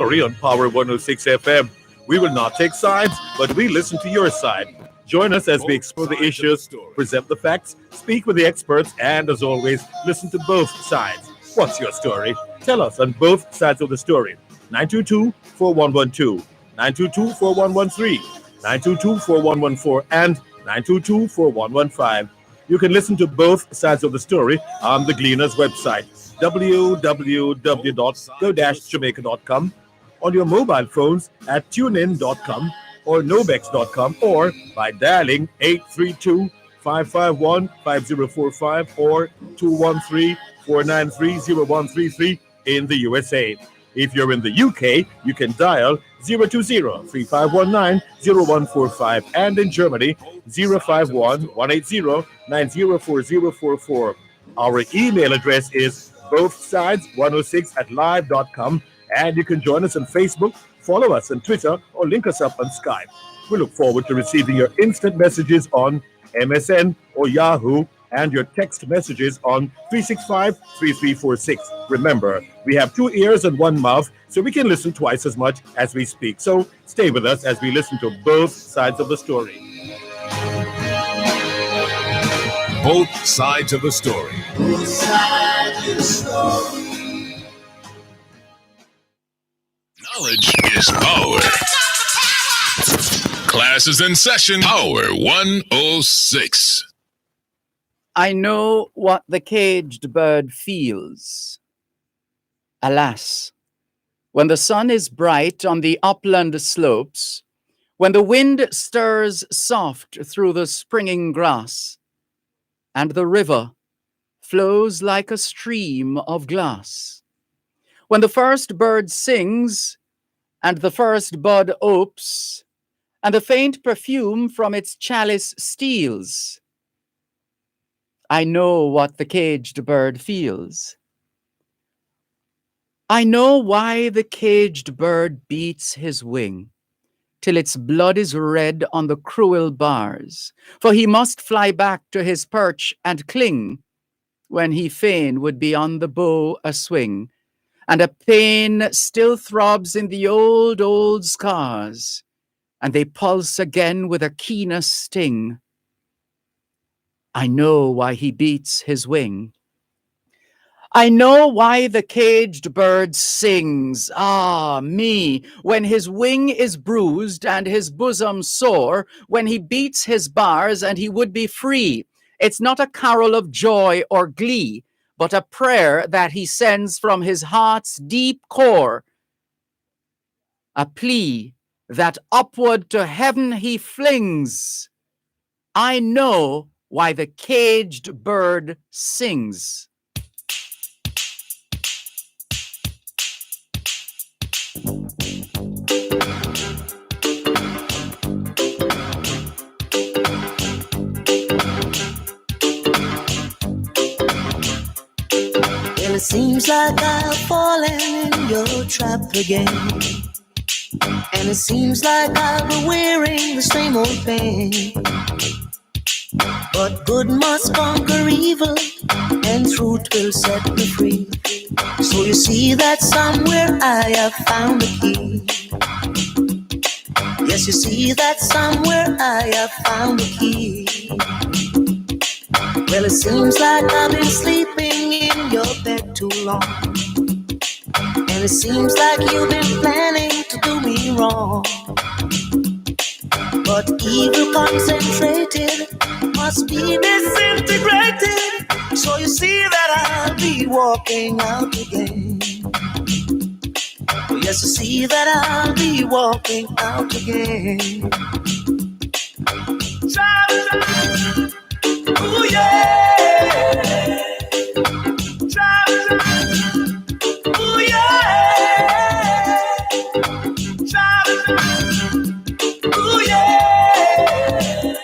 Story on Power 106 FM. We will not take sides, but we listen to your side. Join us as we explore the issues, present the facts, speak with the experts, and as always, listen to both sides. What's your story? Tell us on both sides of the story. 922-4112, 922-4113, 922-4114, and 922-4115. You can listen to both sides of the story on the Gleaner's website, www.go-jamaica.com, on your mobile phones at tunein.com or nobex.com, or by dialing 832-551-5045 or 213-493-0133 in the USA. If you're in the UK, you can dial 020-3519-0145, and in Germany, 051-180-904044. Our email address is bothsides106@live.com, and you can join us on Facebook, follow us on Twitter, or link us up on Skype. We look forward to receiving your instant messages on MSN or Yahoo, and your text messages on 365-3346. Remember, we have two ears and one mouth, so we can listen twice as much as we speak. So stay with us as we listen to both sides of the story. Both sides of the story. Both sides of the story. Knowledge is power. Class is in session. Power 106. I know what the caged bird feels. Alas, when the sun is bright on the upland slopes, when the wind stirs soft through the springing grass, and the river flows like a stream of glass, when the first bird sings, and the first bud opes, and the faint perfume from its chalice steals, I know what the caged bird feels. I know why the caged bird beats his wing, till its blood is red on the cruel bars, for he must fly back to his perch and cling, when he fain would be on the bow a-swing, and a pain still throbs in the old scars, and they pulse again with a keener sting. I know why he beats his wing. I know why the caged bird sings, ah, me, when his wing is bruised and his bosom sore, when he beats his bars and he would be free. It's not a carol of joy or glee, but a prayer that he sends from his heart's deep core, a plea that upward to heaven he flings. I know why the caged bird sings. Well, it seems like I've fallen in your trap again, and it seems like I'll be wearing the same old pain. But good must conquer evil, and truth will set me free. So you see that somewhere I have found a key. Yes, you see that somewhere I have found a key. Well, it seems like I've been sleeping in your bed too long, and it seems like you've been planning to do me wrong. But evil concentrated must be disintegrated. So you see that I'll be walking out again. Oh, yes, you see that I'll be walking out again. Ooh, yeah. Ooh, yeah. Ooh, yeah.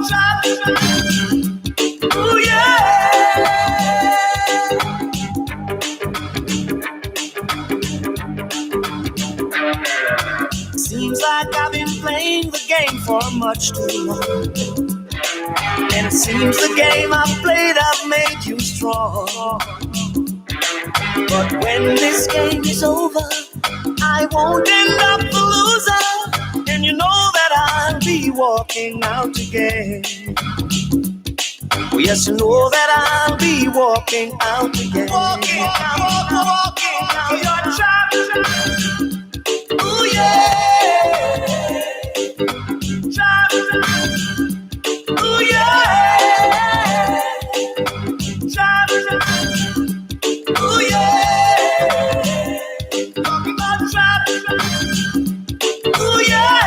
Talking about ooh, yeah. Seems like I've been playing the game for much too long, and it seems the game I've played I've made you strong. But when this game is over, I won't end up the loser, and you know that I'll be walking out again. Oh, yes, you know that I'll be walking out again. Walking out your trap. Oh, yeah. Trap. Oh, yeah. Trap. Oh, yeah. Talking about trap. Oh, yeah.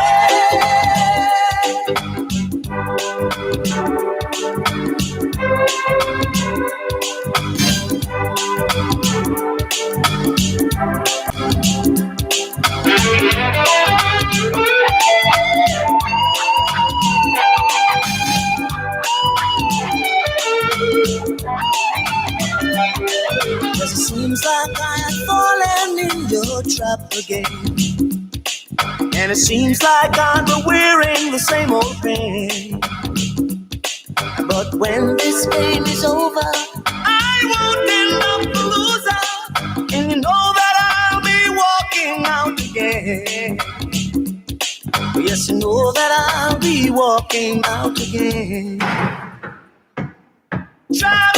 Cause it seems like I am falling in your trap again. And it seems like I'm wearing the same old pain. But when this game is over, I won't end up the loser. And you know that I'll be walking out again. Yes, you know that I'll be walking out again. Trap.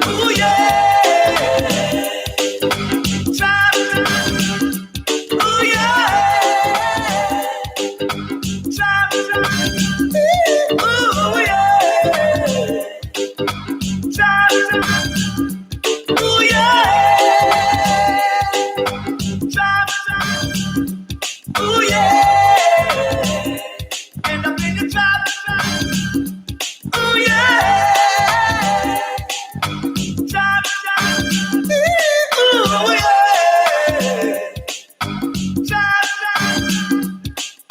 Ooh, yeah. Trap. Ooh, yeah. Trap. Ooh, yeah. Trap. Ooh, yeah. Trap. Ooh, yeah. End up in the trap. Ooh, yeah. Trap. Ooh, yeah. Trap.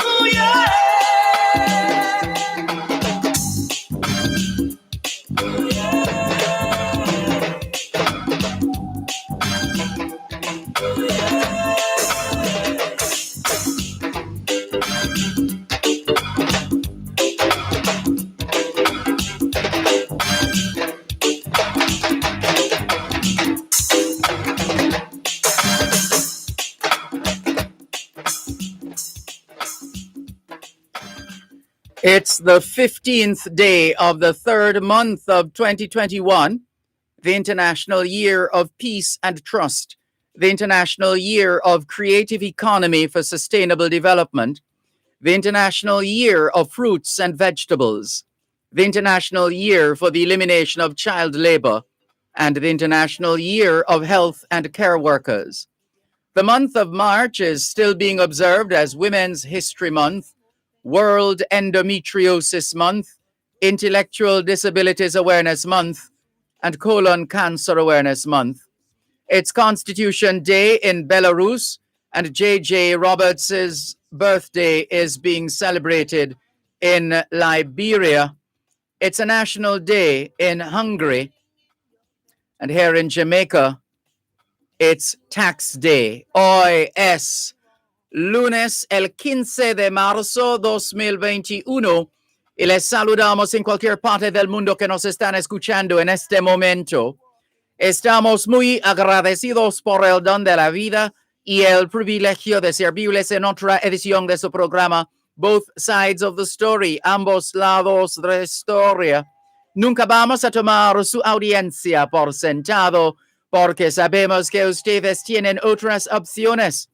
Ooh, yeah. It's the 15th day of the third month of 2021, the International Year of Peace and Trust, the International Year of Creative Economy for Sustainable Development, the International Year of Fruits and Vegetables, the International Year for the Elimination of Child Labor, and the International Year of Health and Care Workers. The month of March is still being observed as Women's History Month, World Endometriosis Month, Intellectual Disabilities Awareness Month, and Colon Cancer Awareness Month. It's Constitution Day in Belarus, and J.J. Roberts' birthday is being celebrated in Liberia. It's a national day in Hungary, and here in Jamaica, it's tax day. Hoy es lunes el 15 de marzo 2021 y les saludamos en cualquier parte del mundo que nos están escuchando en este momento. Estamos muy agradecidos por el don de la vida y el privilegio de servirles en otra edición de su programa Both Sides of the Story, ambos lados de la historia. Nunca vamos a tomar su audiencia por sentado porque sabemos que ustedes tienen otras opciones.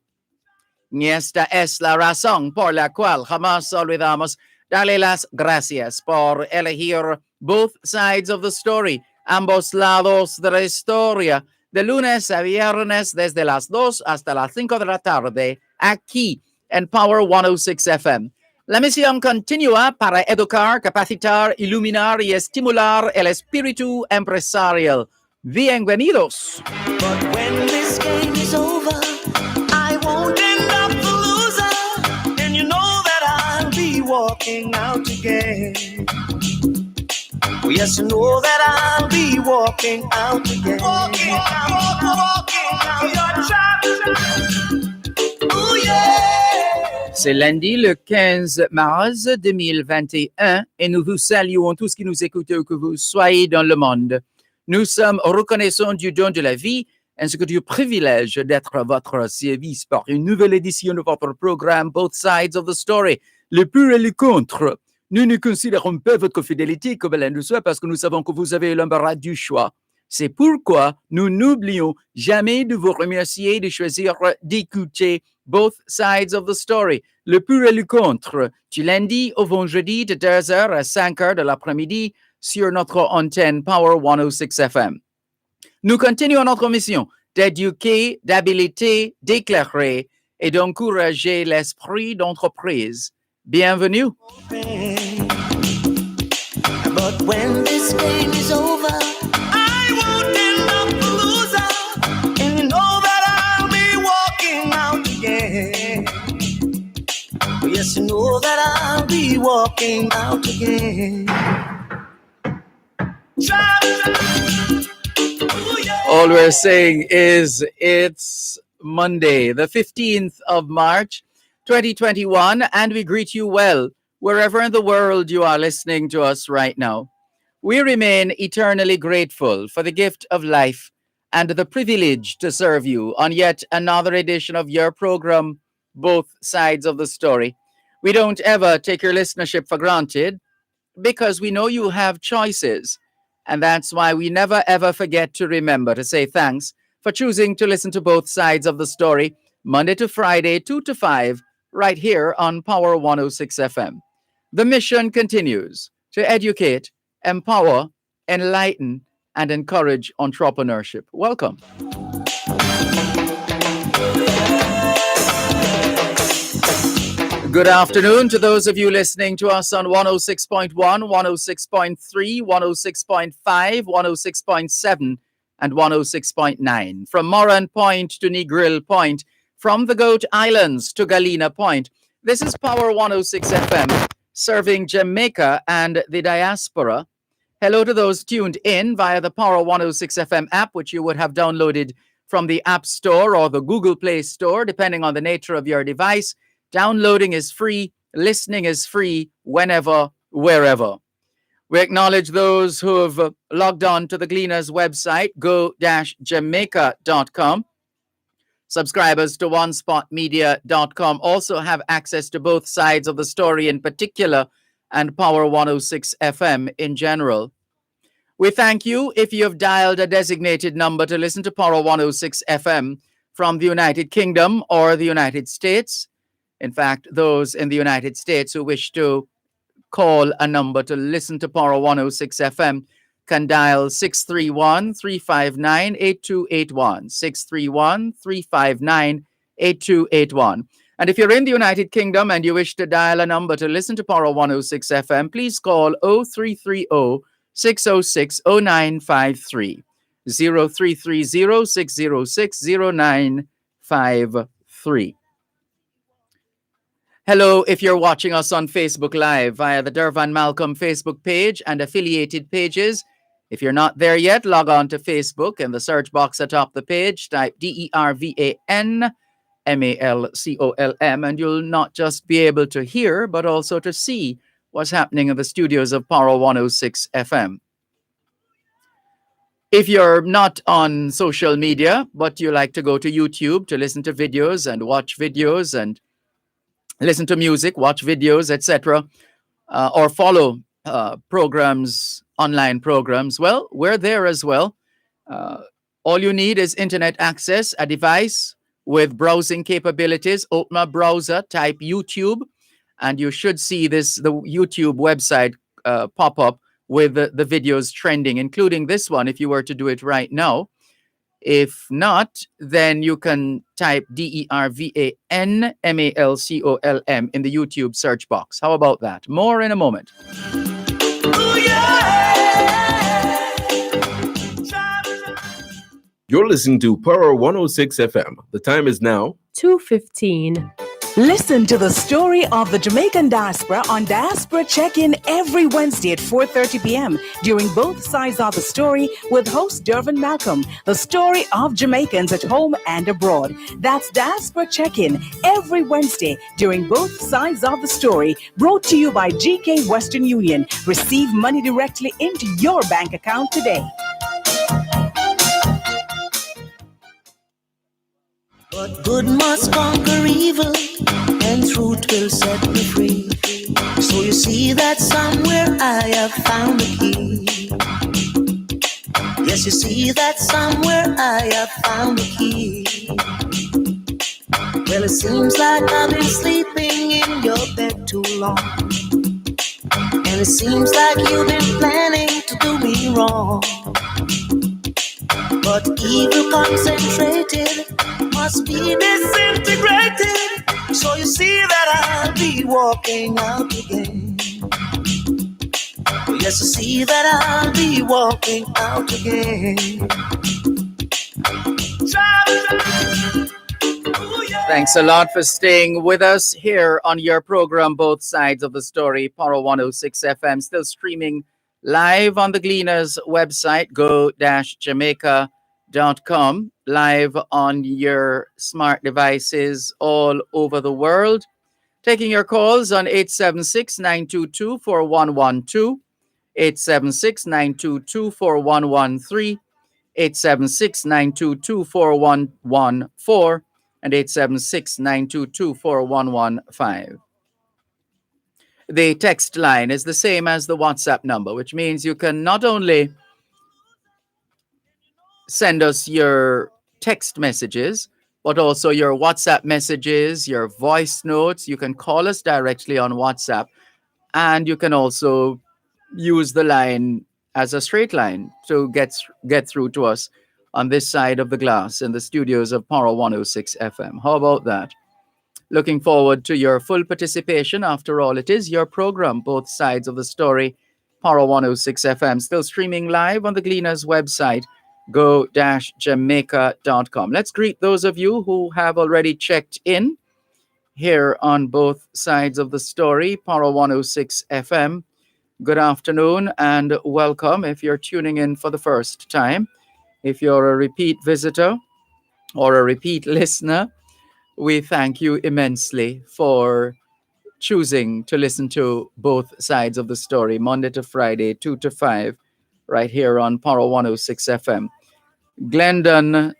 Y esta es la razón por la cual jamás olvidamos darle las gracias por elegir Both Sides of the Story, ambos lados de la historia, de lunes a viernes desde las 2 hasta las 5 de la tarde, aquí en Power 106 FM. La misión continúa para educar, capacitar, iluminar y estimular el espíritu empresarial. Bienvenidos. But when this game is over, I won't end up the loser, and you know that I'll be walking out again. Oh, yes, you know that I'll be walking out again. Walking out your trap. Oh, yeah. C'est lundi le 15 mars 2021 et nous vous saluons tous qui nous écoutez où que vous soyez dans le monde. Nous sommes reconnaissants du don de la vie ainsi que du privilège d'être à votre service par une nouvelle édition de votre programme Both Sides of the Story, le pour et le contre. Nous ne considérons pas votre fidélité comme elle nous soit parce que nous savons que vous avez l'embarras du choix. C'est pourquoi nous n'oublions jamais de vous remercier de choisir d'écouter Both Sides of the Story, le pour et le contre, du lundi au vendredi de 2h à 5h de l'après-midi sur notre antenne Power 106 FM. Nous continuons notre mission d'éduquer, d'habiliter, d'éclairer et d'encourager l'esprit d'entreprise. Bienvenue. But when this game is over, I won't end up a loser. And you know that I'll be walking out again. Yes, you know that I'll be walking out again. All we're saying is it's Monday, the 15th of March, 2021, and we greet you well wherever in the world you are listening to us right now. We remain eternally grateful for the gift of life and the privilege to serve you on yet another edition of your program, Both Sides of the Story. We don't ever take your listenership for granted because we know you have choices. And that's why we never ever forget to remember to say thanks for choosing to listen to Both Sides of the Story, Monday to Friday, 2 to 5, right here on Power 106 FM. The mission continues to educate, empower, enlighten, and encourage entrepreneurship. Welcome. Good afternoon to those of you listening to us on 106.1, 106.3, 106.5, 106.7, and 106.9. From Moran Point to Negril Point, from the Goat Islands to Galena Point, this is Power 106 FM, serving Jamaica and the diaspora. Hello to those tuned in via the Power 106 FM app, which you would have downloaded from the App Store or the Google Play Store, depending on the nature of your device. Downloading is free, listening is free, whenever, wherever. We acknowledge those who have logged on to the Gleaners website, go-jamaica.com. Subscribers to onespotmedia.com also have access to Both Sides of the Story in particular and Power 106 FM in general. We thank you if you have dialed a designated number to listen to Power 106 FM from the United Kingdom or the United States. In fact, those in the United States who wish to call a number to listen to Power 106 FM can dial 631-359-8281, 631-359-8281. And if you're in the United Kingdom and you wish to dial a number to listen to Power 106 FM, please call 0330-606-0953, 0330-606-0953. Hello, if you're watching us on Facebook Live via the Dervan Malcolm Facebook page and affiliated pages. If you're not there yet, log on to Facebook. In the search box atop the page, type DERVAN MALCOLM, and you'll not just be able to hear, but also to see what's happening in the studios of Power 106 FM. If you're not on social media, but you like to go to YouTube to listen to videos and watch videos and listen to music, watch videos, etc., or follow programs, online programs, well, we're there as well. All you need is internet access, a device with browsing capabilities. Open a browser, type YouTube, and you should see the YouTube website pop up with the videos trending, including this one, if you were to do it right now. If not, then you can type DERVAN MALCOLM in the YouTube search box. How about that? More in a moment. You're listening to Power 106 FM. The time is now 2:15. Listen to the story of the Jamaican diaspora on Diaspora Check-In every Wednesday at 4:30 p.m. during Both Sides of the Story with host Dervan Malcolm, the story of Jamaicans at home and abroad. That's Diaspora Check-In every Wednesday during Both Sides of the Story, brought to you by GK Western Union. Receive money directly into your bank account today. But good must conquer evil, and truth will set me free. So you see that somewhere I have found the key. Yes, you see that somewhere I have found the key. Well, it seems like I've been sleeping in your bed too long. And it seems like you've been planning to do me wrong. But evil concentrated must be disintegrated. So you see that I'll be walking out again. Yes, you see that I'll be walking out again. Thanks a lot for staying with us here on your program, Both Sides of the Story, Power 106 FM, still streaming live on the Gleaners website, go-jamaica.com, live on your smart devices all over the world. Taking your calls on 876-922-4112, 876-922-4113, 876-922-4114, and 876-922-4115. The text line is the same as the WhatsApp number, which means you can not only send us your text messages, but also your WhatsApp messages, your voice notes. You can call us directly on WhatsApp, and you can also use the line as a straight line to get through to us on this side of the glass in the studios of Power 106 FM. How about that? Looking forward to your full participation. After all, it is your program, Both Sides of the Story, Power 106 FM, still streaming live on the Gleaners website, go-jamaica.com. Let's greet those of you who have already checked in here on Both Sides of the Story, Power 106 FM. Good afternoon and welcome if you're tuning in for the first time. If you're a repeat visitor or a repeat listener, we thank you immensely for choosing to listen to Both Sides of the Story, Monday to Friday, 2 to 5, right here on Power 106 FM. Glendon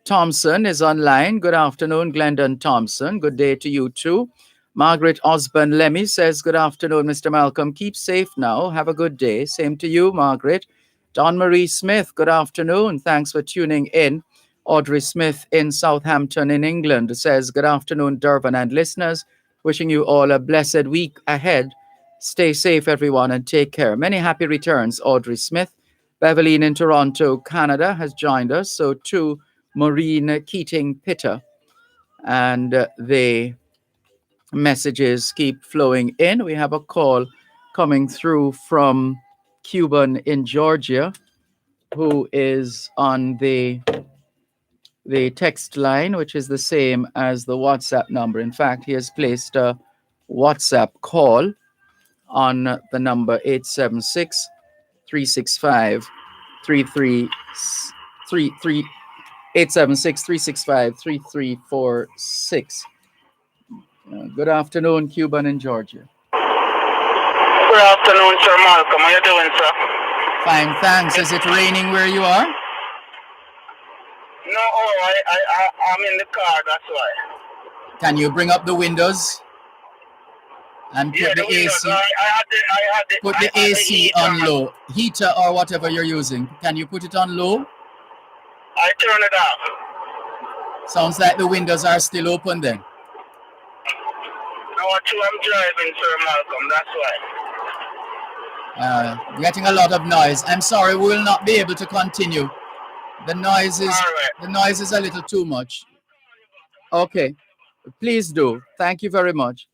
Thompson is online. Good afternoon, Glendon Thompson. Good day to you too. Margaret Osborne Lemmy says, good afternoon, Mr. Malcolm. Keep safe now. Have a good day. Same to you, Margaret. Don Marie Smith, good afternoon. Thanks for tuning in. Audrey Smith in Southampton in England says, good afternoon, Dervan and listeners. Wishing you all a blessed week ahead. Stay safe, everyone, and take care. Many happy returns, Audrey Smith. Beverly in Toronto, Canada has joined us. So too, Maureen Keating Pitter. And the messages keep flowing in. We have a call coming through from Cuban in Georgia, who is on the text line, which is the same as the WhatsApp number. In fact, he has placed a WhatsApp call on the number 876-365-3333, 876-365-3346. Good afternoon, Cuban in Georgia. Good afternoon, Sir Malcolm. How are you doing, sir? Fine, thanks. Is it raining where you are? No, I'm in the car, that's why. Can you bring up the windows and put the AC? Put the AC on low, heater or whatever you're using. Can you put it on low? I turn it off. Sounds like the windows are still open then. No, I'm driving, Sir Malcolm. That's why. Getting a lot of noise. I'm sorry, we will not be able to continue. The noise is a little too much. Okay, please do. Thank you very much.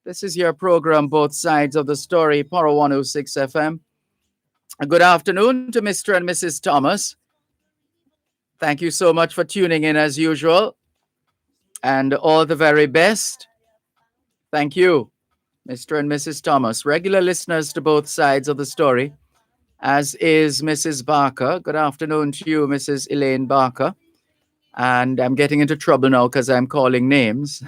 This is your program, Both Sides of the Story, Power 106 FM. Good afternoon to Mr. and Mrs. Thomas. Thank you so much for tuning in as usual. And all the very best. Thank you, Mr. and Mrs. Thomas. Regular listeners to Both Sides of the Story, as is Mrs. Barker. Good afternoon to you, Mrs. Elaine Barker. And I'm getting into trouble now because I'm calling names.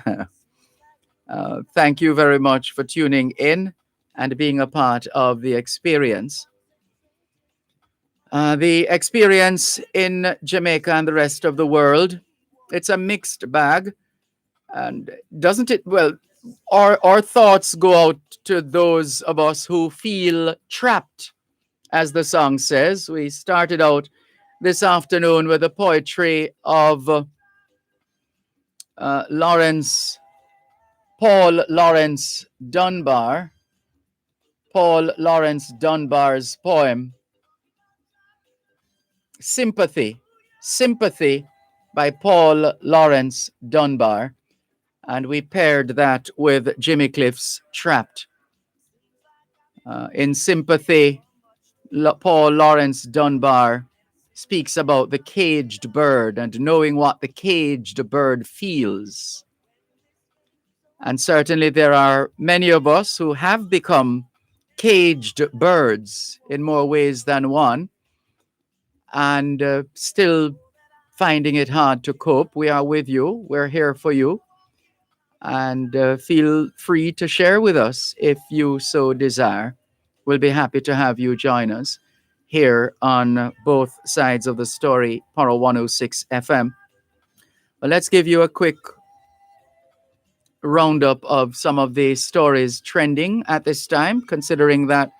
Thank you very much for tuning in and being a part of the experience. The experience in Jamaica and the rest of the world It's a mixed bag. And doesn't it? Well, our thoughts go out to those of us who feel trapped, as the song says. We started out this afternoon with the poetry of Paul Lawrence Dunbar. Paul Lawrence Dunbar's poem, Sympathy. Sympathy by Paul Lawrence Dunbar. And we paired that with Jimmy Cliff's Trapped. In Sympathy, Paul Lawrence Dunbar speaks about the caged bird and knowing what the caged bird feels. And certainly there are many of us who have become caged birds in more ways than one, and still finding it hard to cope. We are with you. We're here for you. And feel free to share with us if you so desire. We'll be happy to have you join us here on both sides of the story, Power 106 FM. Well, let's give you a quick roundup of some of the stories trending at this time, considering that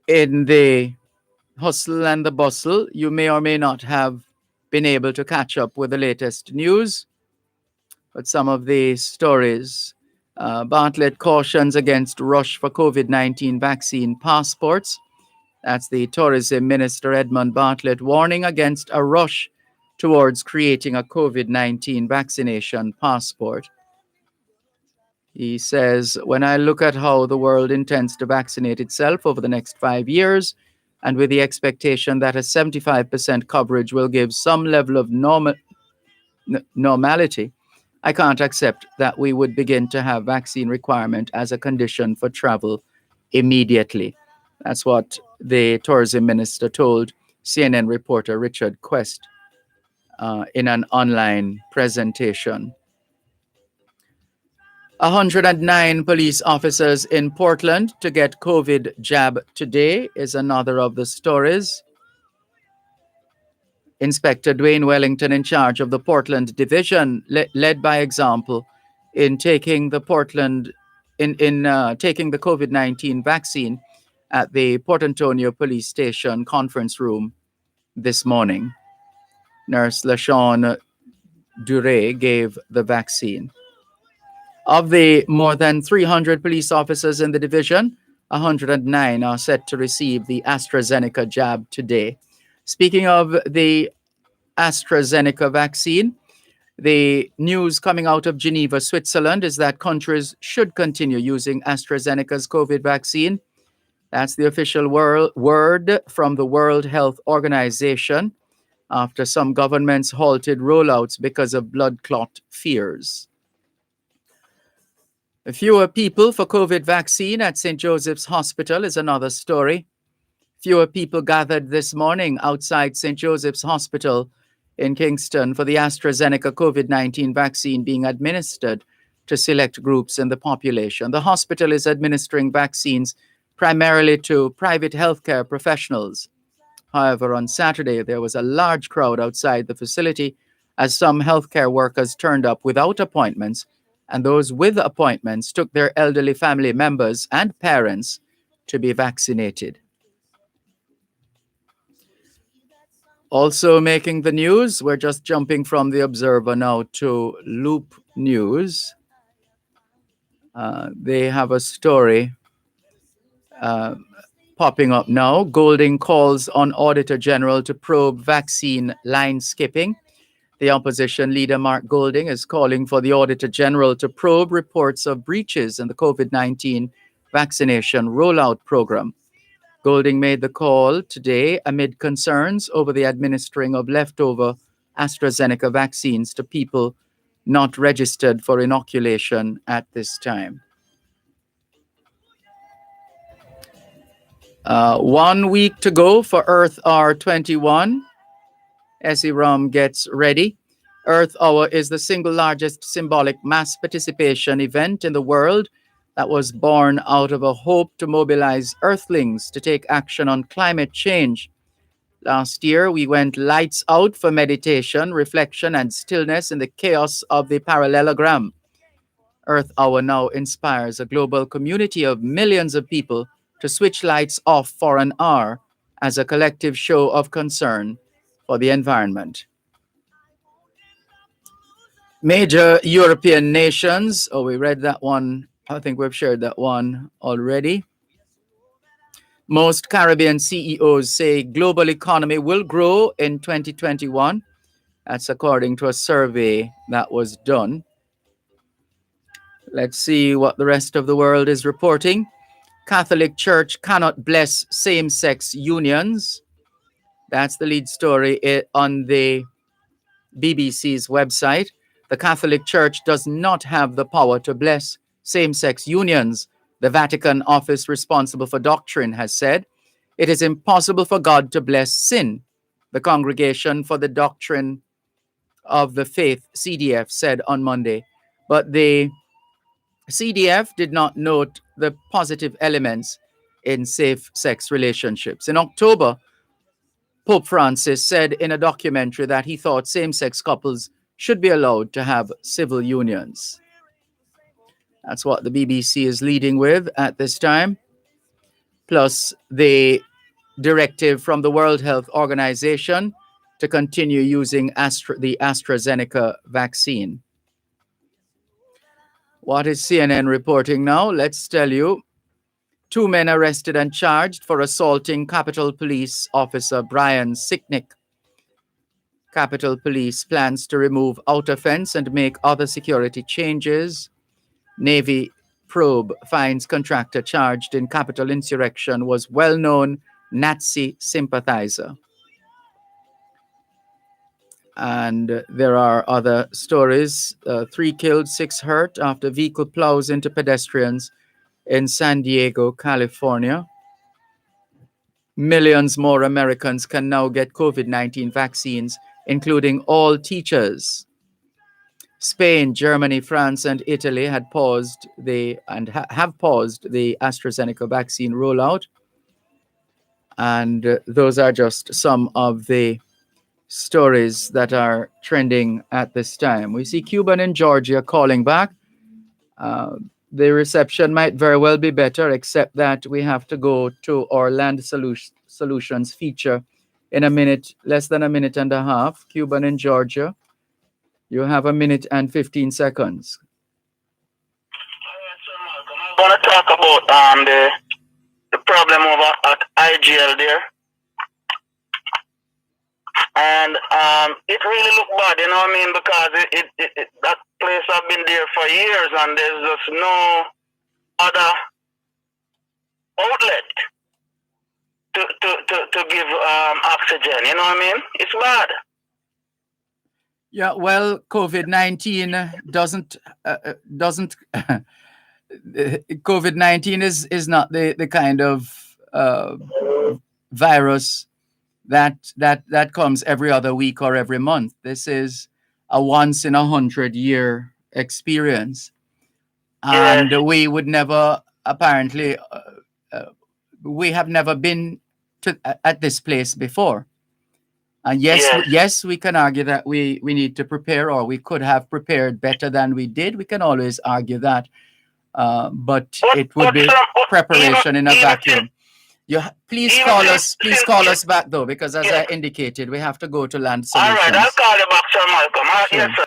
in the hustle and the bustle, you may or may not have been able to catch up with the latest news. But some of the stories, Bartlett cautions against rush for COVID-19 vaccine passports. That's the Tourism Minister Edmund Bartlett warning against a rush towards creating a COVID-19 vaccination passport. He says, when I look at how the world intends to vaccinate itself over the next 5 years, and with the expectation that a 75% coverage will give some level of normality, I can't accept that we would begin to have vaccine requirement as a condition for travel immediately. That's what the tourism minister told CNN reporter Richard Quest in an online presentation. 109 police officers in Portland to get COVID jab today is another of the stories. Inspector Dwayne Wellington, in charge of the Portland division, led by example in taking the taking the COVID-19 vaccine at the Port Antonio Police Station conference room this morning. Nurse LaShawn Dure gave the vaccine. Of the more than 300 police officers in the division, 109 are set to receive the AstraZeneca jab today. Speaking of the AstraZeneca vaccine, the news coming out of Geneva, Switzerland, is that countries should continue using AstraZeneca's COVID vaccine. That's the official word from the World Health Organization after some governments halted rollouts because of blood clot fears. Fewer people for COVID vaccine at St. Joseph's Hospital is another story. Fewer people gathered this morning outside St. Joseph's Hospital in Kingston for the AstraZeneca COVID-19 vaccine being administered to select groups in the population. The hospital is administering vaccines primarily to private healthcare professionals. However, on Saturday, there was a large crowd outside the facility as some healthcare workers turned up without appointments, and those with appointments took their elderly family members and parents to be vaccinated. Also making the news, we're just jumping from the Observer now to Loop News. They have a story popping up now. Golding calls on Auditor General to probe vaccine line skipping. The opposition leader, Mark Golding, is calling for the Auditor General to probe reports of breaches in the COVID-19 vaccination rollout program. Golding made the call today amid concerns over the administering of leftover AstraZeneca vaccines to people not registered for inoculation at this time. 1 week to go for Earth Hour 21. Esiram gets ready. Earth Hour is the single largest symbolic mass participation event in the world that was born out of a hope to mobilize Earthlings to take action on climate change. Last year, we went lights out for meditation, reflection, and stillness in the chaos of the parallelogram. Earth Hour now inspires a global community of millions of people to switch lights off for an hour as a collective show of concern for the environment. Major European nations, we read that one. I think we've shared that one already. Most Caribbean CEOs say global economy will grow in 2021. That's according to a survey that was done. Let's see what the rest of the world is reporting. Catholic Church cannot bless same-sex unions. That's the lead story on the BBC's website. The Catholic Church does not have the power to bless same-sex unions, the Vatican office responsible for doctrine has said. It is impossible for God to bless sin, the Congregation for the Doctrine of the Faith, CDF, said on Monday. But the CDF did not note the positive elements in safe-sex relationships. In October, Pope Francis said in a documentary that he thought same-sex couples should be allowed to have civil unions. That's what the BBC is leading with at this time. Plus the directive from the World Health Organization to continue using the AstraZeneca vaccine. What is CNN reporting now? Let's tell you. 2 men arrested and charged for assaulting Capitol Police Officer Brian Sicknick. Capitol Police plans to remove outer fence and make other security changes. Navy probe finds contractor charged in Capitol insurrection was well-known Nazi sympathizer. And there are other stories. 3 killed, 6 hurt after vehicle plows into pedestrians in San Diego, California. Millions more Americans can now get COVID-19 vaccines, including all teachers. Spain, Germany, France, and Italy had paused have paused the AstraZeneca vaccine rollout. And those are just some of the stories that are trending at this time. We see Cuba and Georgia calling back. The reception might very well be better, except that we have to go to our land solutions feature in a minute, less than a minute and a half. Cuban and Georgia, you have a minute and 15 seconds. I want to talk about the problem over at IGL there. And it really looked bad, you know what I mean? Because that place have been there for years and there's just no other outlet to give oxygen, you know what I mean? It's bad. Yeah, well, COVID-19 doesn't COVID-19 is not the kind of virus that comes every other week or every month. This is a once in 100-year experience, and we would never, apparently, we have never been at this place before. And yes, we can argue that we need to prepare, or we could have prepared better than we did. We can always argue that, but it would be preparation in a vacuum. Please call us back though, because as I indicated, we have to go to land solutions. All right, I'll call you back, Sir Malcolm. Sure. Yes, sir.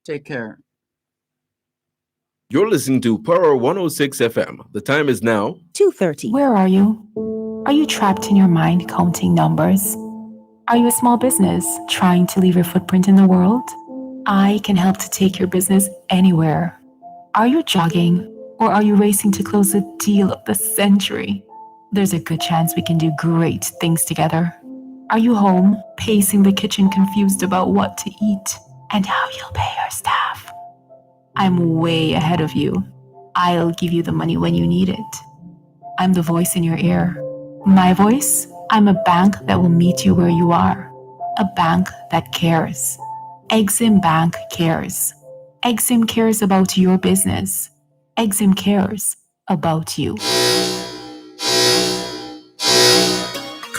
Take care. You're listening to Power 106 FM. The time is now 2:30. Where are you? Are you trapped in your mind counting numbers? Are you a small business trying to leave your footprint in the world? I can help to take your business anywhere. Are you jogging, or are you racing to close the deal of the century? There's a good chance we can do great things together. Are you home, pacing the kitchen, confused about what to eat and how you'll pay your staff? I'm way ahead of you. I'll give you the money when you need it. I'm the voice in your ear. My voice? I'm a bank that will meet you where you are. A bank that cares. Exim Bank cares. Exim cares about your business. Exim cares about you.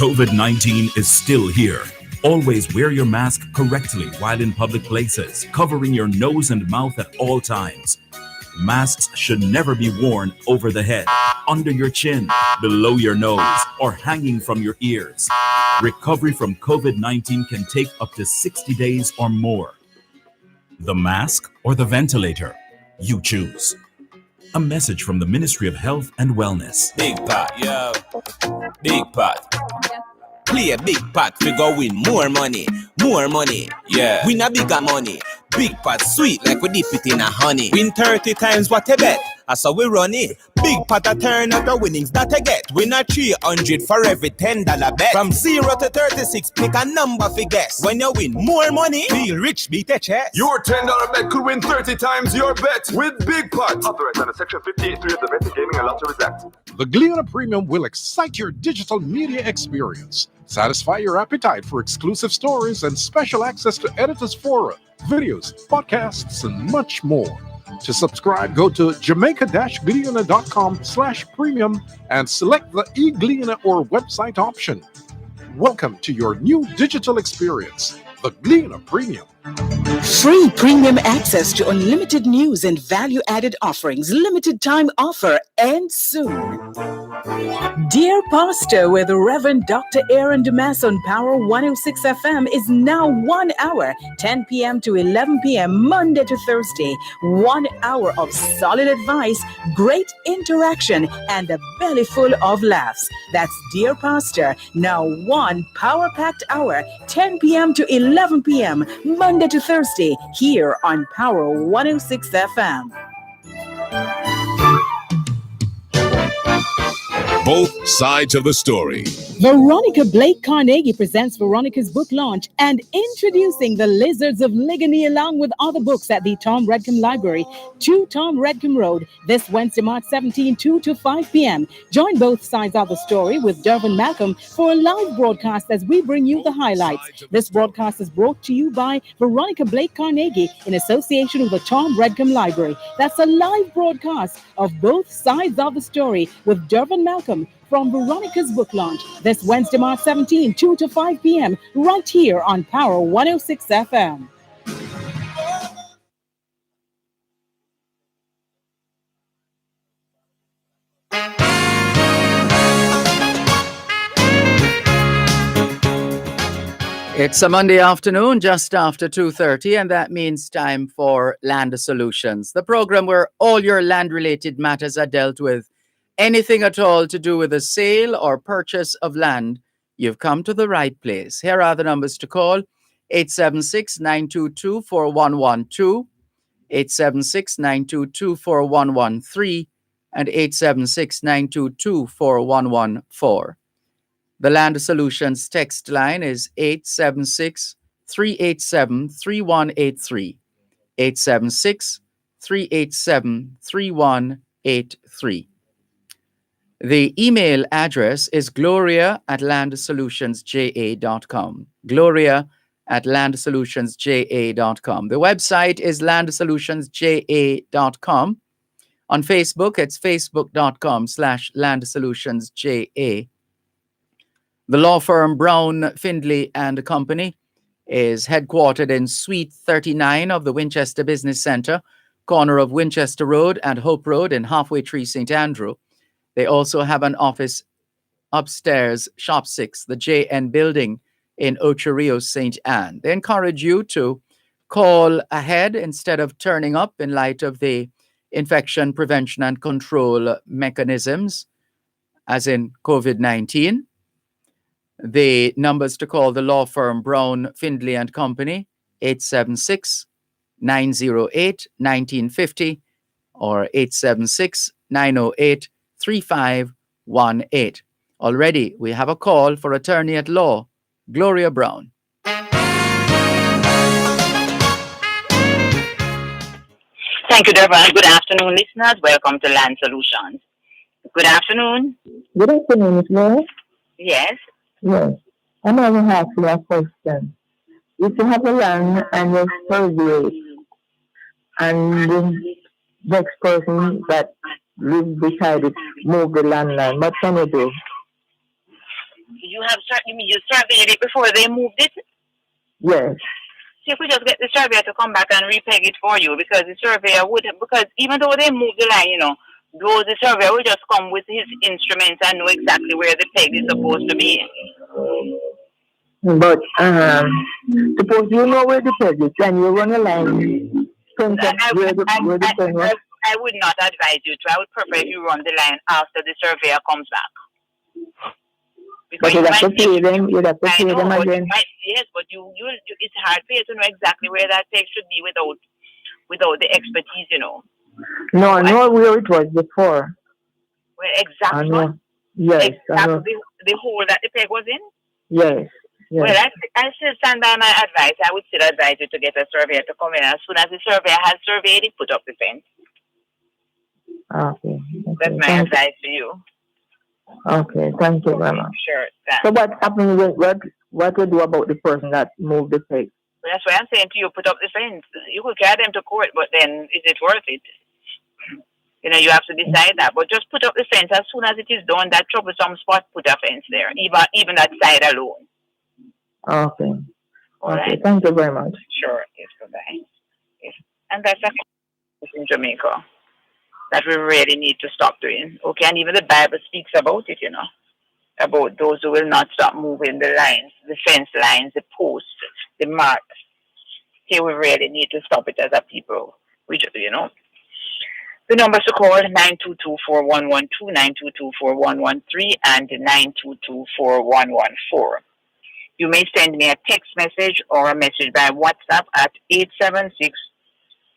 COVID-19 is still here. Always wear your mask correctly while in public places, covering your nose and mouth at all times. Masks should never be worn over the head, under your chin, below your nose, or hanging from your ears. Recovery from COVID-19 can take up to 60 days or more. The mask or the ventilator? You choose. A message from the Ministry of Health and Wellness. Big pot, yo. Big pot. Play a big pot, we go win more money, yeah. Win a bigger money, big pot sweet like we dip it in a honey. Win 30 times what you bet, that's how we run it. Big pot a turn out the winnings that I get. Win a 300 for every $10 bet. From 0 to 36, pick a number for guess. When you win more money, feel rich, beat the chest. Your $10 bet could win 30 times your bet with Big Pot. Authorized under Section 58.3 of the Betting Gaming and Lotteries Act. The Gleaner Premium will excite your digital media experience. Satisfy your appetite for exclusive stories and special access to editors' fora, videos, podcasts, and much more. To subscribe, go to jamaica-gleaner.com/premium and select the e-Gleaner or website option. Welcome to your new digital experience, the Gleaner Premium. Free premium access to unlimited news and value-added offerings. Limited time offer ends soon. Dear Pastor with Reverend Dr. Aaron Damas on Power 106 FM is now 1 hour, 10 p.m. to 11 p.m. Monday to Thursday. 1 hour of solid advice, great interaction, and a belly full of laughs. That's Dear Pastor, now 1 power-packed hour, 10 p.m. to 11 p.m. Monday to Thursday, here on Power 106 FM. Both sides of the story. Veronica Blake Carnegie presents Veronica's book launch and introducing The Lizards of Ligony along with other books at the Tom Redcombe Library, 2 Tom Redcombe Road, this Wednesday, March 17, 2 to 5 p.m. Join both sides of the story with Dervan Malcolm for a live broadcast as we bring you the highlights. This broadcast is brought to you by Veronica Blake Carnegie in association with the Tom Redcombe Library. That's a live broadcast of both sides of the story with Dervan Malcolm from Veronica's book launch this Wednesday, March 17, 2 to 5 p.m. right here on Power 106 FM. It's a Monday afternoon, just after 2:30, and that means time for Land Solutions, the program where all your land-related matters are dealt with. Anything at all to do with the sale or purchase of land, you've come to the right place. Here are the numbers to call: 876-922-4112, 876-922-4113, and 876-922-4114. The Land Solutions text line is 876-387-3183, 876-387-3183. The email address is gloria@landsolutionsja.com. gloria@landsolutionsja.com. The website is landsolutionsja.com. On Facebook, it's facebook.com/landsolutionsja. The law firm Brown, Findley and Company is headquartered in Suite 39 of the Winchester Business Center, corner of Winchester Road and Hope Road in Halfway Tree, St. Andrew. They also have an office upstairs, Shop 6, the JN Building in Ocho Rios, St. Anne. They encourage you to call ahead instead of turning up in light of the infection prevention and control mechanisms, as in COVID-19. The numbers to call the law firm Brown, Findley and Company, 876-908-1950 or 876-908-3518. Already, we have a call for attorney at law, Gloria Brown. Thank you, Dervan. Good afternoon, listeners. Welcome to Land Solutions. Good afternoon. Good afternoon, Ms. Laura. Yes. Yes. I'm going to ask you a question. If you have a land and you survey it, and the next person that lives beside it move the land line, what can you do? You you surveyed it before they moved it? Yes. See if we just get the surveyor to come back and repeg it for you, because the surveyor would, because even though they moved the line, the surveyor will just come with his instruments and know exactly where the peg is supposed to be. But suppose you know where the peg is and you run a line. I would not advise you to. I would prefer if you run the line after the surveyor comes back. Because you have to pay them. You have to pay them again. Yes, but it's hard for you to know exactly where that peg should be without the expertise, No, I know where it was before. Where exactly? Yes. Exactly the hole that the peg was in? Yes. Well, I still stand by my advice. I would still advise you to get a surveyor to come in. As soon as the surveyor has surveyed it, put up the fence. Okay. That's my advice to you. Okay, thank you very much. Sure. So what happened with what to do about the person that moved the peg? Well, that's why I'm saying to you, put up the fence. You could carry them to court, but then is it worth it? You have to decide that. But just put up the fence as soon as it is done. That troublesome spot, put a fence there, even that side alone. Okay. All right. Thank you very much. Sure. Yes. Bye-bye. Yes. And that's a in Jamaica that we really need to stop doing. Okay, and even the Bible speaks about it, about those who will not stop moving the lines, the fence lines, the posts, the marks. Here we really need to stop it as a people. The numbers to call 922-4112, 922-4113, and 922-4114. You may send me a text message or a message by WhatsApp at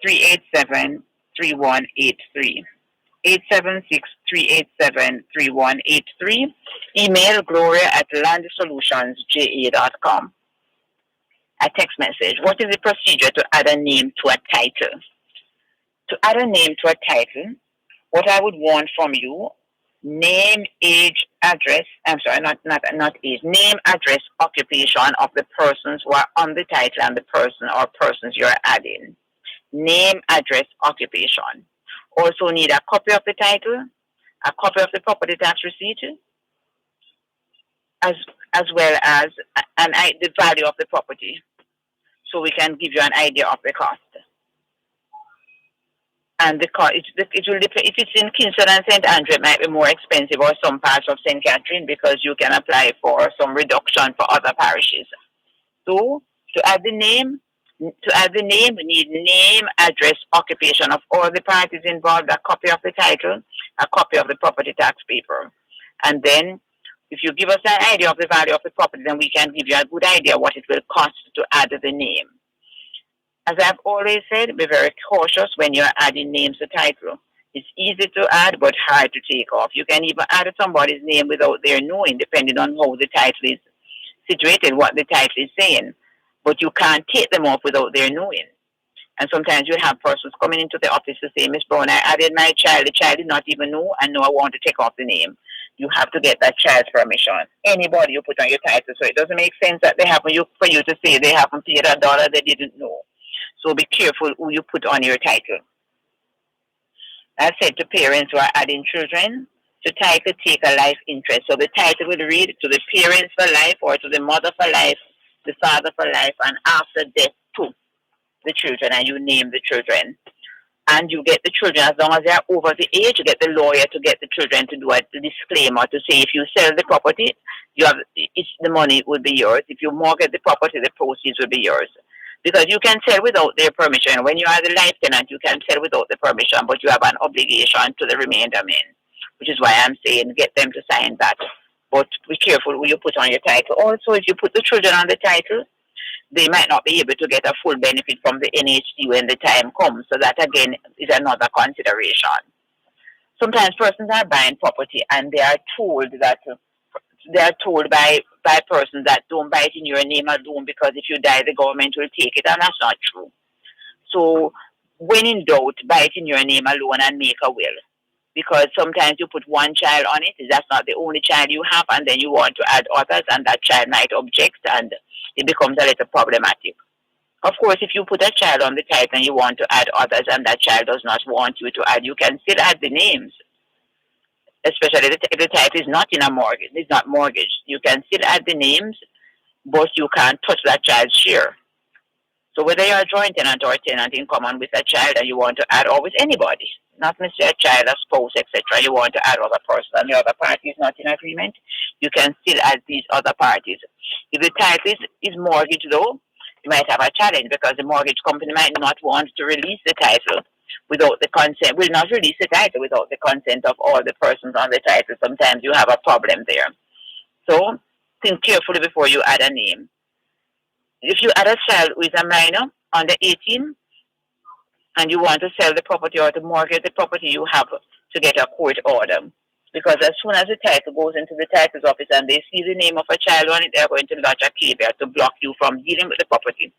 876-387-3183. 876-387-3183. Email gloria@landssolutionsja.com. A text message. What is the procedure to add a name to a title? To add a name to a title, what I would want from you, name, age, address, not age, name, address, occupation of the persons who are on the title and the person or persons you're adding. Name, address, occupation. Also need a copy of the title, a copy of the property tax receipt, as well as the value of the property, so we can give you an idea of the cost. And the cost, it will depend. If it's in Kingston and St. Andrew, it might be more expensive, or some parts of St. Catherine, because you can apply for some reduction for other parishes. So to add the name, we need name, address, occupation of all the parties involved, a copy of the title, a copy of the property tax paper. And then if you give us an idea of the value of the property, then we can give you a good idea what it will cost to add the name. As I've always said, be very cautious when you're adding names to title. It's easy to add, but hard to take off. You can even add somebody's name without their knowing, depending on how the title is situated, what the title is saying. But you can't take them off without their knowing. And sometimes you have persons coming into the office to say, Miss Brown, I added my child. The child did not even know, and now I want to take off the name. You have to get that child's permission. Anybody you put on your title. So it doesn't make sense that they haven't for you to say they haven't paid $1 they didn't know. So be careful who you put on your title. I said to parents who are adding children, to title take a life interest. So the title will read to the parents for life, or to the mother for life, the father for life, and after death to the children, and you name the children. And you get the children, as long as they are over the age, you get the lawyer to get the children to do a disclaimer to say if you sell the property, the money will be yours. If you mortgage the property, the proceeds will be yours. Because you can sell without their permission. When you are the life tenant, you can sell without the permission, but you have an obligation to the remainder men, which is why I'm saying get them to sign that. But be careful who you put on your title. Also, if you put the children on the title, they might not be able to get a full benefit from the NHT when the time comes. So that, again, is another consideration. Sometimes persons are buying property and they are told by persons that don't buy it in your name alone, because if you die, the government will take it, and that's not true. So when in doubt, buy it in your name alone and make a will. Because sometimes you put one child on it, that's not the only child you have, and then you want to add others, and that child might object, and it becomes a little problematic. Of course, if you put a child on the title and you want to add others, and that child does not want you to add, you can still add the names. especially if the title is not in a mortgage, it's not mortgaged. You can still add the names, but you can't touch that child's share. So whether you're a joint tenant or a tenant in common with a child and you want to add, or with anybody, not necessarily a child, a spouse, etc., you want to add other person and the other party is not in agreement, you can still add these other parties. If the title is mortgage though, you might have a challenge because the mortgage company might not want to release the title without the consent, will not release the title without the consent of all the persons on the title. Sometimes you have a problem there. So think carefully before you add a name. If you add a child who is a minor under 18 and you want to sell the property or to mortgage the property, you have to get a court order. Because as soon as the title goes into the title's office and they see the name of a child on it, they're going to lodge a caveat to block you from dealing with the property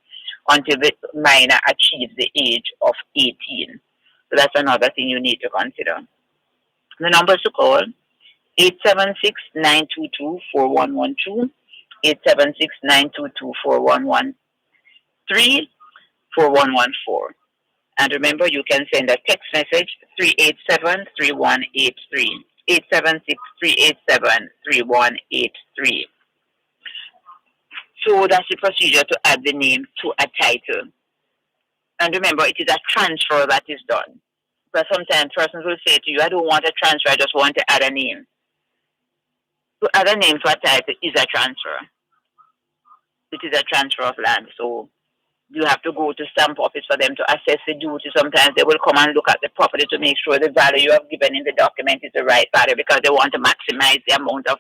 until the minor achieves the age of 18. So that's another thing you need to consider. The numbers to call, 876-922-4112, 876-922-4113, 4114. And remember, you can send a text message, 387-3183, 876-387-3183. So that's the procedure to add the name to a title. And remember, it is a transfer that is done. But sometimes persons will say to you, I don't want a transfer, I just want to add a name. To add a name to a title is a transfer. It is a transfer of land. So you have to go to stamp office for them to assess the duty. Sometimes they will come and look at the property to make sure the value you have given in the document is the right value because they want to maximize the amount of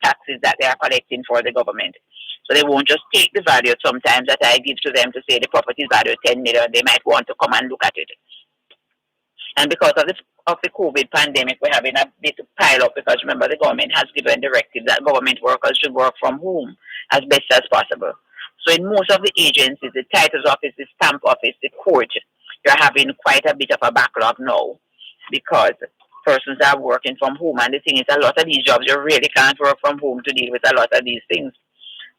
taxes that they are collecting for the government. So they won't just take the value sometimes that I give to them to say the property is valued 10 million. They might want to come and look at it. And because of the COVID pandemic, we're having a bit pile up because remember the government has given directive that government workers should work from home as best as possible. So in most of the agencies, the titles office, the stamp office, the court, you're having quite a bit of a backlog now because persons are working from home. And the thing is, a lot of these jobs, you really can't work from home to deal with a lot of these things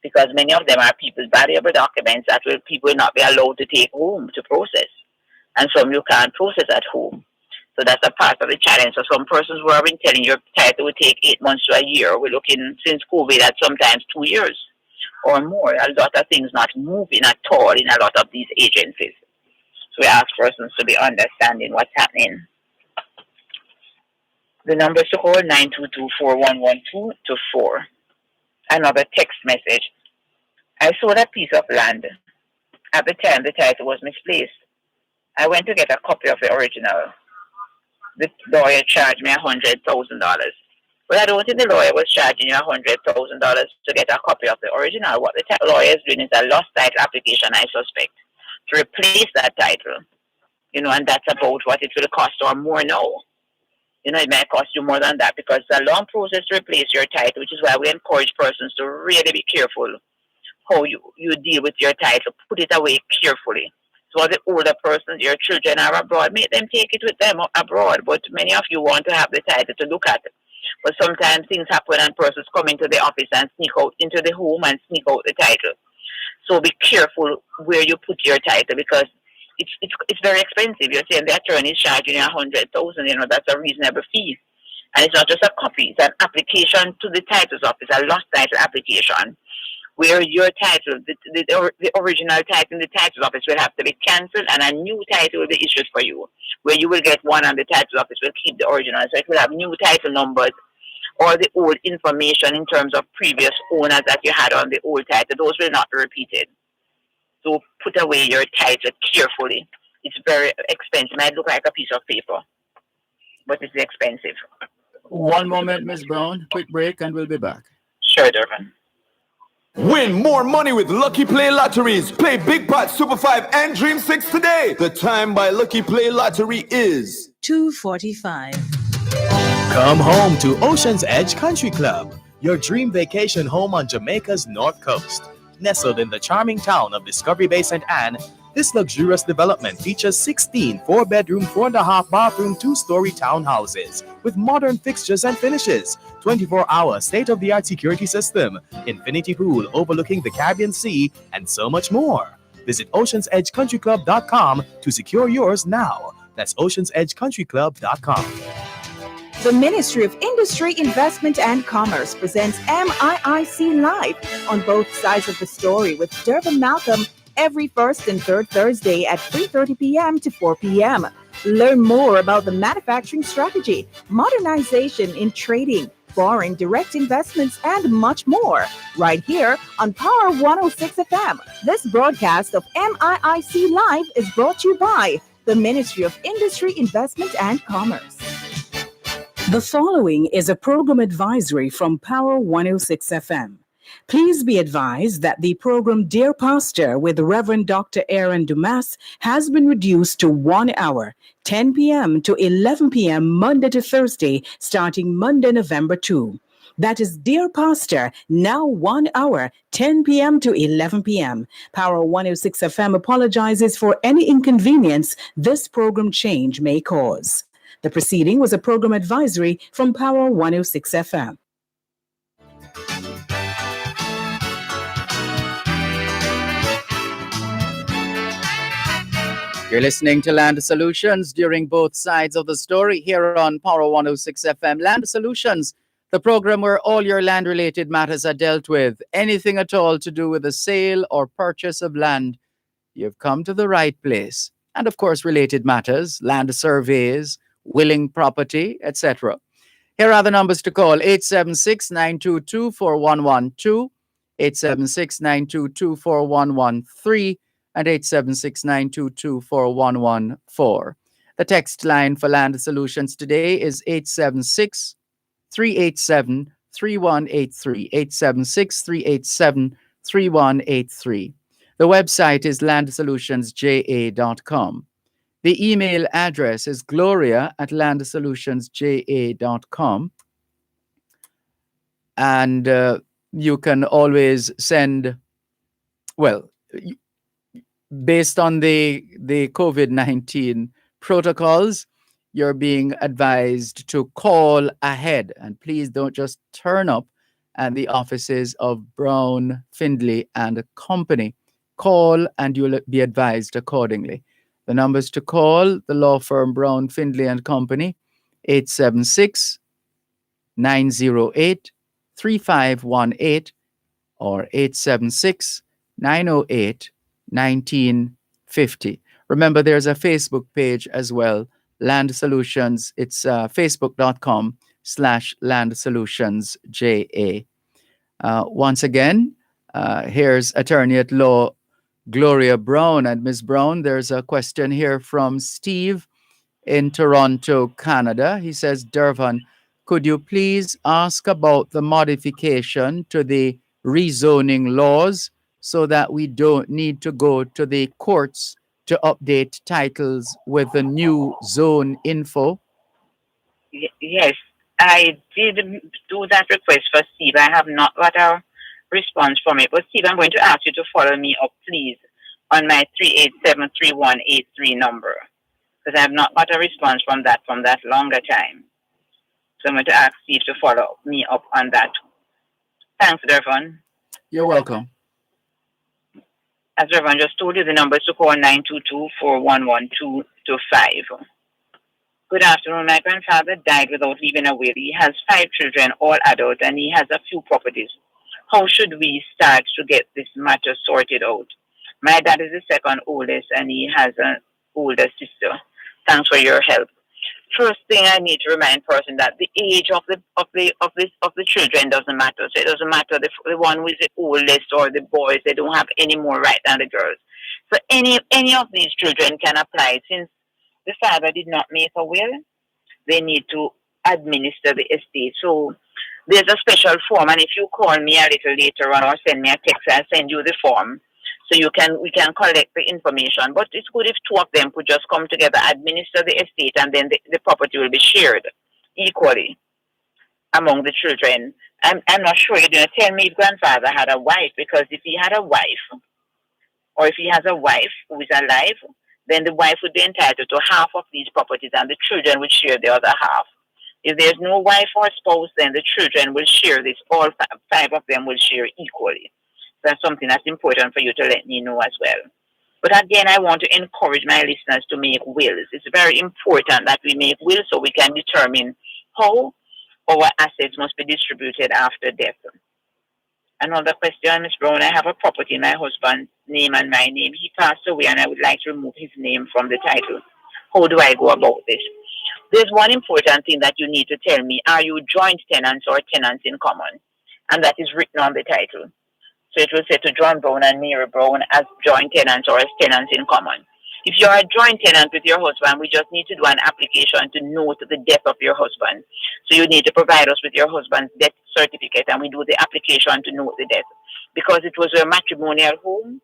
because many of them are people's valuable documents that people will not be allowed to take home to process. And some you can't process at home. So that's a part of the challenge. So some persons who have been telling your title will take 8 months to a year. We're looking since COVID at sometimes 2 years or more. A lot of things not moving at all in a lot of these agencies. So we ask persons to be understanding what's happening. The number is to call 922-4112-4. Another text message. I sold a piece of land. At the time, the title was misplaced. I went to get a copy of the original. The lawyer charged me $100,000. But I don't think the lawyer was charging you $100,000 to get a copy of the original. What the lawyer is doing is a lost title application, I suspect, to replace that title. And that's about what it will cost or more now. It might cost you more than that because it's a long process to replace your title, which is why we encourage persons to really be careful how you deal with your title. Put it away carefully. So the older persons, your children are abroad, make them take it with them abroad. But many of you want to have the title to look at. But sometimes things happen and persons come into the office and sneak out into the home and sneak out the title. So be careful where you put your title because it's very expensive. You're saying the attorney is charging you $100,000, that's a reasonable fee. And it's not just a copy, it's an application to the title's office, a lost title application, where your title, the original title in the title's office will have to be cancelled and a new title will be issued for you, where you will get one and the title's office will keep the original. So it will have new title numbers or the old information in terms of previous owners that you had on the old title. Those will not be repeated. So put away your title carefully. It's very expensive. It might look like a piece of paper, but it's expensive. One moment, Ms. Brown. Quick break and we'll be back. Sure, Dervan. Win more money with Lucky Play Lotteries. Play Big Pot, Super 5, and Dream 6 today. The time by Lucky Play Lottery is 2:45. Come home to Ocean's Edge Country Club, your dream vacation home on Jamaica's north coast. Nestled in the charming town of Discovery Bay St. Anne, this luxurious development features 16 4-bedroom, 4.5-bathroom, 2-story townhouses with modern fixtures and finishes, 24-hour state-of-the-art security system, infinity pool overlooking the Caribbean Sea, and so much more. Visit oceansedgecountryclub.com to secure yours now. That's oceansedgecountryclub.com. The Ministry of Industry, Investment and Commerce presents MIIC Live on both sides of the story with Dervan Malcolm every first and third Thursday at 3:30 p.m. to 4 p.m. Learn more about the manufacturing strategy, modernization in trading, foreign direct investments, and much more, right here on Power 106 FM. This broadcast of MIIC Live is brought to you by the Ministry of Industry, Investment and Commerce. The following is a program advisory from Power 106 FM. Please be advised that the program Dear Pastor with Reverend Dr. Aaron Dumas has been reduced to 1 hour, 10 p.m. to 11 p.m. Monday to Thursday, starting Monday, November 2. That is Dear Pastor, now 1 hour, 10 p.m. to 11 p.m. Power 106 FM apologizes for any inconvenience this program change may cause. The proceeding was a program advisory from Power 106 FM. You're listening to Land Solutions during both sides of the story here on Power 106 FM. Land Solutions, the program where all your land-related matters are dealt with. Anything at all to do with the sale or purchase of land, you've come to the right place. And of course, related matters, land surveys, willing property, etc. Here are the numbers to call: 876-922-4112, 876-922-4113, and 876-922-4114. The text line for Land Solutions today is 876-387-3183, 876-387-3183. The website is landsolutionsja.com. The email address is gloria@landsolutionsja.com. And you can always send, well, based on the COVID-19 protocols, you're being advised to call ahead. And please don't just turn up at the offices of Brown, Findlay and Company. Call and you'll be advised accordingly. The numbers to call: the law firm Brown, Findlay and Company, 876-908-3518 or 876-908-1950. Remember, there's a Facebook page as well, Land Solutions. It's facebook.com/landssolutionsja. Once again, here's attorney at law Gloria Brown. And Ms. Brown, there's a question here from Steve in Toronto, Canada. He says, Dervan, could you please ask about the modification to the rezoning laws so that we don't need to go to the courts to update titles with the new zone info? Yes, I did do that request for Steve. I have not got a response from it. But Steve, I'm going to ask you to follow me up, please, on my 387-3183 number, because I have not got a response from that longer time. So I'm going to ask Steve to follow me up on that. Thanks, Dervan. You're welcome. As Dervan just told you, the number is to call 922-411225. Good afternoon. My grandfather died without leaving a will. He has 5 children, all adults, and he has a few properties. How should we start to get this matter sorted out? My dad is the second oldest, and he has an older sister. Thanks for your help. First thing, I need to remind person that the age of the children doesn't matter. So it doesn't matter the one who is the oldest or the boys. They don't have any more right than the girls. So any of these children can apply. Since the father did not make a will, they need to administer the estate. So there's a special form, and if you call me a little later on or send me a text, I'll send you the form. So we can collect the information. But it's good if 2 of them could just come together, administer the estate, and then the property will be shared equally among the children. I'm not sure you're going to tell me if grandfather had a wife, because if he had a wife, or if he has a wife who is alive, then the wife would be entitled to half of these properties and the children would share the other half. If there's no wife or spouse, then the children will share this. All 5 of them will share equally. That's something that's important for you to let me know as well. But again, I want to encourage my listeners to make wills. It's very important that we make wills so we can determine how our assets must be distributed after death. Another question, Ms. Brown, I have a property in my husband's name and my name. He passed away and I would like to remove his name from the title. How do I go about this? There's one important thing that you need to tell me. Are you joint tenants or tenants in common? And that is written on the title. So it will say to John Brown and Mary Brown as joint tenants or as tenants in common. If you're a joint tenant with your husband, we just need to do an application to note the death of your husband. So you need to provide us with your husband's death certificate and we do the application to note the death. Because it was a matrimonial home,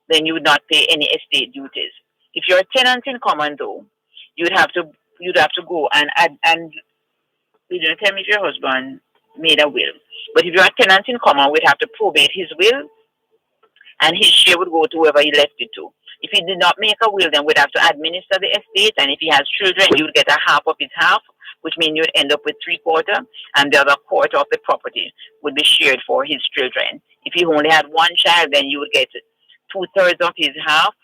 then you would not pay any estate duties. If you're tenants in common though, you'd have to go and add, and you don't tell me if your husband made a will. But if you're tenants in common, we'd have to probate his will and his share would go to whoever he left it to. If he did not make a will, then we'd have to administer the estate, and if he has children, you would get a half of his half, which means you'd end up with 3/4, and the other quarter of the property would be shared for his children. If he only had one child, then you would get 2/3 of his half,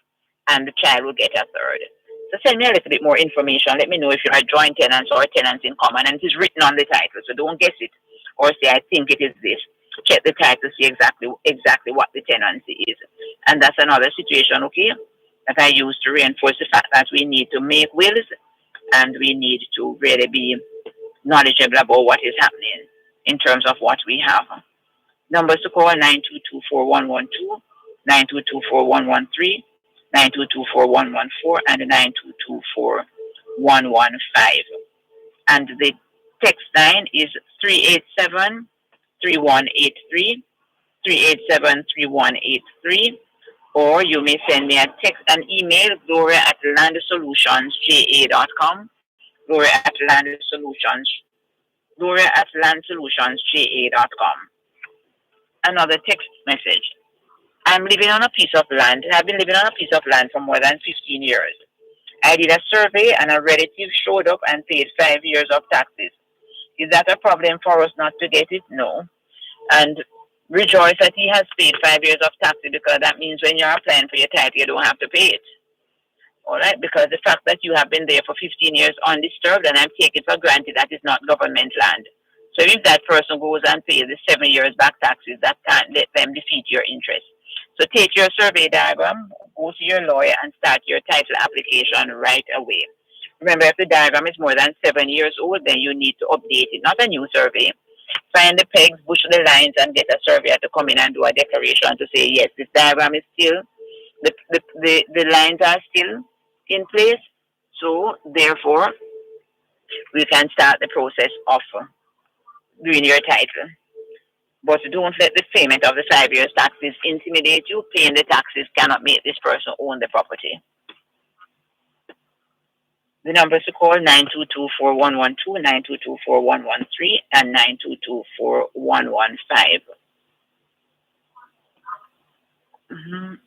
and the child would get 1/3. So send me a little bit more information. Let me know if you are joint tenants or tenants in common, and it is written on the title, so don't guess it or say, I think it is this. Check the title to see exactly what the tenancy is. And that's another situation, okay, that I use to reinforce the fact that we need to make wills and we need to really be knowledgeable about what is happening in terms of what we have. Numbers to call 9224112, 9224113, 9224114, and 9224115. And the text line is 387-3183, 387-3183, or you may send me an email, gloria@landsolutionsja.com, gloria@landsolutionsja.com. Another text message. I'm living on a piece of land. I've been living on a piece of land for more than 15 years. I did a survey and a relative showed up and paid 5 years of taxes. Is that a problem for us not to get it? No. And rejoice that he has paid 5 years of taxes, because that means when you're applying for your title, you don't have to pay it. All right? Because the fact that you have been there for 15 years undisturbed, and I'm taking for granted that is not government land. So if that person goes and pays the 7 years back taxes, that can't let them defeat your interest. So take your survey diagram, go to your lawyer, and start your title application right away. Remember, if the diagram is more than 7 years old, then you need to update it, not a new survey. Find the pegs, bush the lines, and get a surveyor to come in and do a declaration to say, yes, this diagram is still, the lines are still in place. So, therefore, we can start the process of doing your title. But don't let the payment of the 5 years taxes intimidate you. Paying the taxes cannot make this person own the property. The numbers to call 922-4112, 922-4113, and 922-4115.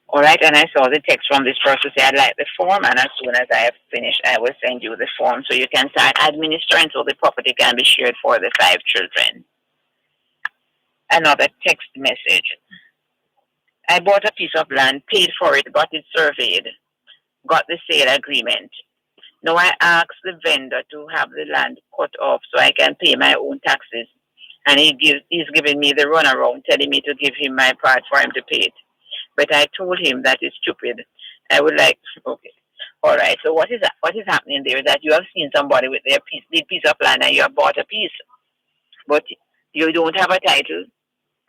All right, and I saw the text from this person say, I'd like the form, and as soon as I have finished, I will send you the form so you can start administering so the property can be shared for the 5 children. Another text message. I bought a piece of land, paid for it, got it surveyed, got the sale agreement. Now I asked the vendor to have the land cut off so I can pay my own taxes. And he's giving me the runaround, telling me to give him my part for him to pay it. But I told him that is stupid. I would like, okay. All right, so what is happening there is that you have seen somebody with their piece of land and you have bought a piece. But you don't have a title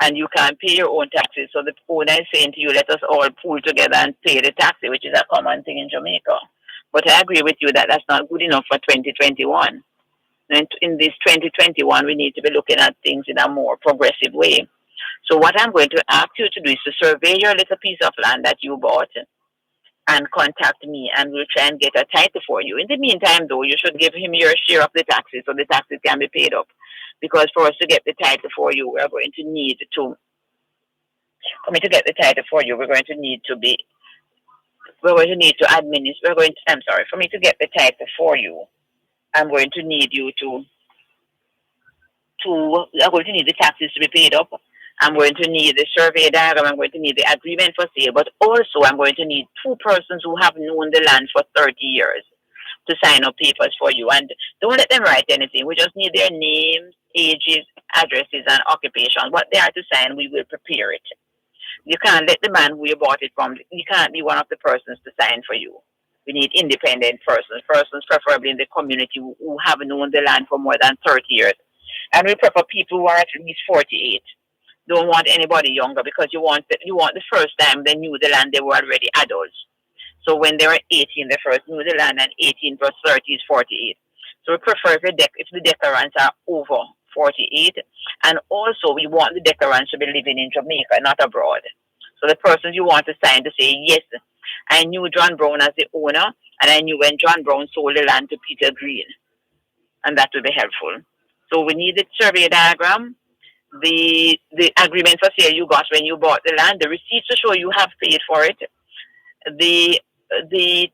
and you can't pay your own taxes. So the owner is saying to you, let us all pool together and pay the taxes, which is a common thing in Jamaica. But I agree with you that that's not good enough for 2021. And in this 2021, we need to be looking at things in a more progressive way. So what I'm going to ask you to do is to survey your little piece of land that you bought and contact me, and we'll try and get a title for you. In the meantime, though, you should give him your share of the taxes so the taxes can be paid up. Because for us to get the title for you, we're going to need to, for me to get the title for you, for me to get the title for you, I'm going to need you I'm going to need the taxes to be paid up. I'm going to need the survey diagram. I'm going to need the agreement for sale. But also, I'm going to need 2 persons who have known the land for 30 years to sign up papers for you. And don't let them write anything. We just need their names, ages, addresses, and occupation. What they are to sign, we will prepare it. You can't let the man who you bought it from, you can't be one of the persons to sign for you. We need independent persons preferably in the community who have known the land for more than 30 years. And we prefer people who are at least 48. Don't want anybody younger, because you want the first time they knew the land, they were already adults. So when they were 18, they first knew the land, and 18 plus 30 is 48. So we prefer if the declarants are over 48. And also we want the declarants to be living in Jamaica, not abroad. So the persons you want to sign to say, yes, I knew John Brown as the owner, and I knew when John Brown sold the land to Peter Green. And that will be helpful. So we need the survey diagram, the agreement for sale you got when you bought the land, the receipts to show you have paid for it, the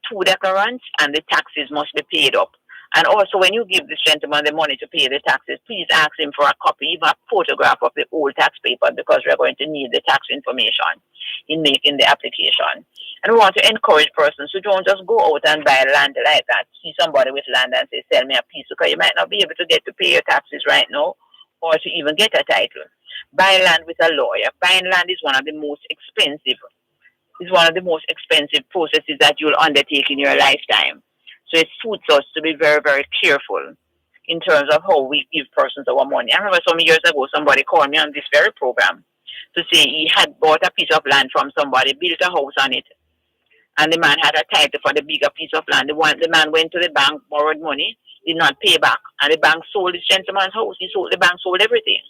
two declarants, and the taxes must be paid up. And also, when you give this gentleman the money to pay the taxes, please ask him for a copy, even a photograph of the old tax paper, because we're going to need the tax information in making the application. And we want to encourage persons who don't just go out and buy land like that, see somebody with land and say, sell me a piece, because you might not be able to get to pay your taxes right now, or to even get a title. Buy land with a lawyer. Buying land is one of the most expensive processes that you'll undertake in your lifetime. So it suits us to be very, very careful in terms of how we give persons our money. I remember some years ago, somebody called me on this very program to say he had bought a piece of land from somebody, built a house on it, and the man had a title for the bigger piece of land. The man went to the bank, borrowed money, did not pay back, and the bank sold this gentleman's house. The bank sold everything.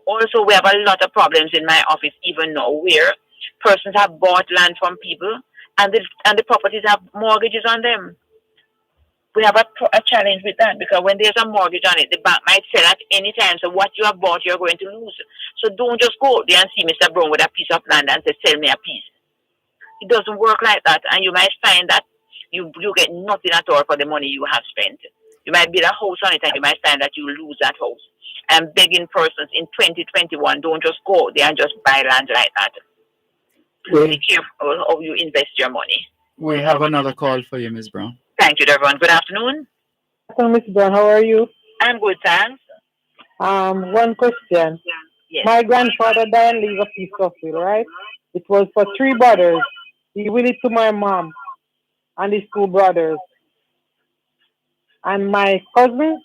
Also, we have a lot of problems in my office even now where persons have bought land from people, and the properties have mortgages on them. We have a challenge with that, because when there's a mortgage on it, the bank might sell at any time. So what you have bought, you're going to lose. So don't just go out there and see Mr. Brown with a piece of land and say, sell me a piece. It doesn't work like that. And you might find that you get nothing at all for the money you have spent. You might build a house on it, and you might find that you lose that house. I'm begging persons in 2021, don't just go out there and just buy land like that. Be careful how you invest your money. We have another call for you, Ms. Brown. Thank you, Dervan. Good afternoon. Hello, Ms. Brown. How are you? I'm good, thanks. One question. Yes. My grandfather died and leave a piece of will, right? It was for 3 brothers. He will it to my mom and his 2 brothers. And my cousin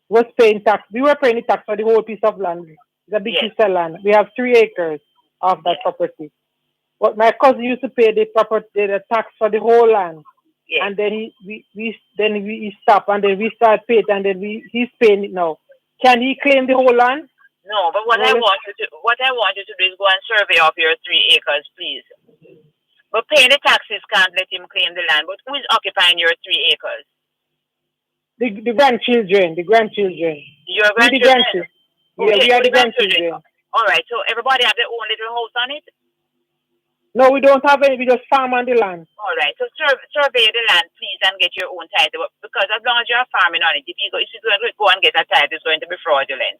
was paying tax. We were paying the tax for the whole piece of land. It's a big piece of land. We have 3 acres of that property. But my cousin used to pay the tax for the whole land. Yes. And then he stopped, and then we start paying, and then he's paying it now. Can he claim the whole land? No, but what I want you to do is go and survey off your 3 acres, please. But paying the taxes can't let him claim the land. But who is occupying your 3 acres? The grandchildren. Your grandchildren? Yeah, we are the grandchildren. All right, so everybody have their own little house on it? No, we don't have any. We just farm on the land. All right, so survey the land, please, and get your own title. Because as long as you're farming on it, if you're going to go and get a title, it's going to be fraudulent.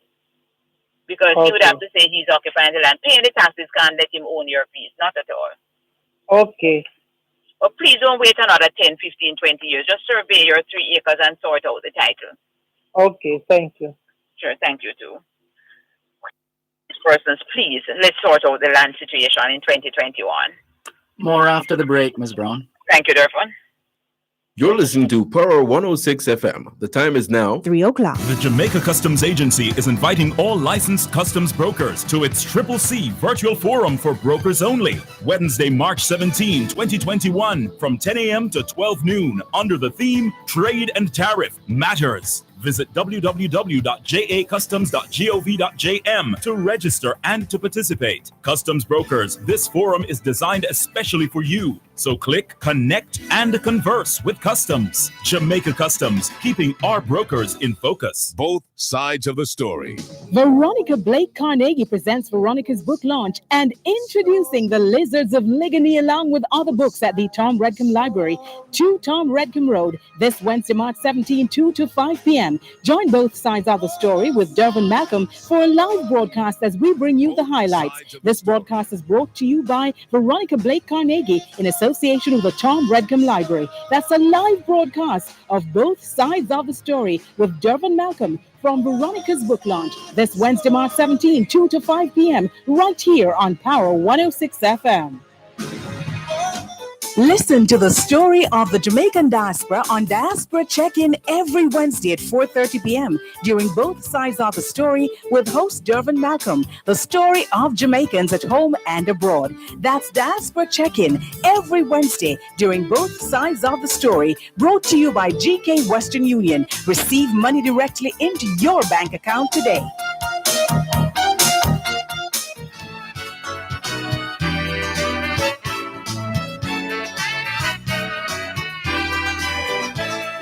Because he would have to say he's occupying the land. Paying the taxes can't let him own your piece, not at all. Okay. But please don't wait another 10, 15, 20 years. Just survey your 3 acres and sort out the title. Okay, thank you. Sure, thank you too. Persons, please, let's sort out the land situation in 2021. More after the break, Ms. Brown. Thank you, Dervan. You're listening to Power 106 FM. The time is now 3 o'clock. The Jamaica Customs Agency is inviting all licensed customs brokers to its CCC Virtual Forum for Brokers Only, Wednesday, March 17, 2021, from 10 a.m. to 12 noon, under the theme Trade and Tariff Matters. Visit www.jacustoms.gov.jm to register and to participate. Customs brokers, this forum is designed especially for you. So click, connect, and converse with Customs. Jamaica Customs, keeping our brokers in focus. Both sides of the story. Veronica Blake Carnegie presents Veronica's book launch and introducing The Lizards of Ligony along with other books at the Tom Redcombe Library, 2 Tom Redcombe Road, this Wednesday, March 17, 2 to 5 p.m. p.m. Join both sides of the story with Dervan Malcolm for a live broadcast as we bring you the highlights. This broadcast is brought to you by Veronica Blake Carnegie in association with the Tom Redcomb Library. That's a live broadcast of both sides of the story with Dervan Malcolm from Veronica's book launch this Wednesday, March 17, 2 to 5 p.m. right here on Power 106 FM. Listen to the story of the Jamaican diaspora on Diaspora Check-In every Wednesday at 4:30 p.m. during both sides of the story with host Dervan Malcolm, the story of Jamaicans at home and abroad. That's Diaspora Check-In every Wednesday during both sides of the story, brought to you by GK Western Union. Receive money directly into your bank account today.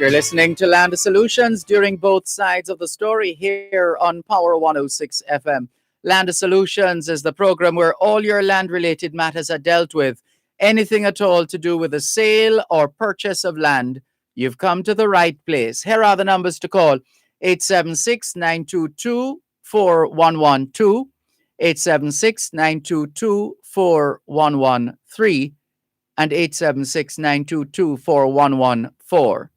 You're listening to Land Solutions during both sides of the story here on Power 106 FM. Land Solutions is the program where all your land-related matters are dealt with. Anything at all to do with the sale or purchase of land, you've come to the right place. Here are the numbers to call: 876-922-4112, 876-922-4113, and 876-922-4114.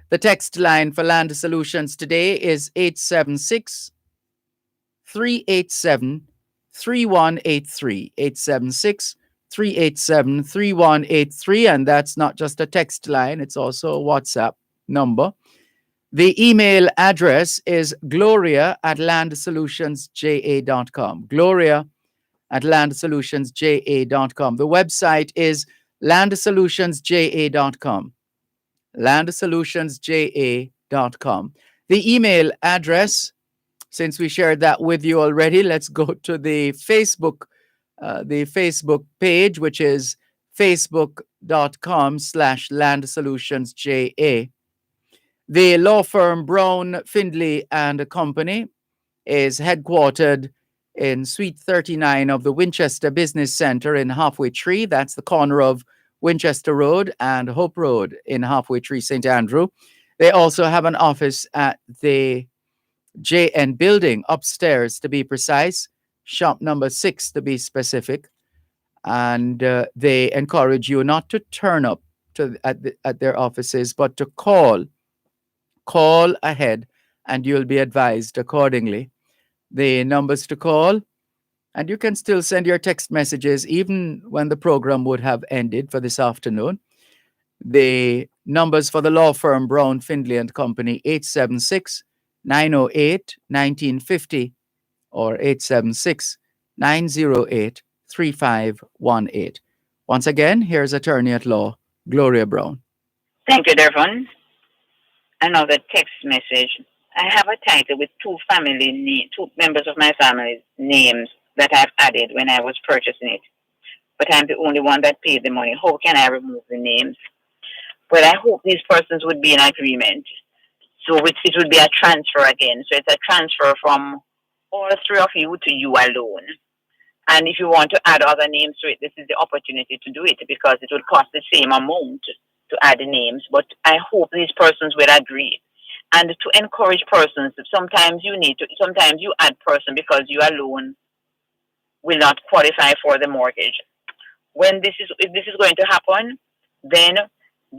The text line for Land Solutions today is 876-387-3183. 876-387-3183. And that's not just a text line, it's also a WhatsApp number. The email address is gloria@landsolutionsja.com. Gloria@landsolutionsja.com. The website is landsolutionsja.com. landsolutionsja.com. The email address, since we shared that with you already, let's go to the Facebook page, which is facebook.com/landsolutionsja. The law firm Brown, Findlay and Company is headquartered in Suite 39 of the Winchester Business Center in Halfway Tree. That's the corner of Winchester Road and Hope Road in Halfway Tree, St. Andrew. They also have an office at the JN building upstairs, to be precise, shop number 6 to be specific. And they encourage you not to turn up at their offices, but to call ahead and you'll be advised accordingly. The numbers to call, and you can still send your text messages even when the program would have ended for this afternoon. The numbers for the law firm Brown, Findlay and Company, 876-908-1950 or 876-908-3518. Once again, here's attorney at law, Gloria Brown. Thank you, Dervan. Another text message. I have a title with two members of my family's names that I've added when I was purchasing it. But I'm the only one that paid the money. How can I remove the names? Well, I hope these persons would be in agreement. So it would be a transfer again. So it's a transfer from all three of you to you alone. And if you want to add other names to it, this is the opportunity to do it because it would cost the same amount to add the names. But I hope these persons will agree. And to encourage persons, sometimes you add person because you alone will not qualify for the mortgage. If this is going to happen, then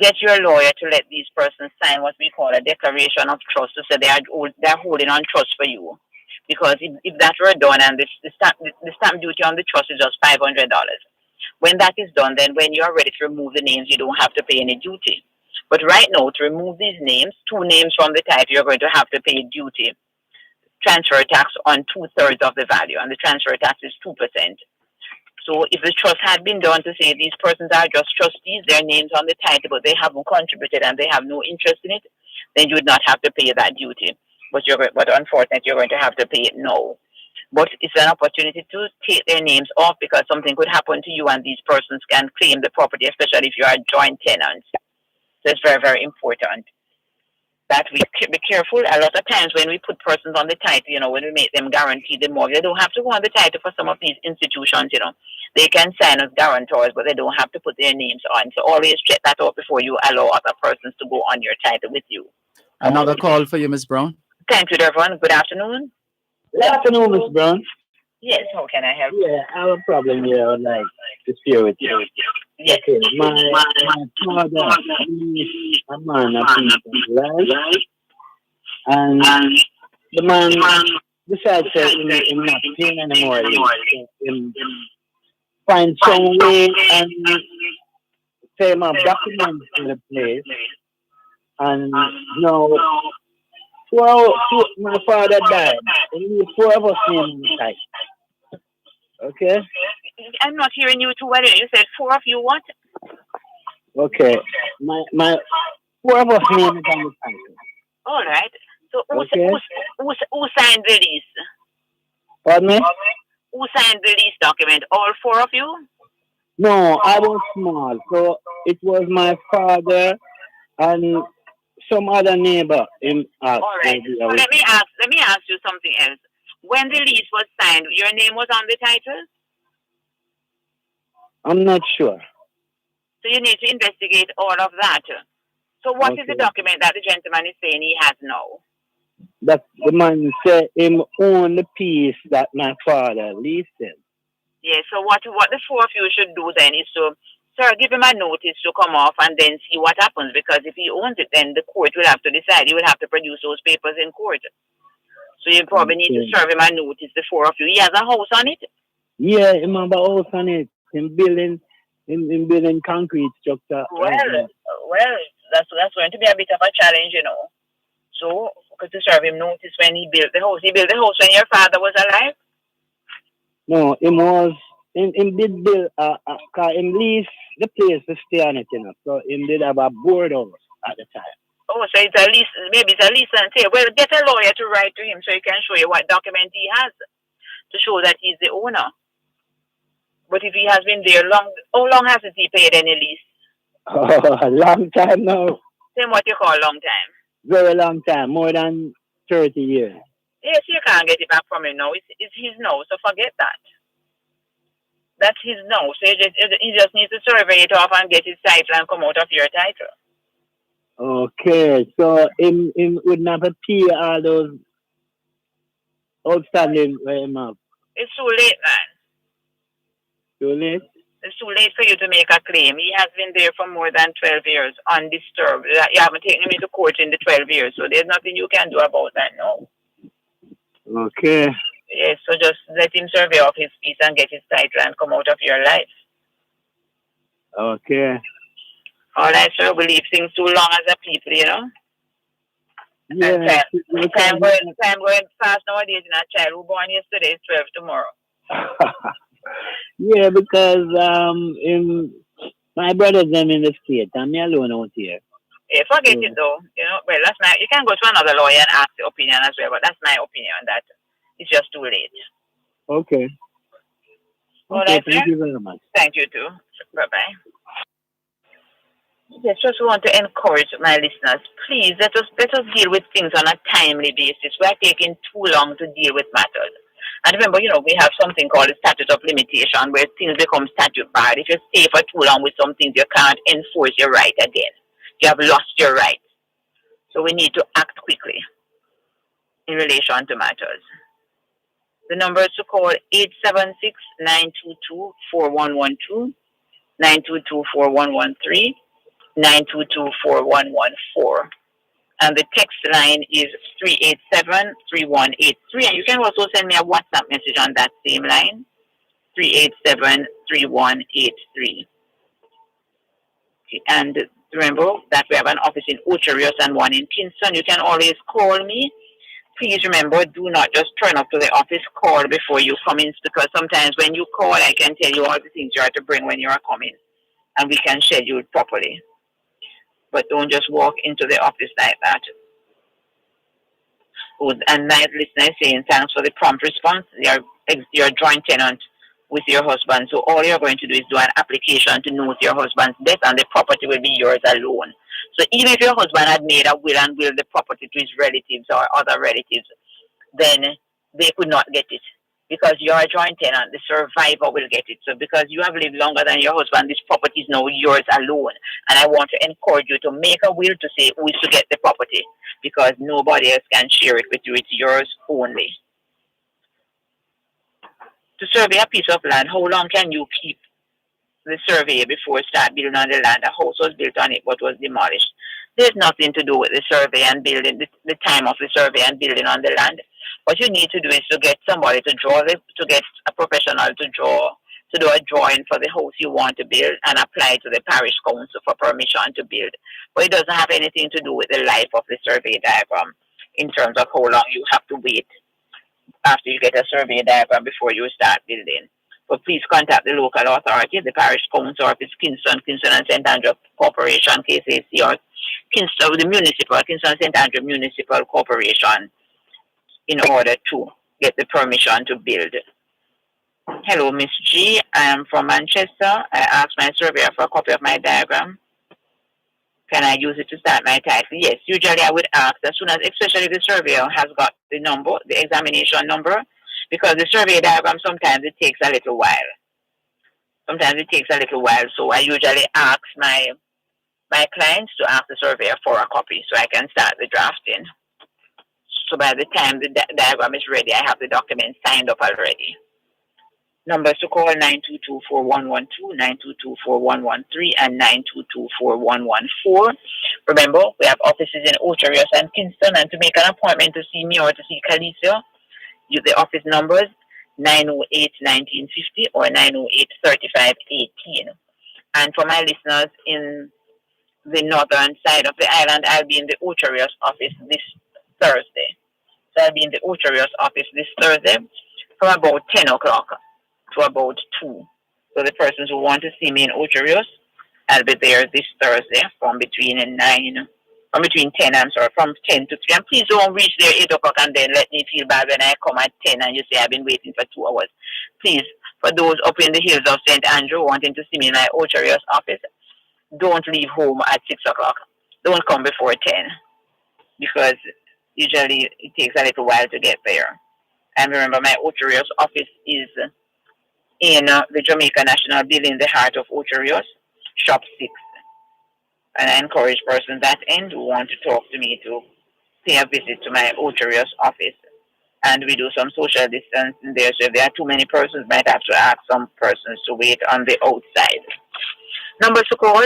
get your lawyer to let these persons sign what we call a declaration of trust to say they're holding on trust for you. Because if that were done and the stamp duty on the trust is just $500, when that is done, then when you are ready to remove the names, you don't have to pay any duty. But right now, to remove these names, 2 names from the title, you're going to have to pay duty, transfer tax on 2/3 of the value, and the transfer tax is 2%. So if the trust had been done to say these persons are just trustees, their names on the title, but they haven't contributed and they have no interest in it, then you would not have to pay that duty. But unfortunately, you're going to have to pay it now. But it's an opportunity to take their names off because something could happen to you and these persons can claim the property, especially if you are joint tenants. So it's very, very important that we be careful. A lot of times when we put persons on the title, when we make them guarantee the mortgage, they don't have to go on the title for some of these institutions, They can sign as guarantors, but they don't have to put their names on. So always check that out before you allow other persons to go on your title with you. Another call for you, Miss Brown. Thank you, Dervan. Good afternoon. Good afternoon, Miss Brown. Yes, how can I help? Yeah, I have a problem here. I would like to share with you. Yes. Okay, my father, he's a man of his life, and the man decides that he's not paying anymore. He find some way and say my documents in the place, and now my father died, and we 4 of us named inside. Okay? I'm not hearing you too well. You said 4 of you what? Okay. My 4 of us named on the title. All right. So Okay. who signed the lease? Pardon me? Who signed the lease document? All 4 of you? No, I was small, so it was my father and some other neighbor in us. All right. So let me ask you something else. When the lease was signed, your name was on the title? I'm not sure. So you need to investigate all of that. So what is the Okay. document that the gentleman is saying he has now? That the man said him own the piece that my father leased him. Yeah, so what the 4 of you should do then is to, sir, give him a notice to come off and then see what happens, because if he owns it, then the court will have to decide. He will have to produce those papers in court. So you probably need to serve him a notice, the 4 of you. He has a house on it? Yeah, him have a house on it. Him building concrete structure. Well, that's going to be a bit of a challenge, you know. So, because to serve him notice when he built the house. He built the house when your father was alive? No, him did build cause him lease the place to stay on it, you know. So him did have a board house at the time. Oh, so it's a lease, maybe it's a lease and say, well, get a lawyer to write to him so he can show you what document he has to show that he's the owner. But if he has been there long, how long hasn't he paid any lease? Oh, a long time now. Same what you call long time. Very long time, more than 30 years. Yes, you can't get it back from him now. It's his now, so forget that. That's his now. So he just needs to survey it off and get his title and come out of your title. Okay, so him would never pay all those outstanding him have. It's too late, man. Too late? It's too late for you to make a claim. He has been there for more than 12 years, undisturbed. You haven't taken him into court in the 12 years, so there's nothing you can do about that, no. Okay. Yes, so just let him survey off his piece and get his title and come out of your life. Okay. All right, sir. We leave things too long as a people, you know. Yeah. Time going fast nowadays. In a child who born yesterday is 12 tomorrow. Yeah, because my brothers them in the state and me alone out here. Yeah, forget it though. You know, well, that's my. You can go to another lawyer and ask the opinion as well, but that's my opinion on that. It's just too late. Okay. All Okay, right, thank sir? you very much. Thank you too. Bye bye. Yes, just want to encourage my listeners. Please let us deal with things on a timely basis. We are taking too long to deal with matters. And remember, you know, we have something called a statute of limitation where things become statute barred. If you stay for too long with some things, you can't enforce your right again. You have lost your right. So we need to act quickly in relation to matters. The number is to call 876-922-4112, 922-4113, 922-4114. And the text line is 387-3183. And you can also send me a WhatsApp message on that same line, 387-3183. Okay, and remember that we have an office in Ocherios and one in Kingston. You can always call me. Please remember, do not just turn up to the office, call before you come in, because sometimes when you call, I can tell you all the things you have to bring when you are coming, and we can schedule it properly. But don't just walk into the office like that. And my listener is saying, thanks for the prompt response. You're a joint tenant with your husband, so all you're going to do is do an application to note your husband's death, and the property will be yours alone. So even if your husband had made a will and willed the property to his relatives or other relatives, then they could not get it, because you're a joint tenant, the survivor will get it. So because you have lived longer than your husband, this property is now yours alone. And I want to encourage you to make a will to say who is to get the property, because nobody else can share it with you. It's yours only. To survey a piece of land, how long can you keep the survey before you start building on the land? A house was built on it but was demolished. There's nothing to do with the survey and building, the time of the survey and building on the land. What you need to do is to get somebody to get a professional to do a drawing for the house you want to build and apply to the parish council for permission to build. But it doesn't have anything to do with the life of the survey diagram in terms of how long you have to wait after you get a survey diagram before you start building. But please contact the local authority, the parish council office, Kingston and St. Andrew Corporation, KCC, or Kingston, the municipal, Kingston St. Andrew Municipal Corporation, in order to get the permission to build. Hello, Miss G. I am from Manchester. I asked my surveyor for a copy of my diagram. Can I use it to start my title? Yes, usually I would ask as soon as, especially if the surveyor has got the number, the examination number, because the survey diagram sometimes it takes a little while. So I usually ask my clients to ask the surveyor for a copy so I can start the drafting. So by the time the diagram is ready, I have the document signed up already. Numbers to call 922-4112, 922-4113, and 922-4114. Remember, we have offices in Ocherius and Kingston, and to make an appointment to see me or to see Calicio, use the office numbers 908-1950 or 908-3518. And for my listeners in the northern side of the island, I'll be in the Ocherius office this Thursday. So I'll be in the Ocherius office this Thursday from about 10 o'clock to about 2. So the persons who want to see me in Ocherius, I'll be there this Thursday from between 10 to 3. And please don't reach there 8 o'clock and then let me feel bad when I come at 10 and you say I've been waiting for 2 hours. Please, for those up in the hills of St. Andrew wanting to see me in my Ocherius office, don't leave home at 6 o'clock. Don't come before 10, because usually it takes a little while to get there. And remember, my Ocherius office is in the Jamaica National Building, the heart of Ocherius, shop 6. And I encourage persons that end who want to talk to me to pay a visit to my Ocherius office. And we do some social distancing there. So if there are too many persons, might have to ask some persons to wait on the outside. Numbers to call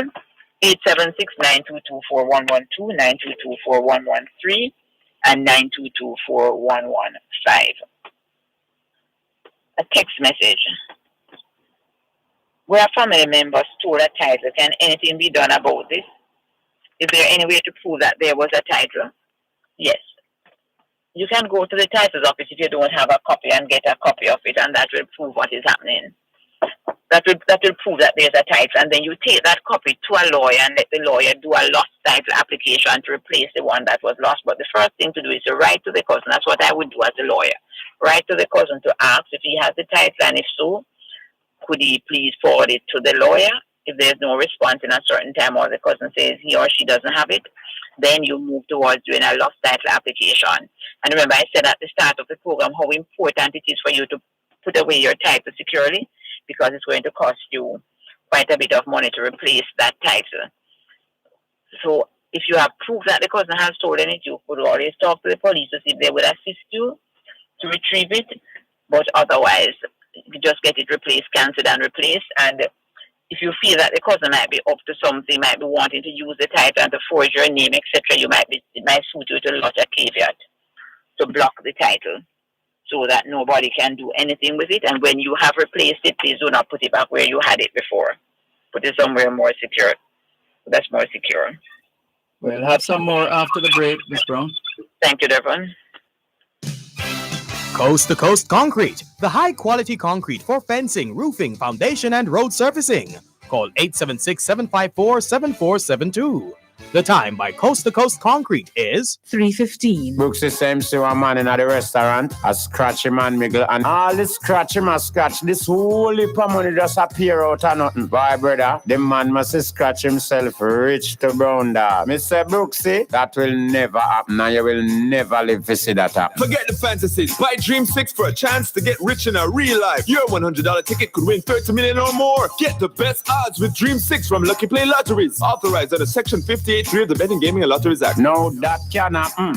876-922-4112, 922-4113, and 922-4115. A text message. Where a family member stole a title, can anything be done about this? Is there any way to prove that there was a title? Yes. You can go to the titles office if you don't have a copy and get a copy of it, and that will prove what is happening. That will prove that there's a title, and then you take that copy to a lawyer and let the lawyer do a lost title application to replace the one that was lost. But the first thing to do is to write to the cousin. That's what I would do as a lawyer. Write to the cousin to ask if he has the title, and if so, could he please forward it to the lawyer? If there's no response in a certain time or the cousin says he or she doesn't have it, then you move towards doing a lost title application. And remember, I said at the start of the program how important it is for you to put away your title securely, because it's going to cost you quite a bit of money to replace that title. So if you have proof that the cousin has stolen it, you could always talk to the police to see if they would assist you to retrieve it. But otherwise, you just get it replaced, cancelled and replaced. And if you feel that the cousin might be up to something, might be wanting to use the title and to forge your name, etc., it might suit you to lodge a caveat to block the title, so that nobody can do anything with it. And when you have replaced it, please do not put it back where you had it before. Put it somewhere more secure. That's more secure. We'll have some more after the break, Ms. Brown. Thank you, Dervan. Coast to Coast Concrete, the high quality concrete for fencing, roofing, foundation, and road surfacing. Call 876-754-7472. The time by Coast to Coast Concrete is 3:15. Books the same see one man in the restaurant, a scratchy man miggle, and all this scratchy man scratch, this whole heap of money just appear out of nothing. Boy, brother, the man must scratch himself rich to brown dog. Mr. Brooksy, that will never happen, and you will never live to see that happen. Forget the fantasies. Buy Dream 6 for a chance to get rich in a real life. Your $100 ticket could win 30 million or more. Get the best odds with Dream 6 from Lucky Play Lotteries. Authorized under Section 58.3 of the Betting, Gaming and Lotteries Act. No, that can happen.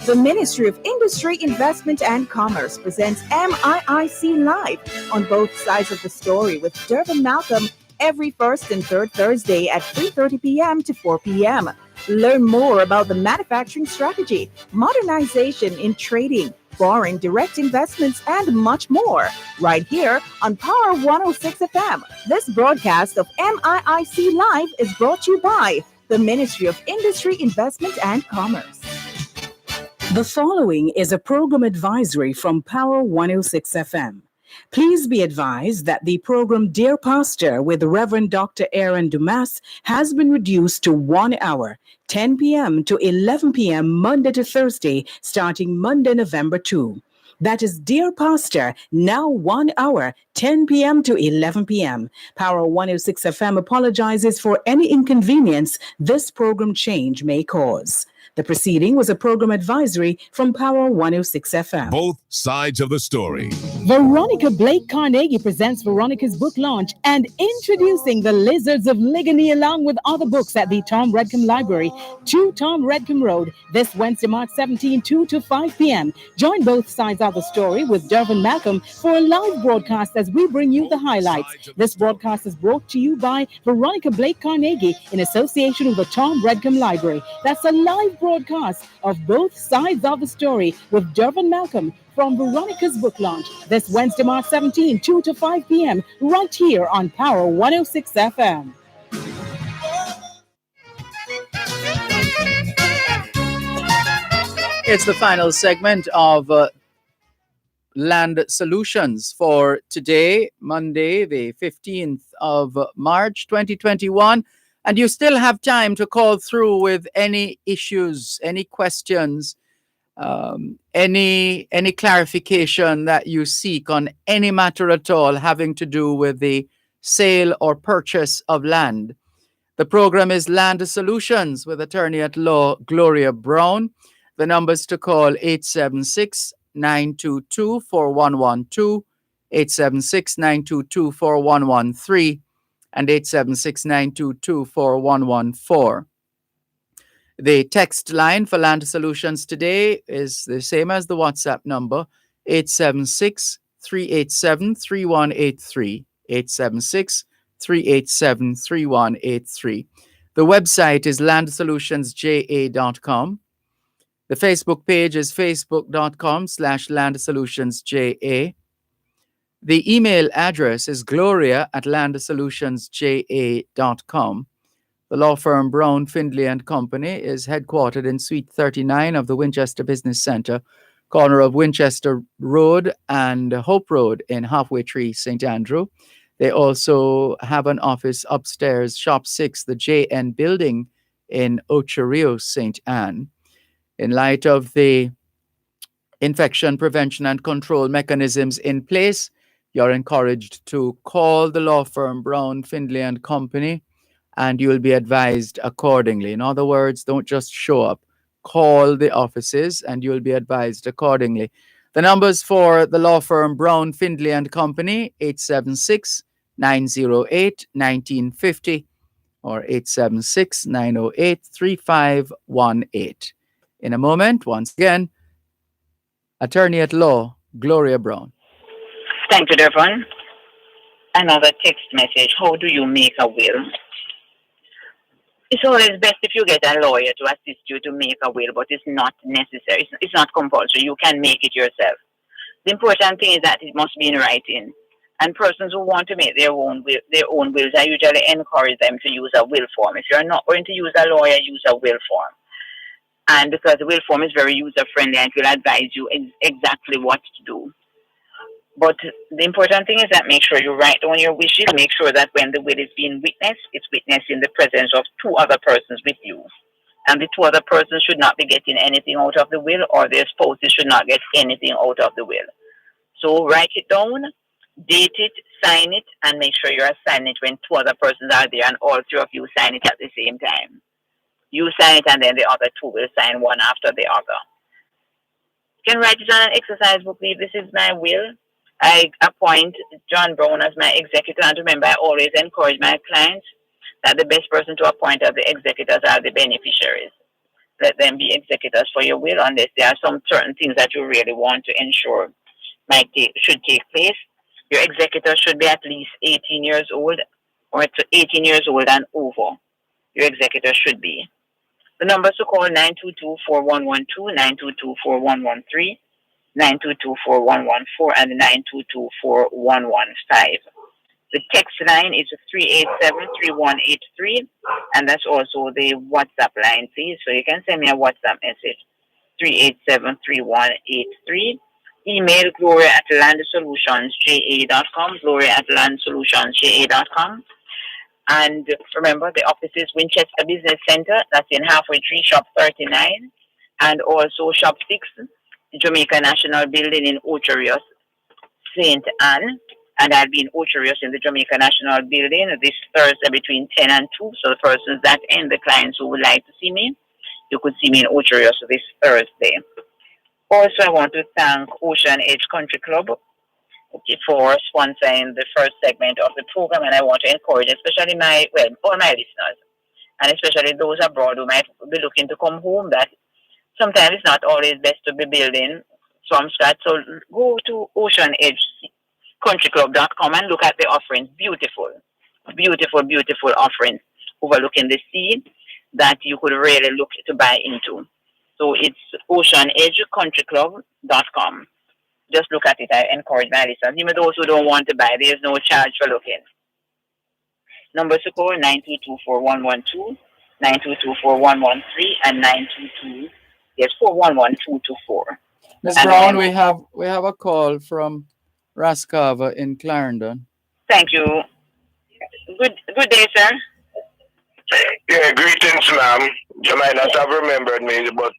The Ministry of Industry, Investment and Commerce presents MIIC Live on both sides of the story with Dervan Malcolm every first and third Thursday at 3:30 p.m. to 4 p.m. Learn more about the manufacturing strategy, modernization in trading, foreign direct investments, and much more, right here on Power 106 FM. This broadcast of MIIC Live is brought to you by the Ministry of Industry, Investment and Commerce. The following is a program advisory from Power 106 FM. Please be advised that the program Dear Pastor with Reverend Dr. Aaron Dumas has been reduced to 1 hour, 10 p.m. to 11 p.m. Monday to Thursday, starting Monday, November 2. That is Dear Pastor, now 1 hour, 10 p.m. to 11 p.m. Power 106 FM apologizes for any inconvenience this program change may cause. The proceeding was a program advisory from Power 106 FM. Both sides of the story. Veronica Blake Carnegie presents Veronica's book launch and introducing The Lizards of Ligony along with other books at the Tom Redcombe Library, 2 Tom Redcombe Road, this Wednesday, March 17, 2 to 5 p.m. Join both sides of the story with Dervan Malcolm for a live broadcast as we bring you the highlights. This broadcast is brought to you by Veronica Blake Carnegie in association with the Tom Redcombe Library. That's a live broadcast of both sides of the story with Dervan Malcolm from Veronica's book launch this Wednesday, March 17, 2 to 5 p.m. right here on Power 106 FM. It's the final segment of Land Solutions for today, Monday, the 15th of March, 2021. And you still have time to call through with any issues, any questions, any clarification that you seek on any matter at all having to do with the sale or purchase of land. The program is Land Solutions with attorney at law Gloria Brown. The numbers to call 876-922-4112, 876-922-4113, and 876-922-4114. The text line for Land Solutions today is the same as the WhatsApp number, 876-387-3183, 876-387-3183. The website is landsolutionsja.com. The Facebook page is facebook.com/landsolutionsja. The email address is gloria@landsolutionsja.com. The law firm Brown, Findlay and Company is headquartered in Suite 39 of the Winchester Business Center, corner of Winchester Road and Hope Road in Halfway Tree, St. Andrew. They also have an office upstairs, Shop 6, the JN Building in Ocho St. Anne. In light of the infection prevention and control mechanisms in place, you're encouraged to call the law firm Brown, Findlay and Company, and you'll be advised accordingly. In other words, don't just show up. Call the offices and you'll be advised accordingly. The numbers for the law firm Brown, Findlay and Company, 876-908-1950 or 876-908-3518. In a moment, once again, attorney at law, Gloria Brown. Thank you, Dervan. Another text message. How do you make a will? It's always best if you get a lawyer to assist you to make a will, but it's not necessary. It's not compulsory. You can make it yourself. The important thing is that it must be in writing. And persons who want to make their own wills, I usually encourage them to use a will form. If you're not going to use a lawyer, use a will form. And because the will form is very user-friendly and it will advise you exactly what to do. But the important thing is that make sure you write down your wishes. Make sure that when the will is being witnessed, it's witnessed in the presence of two other persons with you. And the two other persons should not be getting anything out of the will, or their spouses should not get anything out of the will. So write it down, date it, sign it, and make sure you're signing it when two other persons are there, and all three of you sign it at the same time. You sign it, and then the other two will sign one after the other. You can write it on an exercise book. This is my will. I appoint John Brown as my executor, and remember, I always encourage my clients that the best person to appoint as the executors are the beneficiaries. Let them be executors for your will, unless there are some certain things that you really want to ensure should take place. Your executor should be at least 18 years old, or 18 years old and over. Your executor should be. The numbers to call 922-4112, 922-4113, 922-4114, and 922-4115. The text line is 387-3183, and that's also the WhatsApp line, please. So you can send me a WhatsApp message, 387-3183. Email gloria@landsolutionsja.com, gloria@landsolutionsja.com. And remember, the office is Winchester Business Center. That's in Halfway Tree, Shop 39. And also Shop 6, Jamaica National Building in Ocherios, St. Anne. And I'll be in Ocherios in the Jamaica National Building this Thursday between 10 and 2. So the persons that and the clients who would like to see me, you could see me in Ocherios this Thursday. Also, I want to thank Ocean Edge Country Club for sponsoring the first segment of the program, and I want to encourage especially all my listeners, and especially those abroad who might be looking to come home, that sometimes it's not always best to be building from scratch. So go to oceanedgecountryclub.com and look at the offerings. Beautiful, beautiful, beautiful offerings overlooking the sea that you could really look to buy into. So it's oceanedgecountryclub.com. Just look at it. I encourage my listeners. Even those who don't want to buy, there's no charge for looking. Numbers to call 922-4112, 922-4113, and 411-224. Ms. Brown, we have a call from Rascava in Clarendon. Thank you. Good day, sir. Yeah, greetings, ma'am. You might not have remembered me, but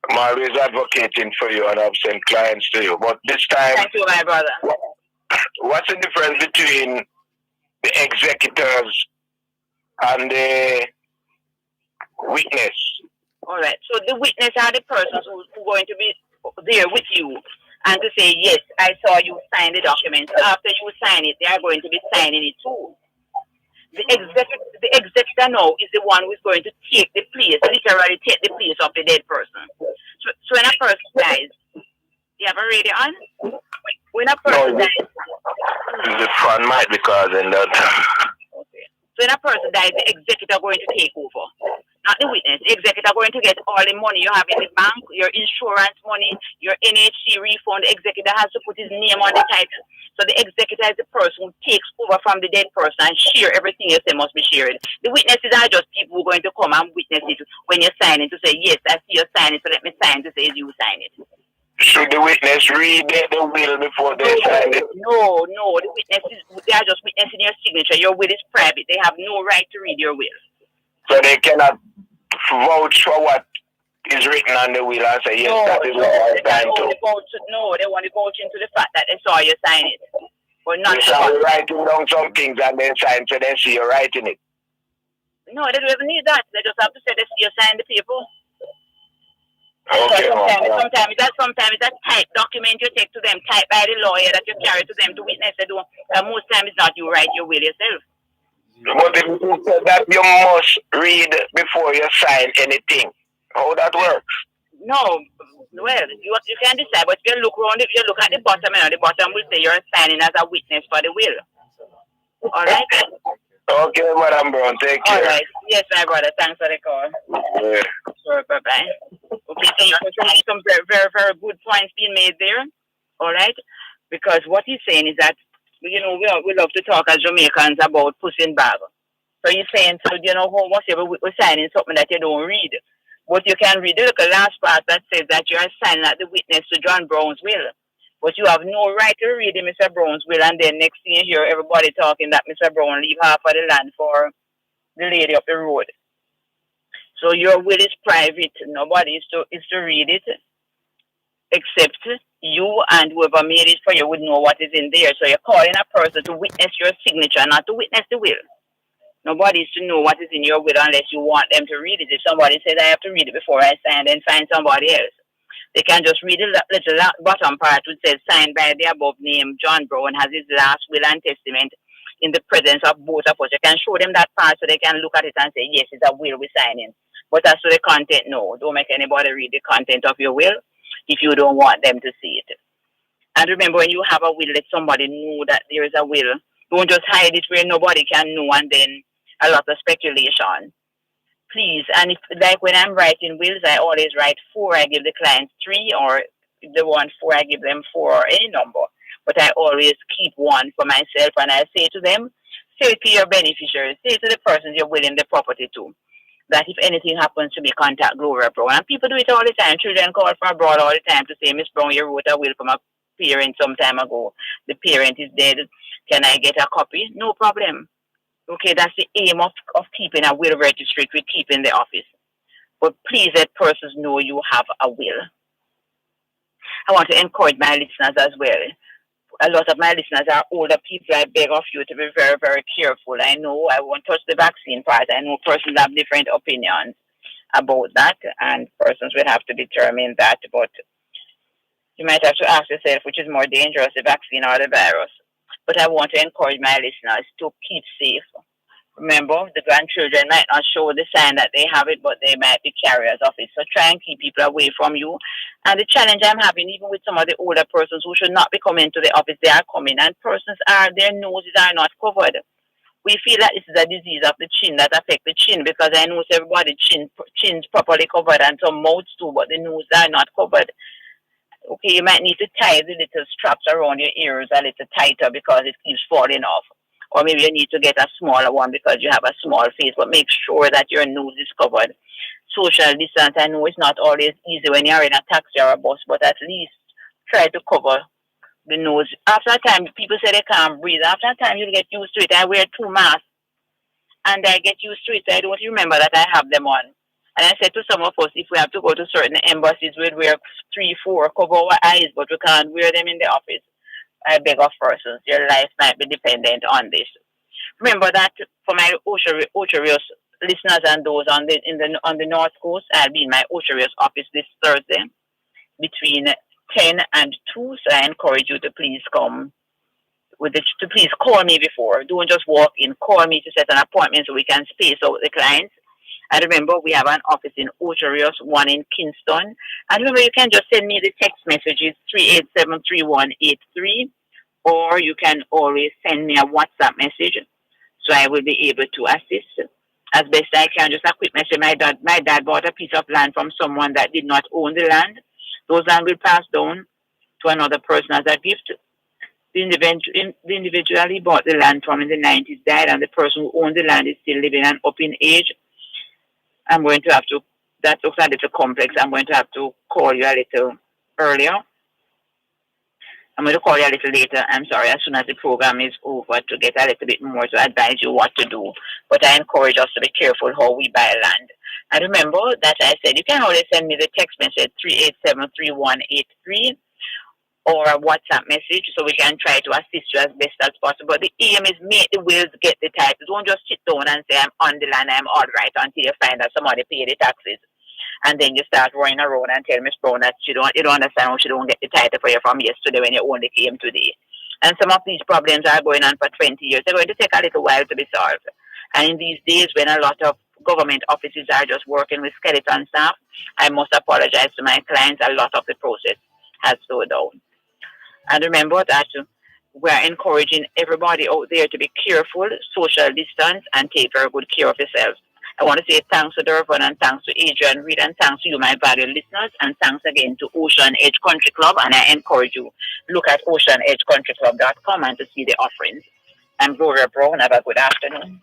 I'm always advocating for you and I've sent clients to you. But this time, thank you, my brother. What's the difference between the executors and the witness? All right. So the witness are the persons who are going to be there with you and to say, yes, I saw you sign the document. After you sign it, they are going to be signing it too. The executor now is the one who is going to take the place, literally take the place of the dead person. So when a person dies, you have a radio on? When a person dies... The fun might be causing that. Okay. So when a person dies, the executor going to take over. Not the witness. The executor going to get all the money you have in the bank, your insurance money, your NHC refund. The executor has to put his name on the title. So the executor is the person who takes over from the dead person and share everything you say must be shared. The witnesses are just people who are going to come and witness it when you're signing to say, yes, I see you sign it, so let me sign to say you sign it. Should the witness read the will before they sign it? No. The witnesses, they are just witnessing your signature. Your will is private. They have no right to read your will. So they cannot vouch for what is written on the will and say, yes, that is what I signed to. No, they want to vouch into the fact that they saw you sign it. But not yes, I'm writing down some things and then sign so they see you writing it. No, they don't even need that. They just have to say they see you sign the paper. Okay, sometimes it's a typed document you take to them, typed by the lawyer that you carry to them to witness. They don't. Most times it's not you write your will yourself. But if you say that you must read before you sign anything, how that works? No, well, you can decide, but if you look around, if you look at the bottom, the bottom will say you're signing as a witness for the will. All right? Okay, Madam Brown, take care. All right. Yes, my brother. Thanks for the call. Yeah. Sure, bye-bye. Okay, some very, very, very good points being made there. All right? Because what he's saying is that, we love to talk as Jamaicans about pushing bag. So he's saying, how much we're signing something that you don't read. But you can read the last part that says that you're signing at the witness to John Brown's will. But you have no right to read in Mr. Brown's will, and then next thing you hear everybody talking that Mr. Brown leave half of the land for the lady up the road. So your will is private. Nobody is to read it except you, and whoever made it for you would know what is in there. So you're calling a person to witness your signature, not to witness the will. Nobody is to know what is in your will unless you want them to read it. If somebody says I have to read it before I sign, then find somebody else. They can just read the little bottom part which says signed by the above name John Brown has his last will and testament in the presence of both of us. You can show them that part so they can look at it and say, yes, it's a will we're signing. But as to the content, no. Don't make anybody read the content of your will if you don't want them to see it. And remember, when you have a will, let somebody know that there is a will. Don't just hide it where nobody can know and then a lot of speculation. Please, and if, like when I'm writing wills, I always write 4. I give the client 3, or if they want 4, I give them 4 or any number. But I always keep 1 for myself, and I say to them, say to your beneficiaries, say to the persons you're willing the property to, that if anything happens to me, contact Gloria Brown. And people do it all the time. Children call from abroad all the time to say, Miss Brown, you wrote a will from a parent some time ago. The parent is dead. Can I get a copy? No problem. Okay, that's the aim of keeping a will registry, with keeping the office. But please let persons know you have a will. I want to encourage my listeners as well. A lot of my listeners are older people. I beg of you to be very, very careful. I know I won't touch the vaccine part. I know persons have different opinions about that, and persons will have to determine that. But you might have to ask yourself which is more dangerous, the vaccine or the virus. But I want to encourage my listeners to keep safe. Remember, the grandchildren might not show the sign that they have it, but they might be carriers of it. So try and keep people away from you. And the challenge I'm having, even with some of the older persons who should not be coming to the office, they are coming, and their noses are not covered. We feel that this is a disease of the chin that affects the chin, because I know everybody's chin's properly covered and some mouths too, but the nose are not covered. Okay, you might need to tie the little straps around your ears a little tighter because it keeps falling off. Or maybe you need to get a smaller one because you have a small face, but make sure that your nose is covered. Social distance, I know it's not always easy when you're in a taxi or a bus, but at least try to cover the nose. After a time, people say they can't breathe. After a time, you'll get used to it. I wear 2 masks, and I get used to it. I don't remember that I have them on. And I said to some of us, if we have to go to certain embassies, we'd wear 3, 4, cover our eyes, but we can't wear them in the office. I beg of persons, your life might be dependent on this. Remember that for my Ocherios listeners and those on the North Coast, I'll be in my Ocherios office this Thursday between 10 and 2. So I encourage you to please come to please call me before. Don't just walk in. Call me to set an appointment so we can space out the clients. And remember, we have an office in Ocherios, one in Kingston. And remember, you can just send me the text messages 3873183, or you can always send me a WhatsApp message, so I will be able to assist as best I can. Just a quick message: my dad bought a piece of land from someone that did not own the land. Those land will pass down to another person as a gift. The individual he bought the land from in the 90s died, and the person who owned the land is still living and up in age. I'm going to have to, that looks a little complex. I'm going to have to call you a little earlier. I'm going to call you a little later. I'm sorry, as soon as the program is over, to get a little bit more to advise you what to do. But I encourage us to be careful how we buy land. And remember that I said you can always send me the text message 3873183 or a WhatsApp message so we can try to assist you as best as possible. The aim is make the wills get the title. Don't just sit down and say I'm on the land, I'm all right, until you find that somebody pay the taxes. And then you start running around and tell Miss Brown that you don't understand why she don't get the title for you from yesterday when you only came today. And some of these problems are going on for 20 years. They're going to take a little while to be solved. And in these days when a lot of government offices are just working with skeleton staff, I must apologize to my clients. A lot of the process has slowed down. And remember that we're encouraging everybody out there to be careful, social distance, and take very good care of yourselves. I want to say thanks to Dervan and thanks to Adrian Reed and thanks to you, my valued listeners, and thanks again to Ocean Edge Country Club. And I encourage you, look at oceanedgecountryclub.com and to see the offerings. I'm Gloria Brown. Have a good afternoon.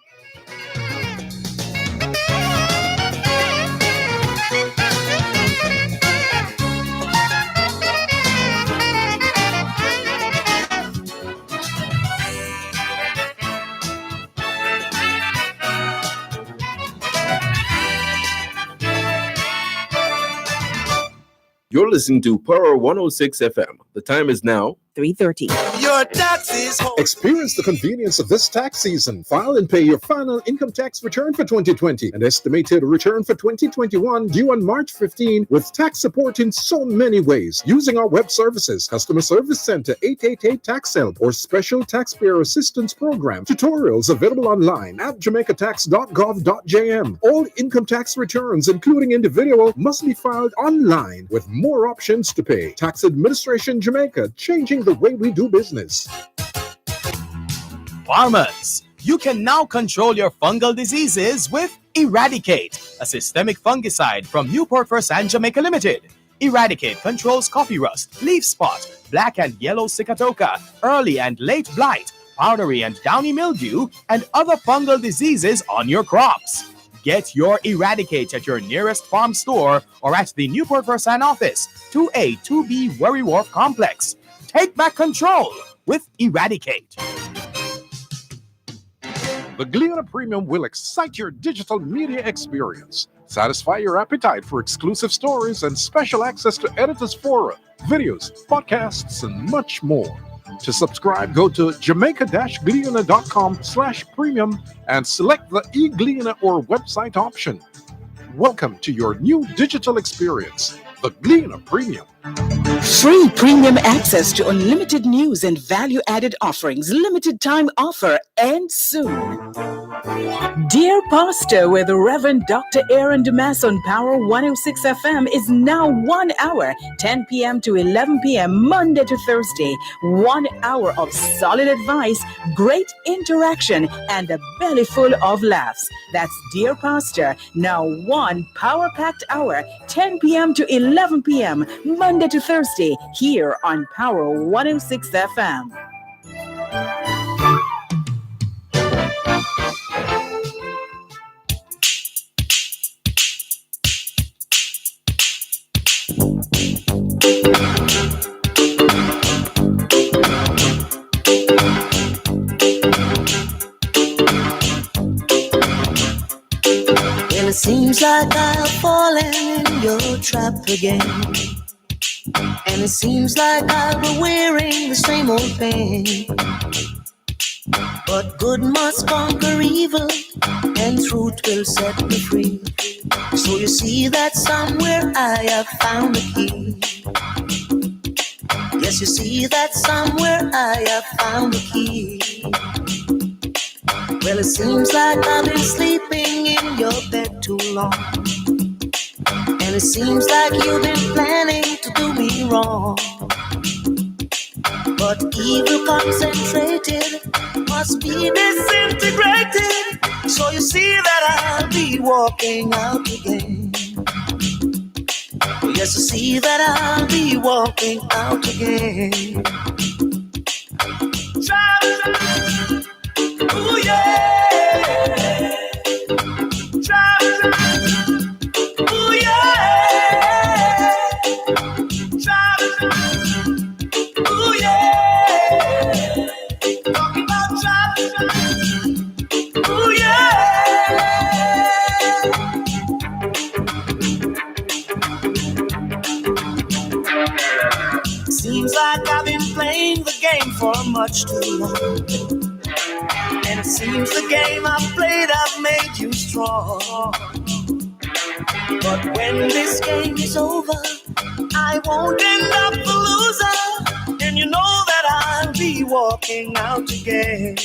You're listening to Power 106 FM. The time is now 3:30. Your taxes. Experience the convenience of this tax season. File and pay your final income tax return for 2020 and estimated return for 2021 due on March 15 with tax support in so many ways using our web services, Customer Service Center 888 Tax Help, or Special Taxpayer Assistance Program. Tutorials available online at jamaicatax.gov.jm. All income tax returns, including individual, must be filed online with more options to pay. Tax Administration Jamaica, changing the way we do business. Farmers, you can now control your fungal diseases with Eradicate, a systemic fungicide from Newport First and Jamaica Limited. Eradicate controls coffee rust, leaf spot, black and yellow cicatoca, early and late blight, powdery and downy mildew, and other fungal diseases on your crops. Get your Eradicate at your nearest farm store or at the Newport First and office, 2A, 2B Worry Wharf Complex. Take back control with Eradicate. The Gleaner Premium will excite your digital media experience, satisfy your appetite for exclusive stories and special access to editors' fora, videos, podcasts, and much more. To subscribe, go to jamaica-gleaner.com/premium and select the e-Gleaner or website option. Welcome to your new digital experience, the Gleaner Premium. Free premium access to unlimited news and value-added offerings. Limited time offer ends soon. Dear Pastor with the Reverend Dr. Aaron Dumas on Power 106 FM is now 1 hour, 10 p.m. to 11 p.m. Monday to Thursday. 1 hour of solid advice, great interaction, and a belly full of laughs. That's Dear Pastor, now 1 power-packed hour, 10 p.m. to 11 p.m. Monday to Thursday, here on Power 106 FM. Well, it seems like I've fallen in your trap again. And it seems like I'll be wearing the same old pain. But good must conquer evil, and truth will set me free. So you see that somewhere I have found a key. Yes, you see that somewhere I have found a key. Well, it seems like I've been sleeping in your bed too long. And it seems like you've been planning to do me wrong. But evil concentrated must be disintegrated. So you see that I'll be walking out again. Yes, you see that I'll be walking out again. Ooh, yeah. Ooh, yeah. Ooh, yeah. Talking about ooh, yeah. Seems like I've been playing the game for much too long. And it seems the game I've played, I've made you strong. But when this game is over, I won't end up the loser. And you know that I'll be walking out again.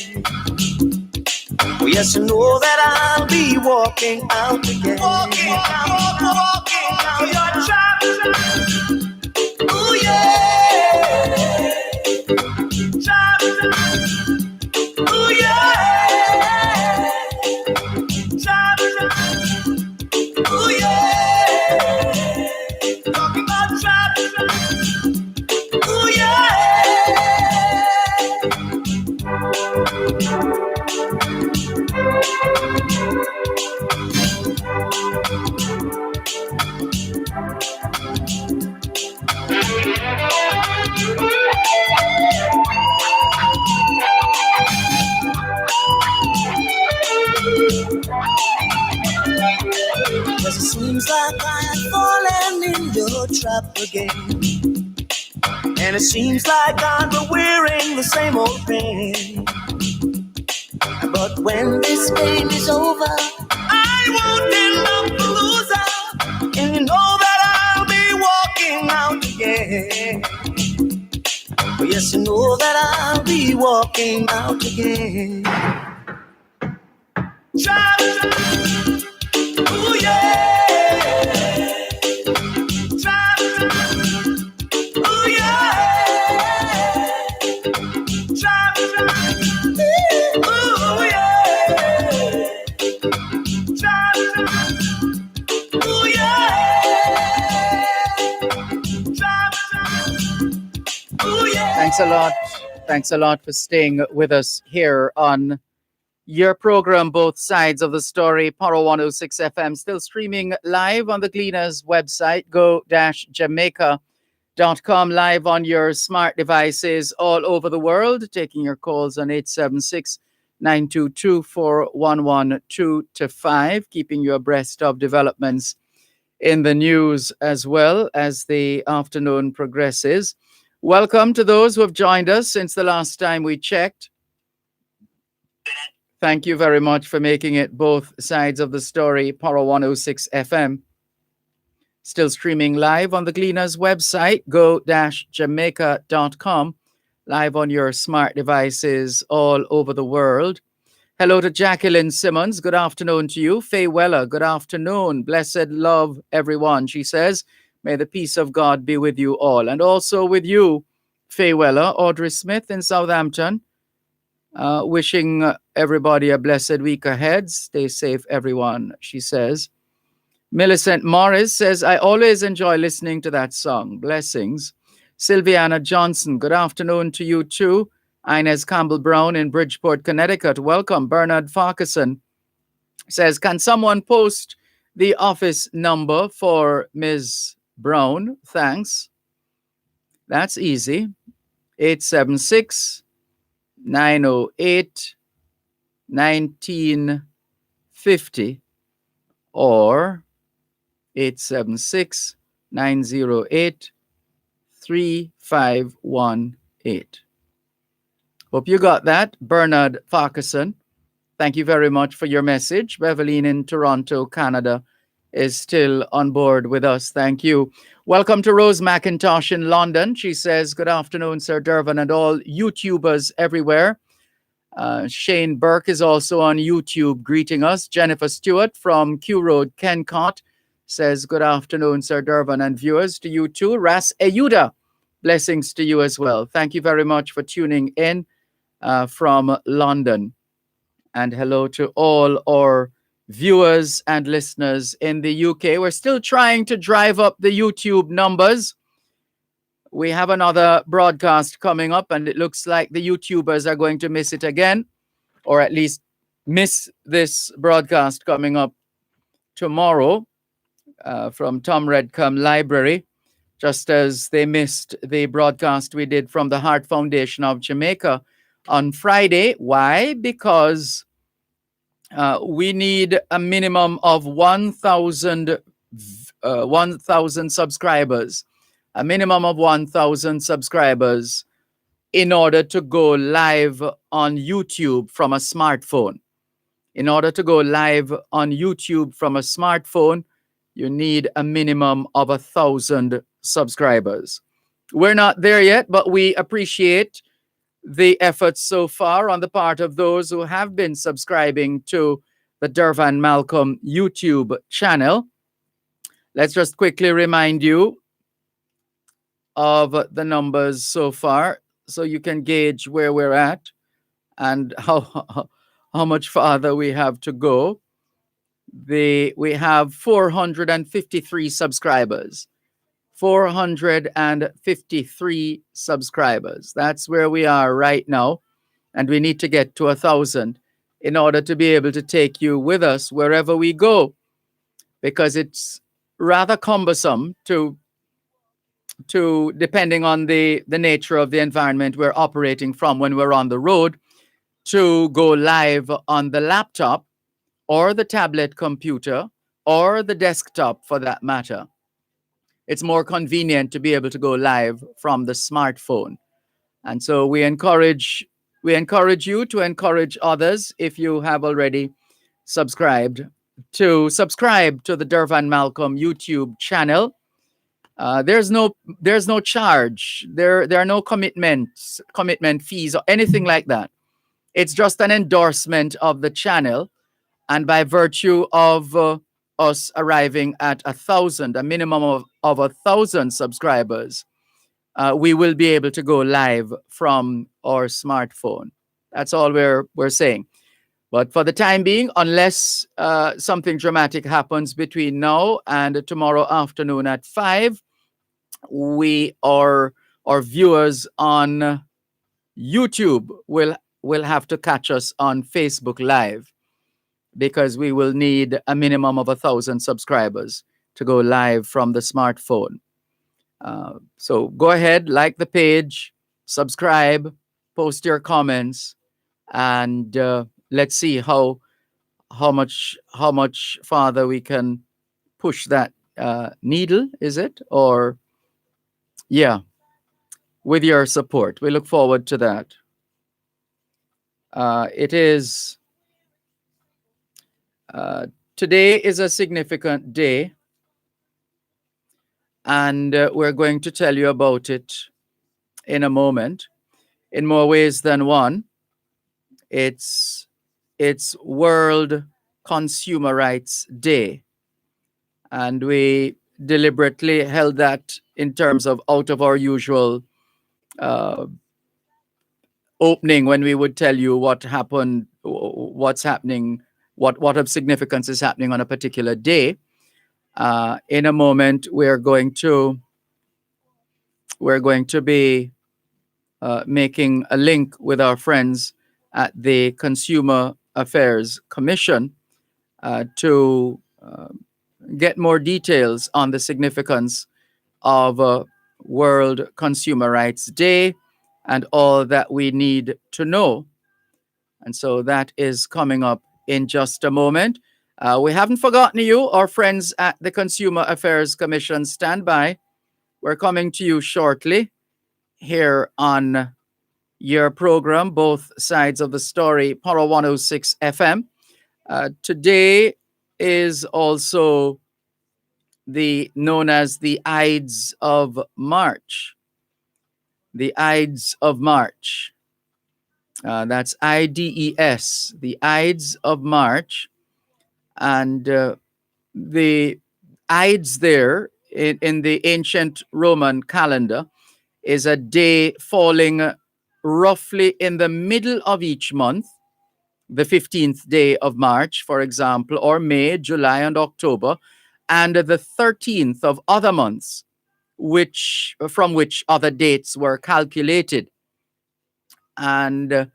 Oh, yes, you know that I'll be walking out again. Walking out your trap. Ooh, yeah. Trap. Ooh, yeah. Trap. Ooh, yeah. Talking about trap. Ooh, yeah. like I had fallen in your trap again. And it seems like I've been wearing the same old pain. But when this game is over, I won't end up the loser. And you know that I'll be walking out again. Oh, yes, you know that I'll be walking out again. Travel, ooh yeah. Travel, ooh yeah. Travel, ooh yeah. Travel, ooh yeah. Ooh yeah. Thanks a lot. Thanks a lot for staying with us here on your program, Both Sides of the Story, Power 106 FM, still streaming live on the Gleaners website, go-jamaica.com, live on your smart devices all over the world, taking your calls on 876-922-4112-5, keeping you abreast of developments in the news as well as the afternoon progresses. Welcome to those who have joined us since the last time we checked. Thank you very much for making it Both Sides of the Story, Power 106 FM. Still streaming live on the Gleaners website, go-jamaica.com, live on your smart devices all over the world. Hello to Jacqueline Simmons. Good afternoon to you. Faye Weller, good afternoon. Blessed love, everyone. She says, may the peace of God be with you all. And also with you, Faye Weller. Audrey Smith in Southampton. Wishing everybody a blessed week ahead. Stay safe, everyone, she says. Millicent Morris says, I always enjoy listening to that song. Blessings. Sylviana Johnson, good afternoon to you too. Inez Campbell-Brown in Bridgeport, Connecticut. Welcome. Bernard Farquharson says, can someone post the office number for Ms. Brown? Thanks. That's easy. 876-908-1950 or 876-908-3518. Hope you got that, Bernard Farquharson. Thank you very much for your message. Beverline in Toronto, Canada is still on board with us. Thank you. Welcome to Rose McIntosh in London. She says, good afternoon, Sir Dervan and all YouTubers everywhere. Shane Burke is also on YouTube greeting us. Jennifer Stewart from Q Road, Kencott, says, good afternoon, Sir Dervan and viewers. To you too. Ras Ayuda, blessings to you as well. Thank you very much for tuning in from London. And hello to all our viewers and listeners in the UK. We're still trying to drive up the YouTube numbers. We have another broadcast coming up, and it looks like the YouTubers are going to miss it again, or at least miss this broadcast coming up tomorrow from Tom Redcombe Library, just as they missed the broadcast we did from the Heart Foundation of Jamaica on Friday. Why? Because we need a minimum of 1,000 subscribers, a minimum of 1,000 subscribers in order to go live on YouTube from a smartphone. In order to go live on YouTube from a smartphone, you need a minimum of 1,000 subscribers. We're not there yet, but we appreciate the efforts so far on the part of those who have been subscribing to the Dervan Malcolm YouTube channel. Let's just quickly remind you of the numbers so far so you can gauge where we're at and how much farther we have to go. We have 453 subscribers. 453 subscribers. That's where we are right now. And we need to get to 1,000 in order to be able to take you with us wherever we go, because it's rather cumbersome to depending on the nature of the environment we're operating from when we're on the road, to go live on the laptop or the tablet computer or the desktop for that matter. It's more convenient to be able to go live from the smartphone. And so we encourage you to encourage others, if you have already subscribed, to subscribe to the Dervan Malcolm YouTube channel. There's no charge. There are no commitment fees or anything like that. It's just an endorsement of the channel, and by virtue of us arriving at 1,000, a minimum of 1,000 subscribers, we will be able to go live from our smartphone. That's all we're saying. But for the time being, unless something dramatic happens between now and tomorrow afternoon at 5, our viewers on YouTube will have to catch us on Facebook Live, because we will need a minimum of 1,000 subscribers to go live from the smartphone. So go ahead, like the page, subscribe, post your comments, and let's see how much farther we can push that needle. Is it? Or yeah, with your support, we look forward to that. Today is a significant day, and we're going to tell you about it in a moment, in more ways than one. It's World Consumer Rights Day, and we deliberately held that in terms of out of our usual opening, when we would tell you what happened, what's happening, what of significance is happening on a particular day. In a moment, we're going to be making a link with our friends at the Consumer Affairs Commission to get more details on the significance of World Consumer Rights Day and all that we need to know. And so that is coming up in just a moment. We haven't forgotten you, our friends at the Consumer Affairs Commission. Stand by. We're coming to you shortly here on your program, Both Sides of the Story, Power 106 FM. Today is also known as the Ides of March. The Ides of March. That's IDES, the Ides of March. And the Ides there in the ancient Roman calendar is a day falling roughly in the middle of each month, the 15th day of March, for example, or May, July, and October, and the 13th of other months, from which other dates were calculated. And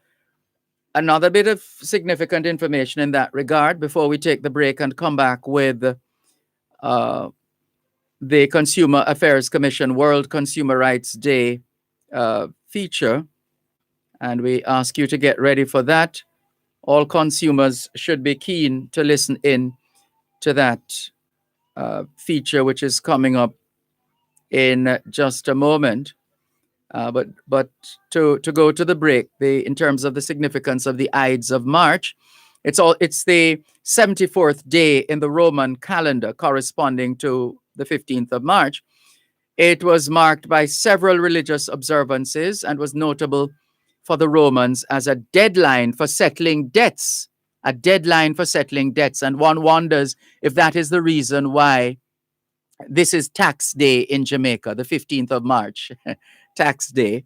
another bit of significant information in that regard before we take the break and come back with the Consumer Affairs Commission World Consumer Rights Day feature. And we ask you to get ready for that. All consumers should be keen to listen in to that feature, which is coming up in just a moment. But to go to the break, in terms of the significance of the Ides of March, it's the 74th day in the Roman calendar, corresponding to the 15th of March. It was marked by several religious observances and was notable for the Romans as a deadline for settling debts. And one wonders if that is the reason why this is tax day in Jamaica, the 15th of March, tax day.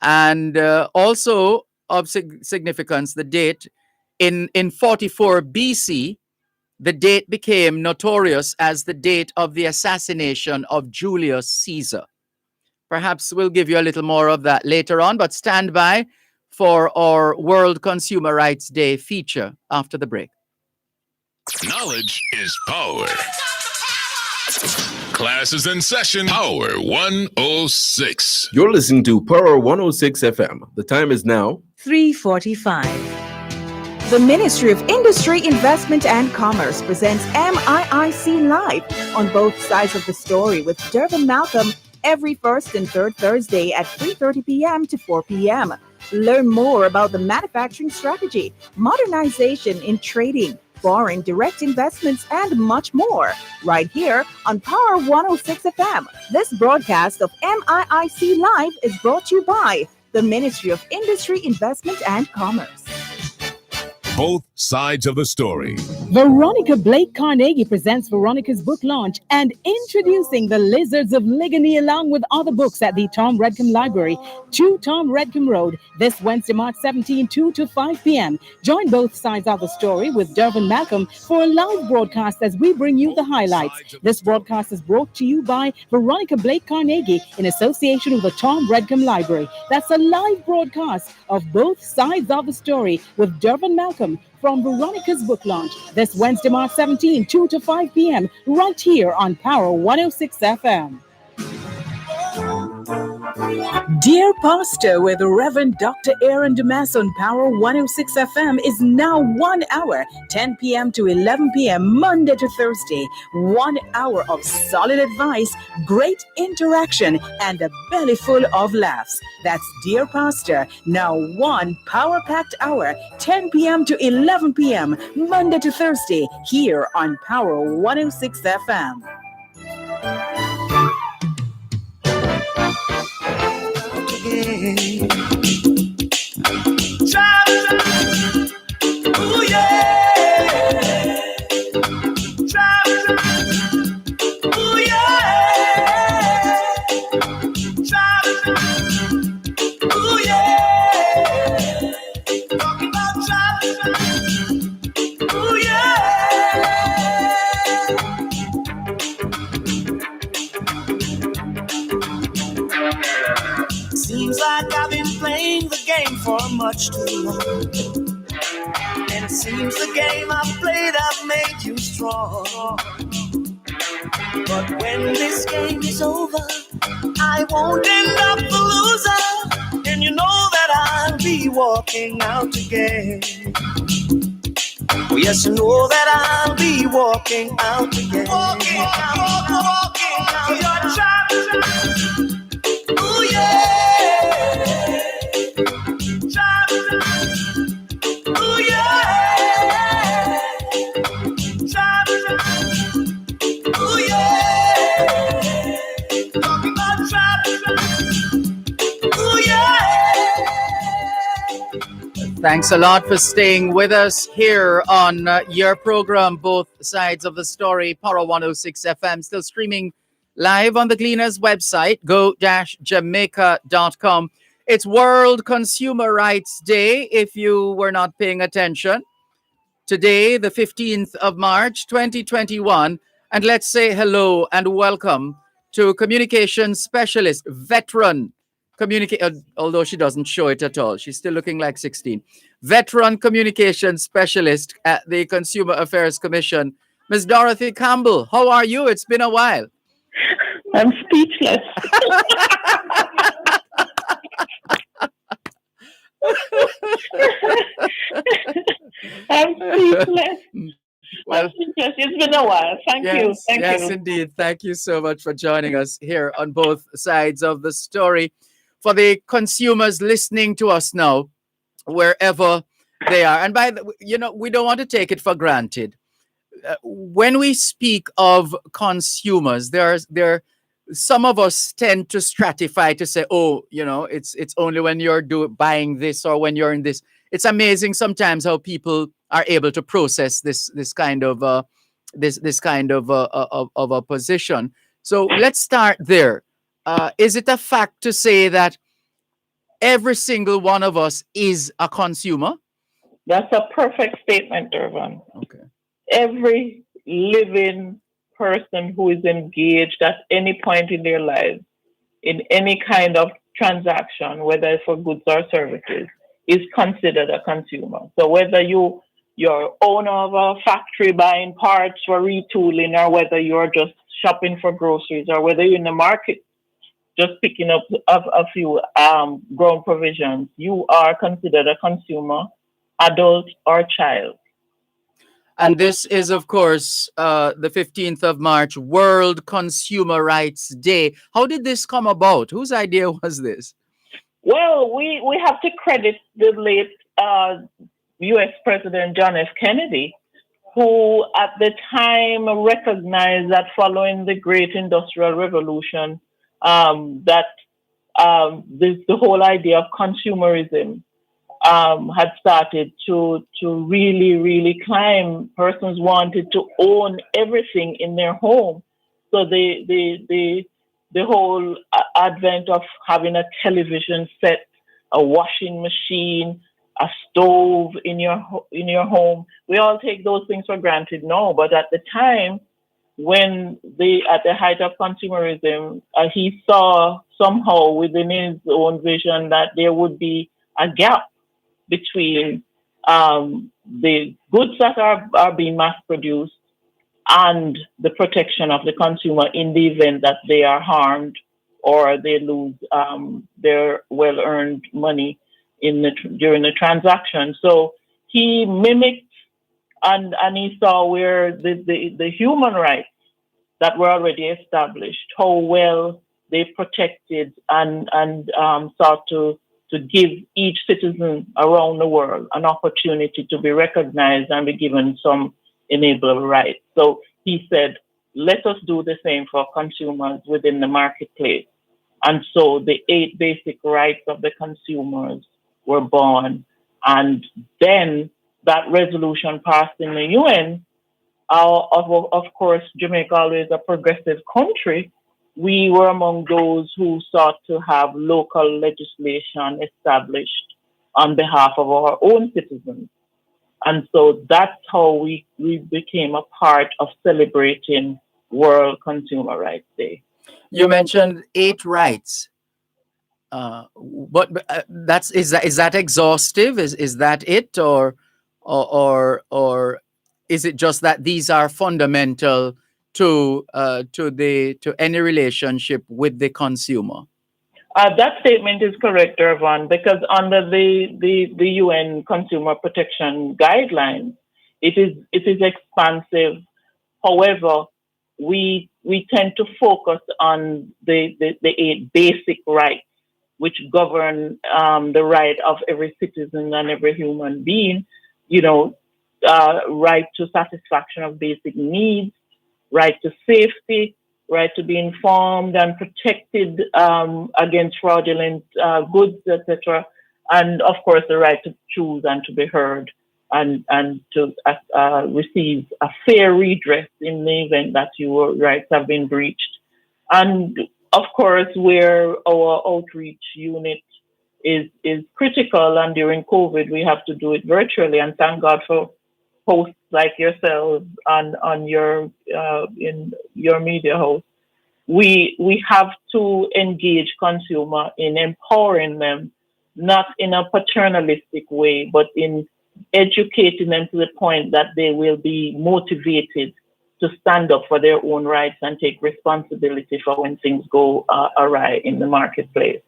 And also of significance, the date in 44 BC, the date became notorious as the date of the assassination of Julius Caesar. Perhaps we'll give you a little more of that later on, but stand by for our World Consumer Rights Day feature after the break. Knowledge is power. Class is in session. Power 106. You're listening to Power 106 FM. The time is now 3:45. The Ministry of Industry, Investment and Commerce presents MIIC Live on both sides of the story with Dervan Malcolm every first and third Thursday at 3:30 p.m. to 4 p.m. Learn more about the manufacturing strategy, modernization in trading, foreign direct investments, and much more right here on Power 106 FM. This broadcast of MIIC Live is brought to you by the Ministry of Industry, Investment and Commerce. Both sides of the story. Veronica Blake Carnegie presents Veronica's book launch and introducing The Lizards of Ligony along with other books at the Tom Redcombe Library, 2 Tom Redcombe Road, this Wednesday, March 17, 2 to 5 p.m. Join both sides of the story with Dervan Malcolm for a live broadcast as we bring you the highlights. This broadcast is brought to you by Veronica Blake Carnegie in association with the Tom Redcombe Library. That's a live broadcast of both sides of the story with Dervan Malcolm from Veronica's book launch this Wednesday, March 17, 2 to 5 p.m. right here on Power 106 FM. Dear Pastor with Reverend Dr. Aaron Damas on Power 106 FM is now 1 hour, 10 p.m. to 11 p.m. Monday to Thursday. 1 hour of solid advice, great interaction, and a belly full of laughs. That's Dear Pastor, now 1 power-packed hour, 10 p.m. to 11 p.m. Monday to Thursday here on Power 106 FM. Ooh, yeah. Ooh, yeah. Ooh, yeah. Talking about ooh, yeah. Seems like I've been playing the game for much too long. And it seems the game I've played, I've made you strong. But when this game is over, I won't end up the loser. And you know that I'll be walking out again. Oh, yes, you know that I'll be walking out again. Walking out. Your child. Ooh, yeah. Ooh, yeah. Ooh, yeah. Talking about ooh, yeah. Thanks a lot for staying with us here on your program, Both Sides of the Story, Power 106 FM, still streaming live on the Gleaners website, go-jamaica.com. It's World Consumer Rights Day, if you were not paying attention. Today, the 15th of March, 2021. And let's say hello and welcome to communications specialist, veteran although she doesn't show it at all. She's still looking like 16. Veteran communications specialist at the Consumer Affairs Commission, Ms. Dorothy Campbell. How are you? It's been a while. I'm speechless. I'm speechless. Well, it's been a while. Thank you. Yes, you. Indeed. Thank you so much for joining us here on both sides of the story. For the consumers listening to us now, wherever they are, and we don't want to take it for granted. When we speak of consumers, some of us tend to stratify to say, oh, it's only when you're buying this or when you're in this. It's amazing sometimes how people are able to process this kind of a position. So let's start there. Is it a fact to say that every single one of us is a consumer? That's a perfect statement, Dervan. Okay. Every living person who is engaged at any point in their lives in any kind of transaction, whether it's for goods or services, is considered a consumer. So whether you're owner of a factory buying parts for retooling, or whether you're just shopping for groceries, or whether you're in the market just picking up a few grown provisions, you are considered a consumer adult or child. And this is, of course, the 15th of March, World Consumer Rights Day. How did this come about? Whose idea was this? Well, we have to credit the late U.S. President John F. Kennedy, who at the time recognized that following the Great Industrial Revolution, that the whole idea of consumerism had started to really climb. Persons wanted to own everything in their home, so the whole advent of having a television set, a washing machine, a stove in your home, we all take those things for granted now. But at the time, when at the height of consumerism, he saw somehow within his own vision that there would be a gap between the goods that are being mass produced and the protection of the consumer in the event that they are harmed or they lose their well-earned money during the transaction. So he mimicked and he saw where the human rights that were already established, how well they protected and sought to give each citizen around the world an opportunity to be recognized and be given some enabling rights. So he said, let us do the same for consumers within the marketplace. And so the 8 basic rights of the consumers were born. And then that resolution passed in the UN. Of course, Jamaica, always a progressive country, we were among those who sought to have local legislation established on behalf of our own citizens. And so that's how we became a part of celebrating World Consumer Rights Day. You mentioned 8 rights. But is that exhaustive? Is that it, or is it just that these are fundamental to any relationship with the consumer? That statement is correct, Dervan, because under the UN Consumer Protection Guidelines, it is expansive. However, we tend to focus on the 8 basic rights, which govern the right of every citizen and every human being. Right to satisfaction of basic needs, right to safety, right to be informed and protected against fraudulent goods, etc. And of course, the right to choose and to be heard and to receive a fair redress in the event that your rights have been breached. And of course, where our outreach unit is critical, and during COVID, we have to do it virtually. And thank God for hosts like yourselves on your in your media host. We have to engage consumer in empowering them, not in a paternalistic way, but in educating them to the point that they will be motivated to stand up for their own rights and take responsibility for when things go awry in the marketplace.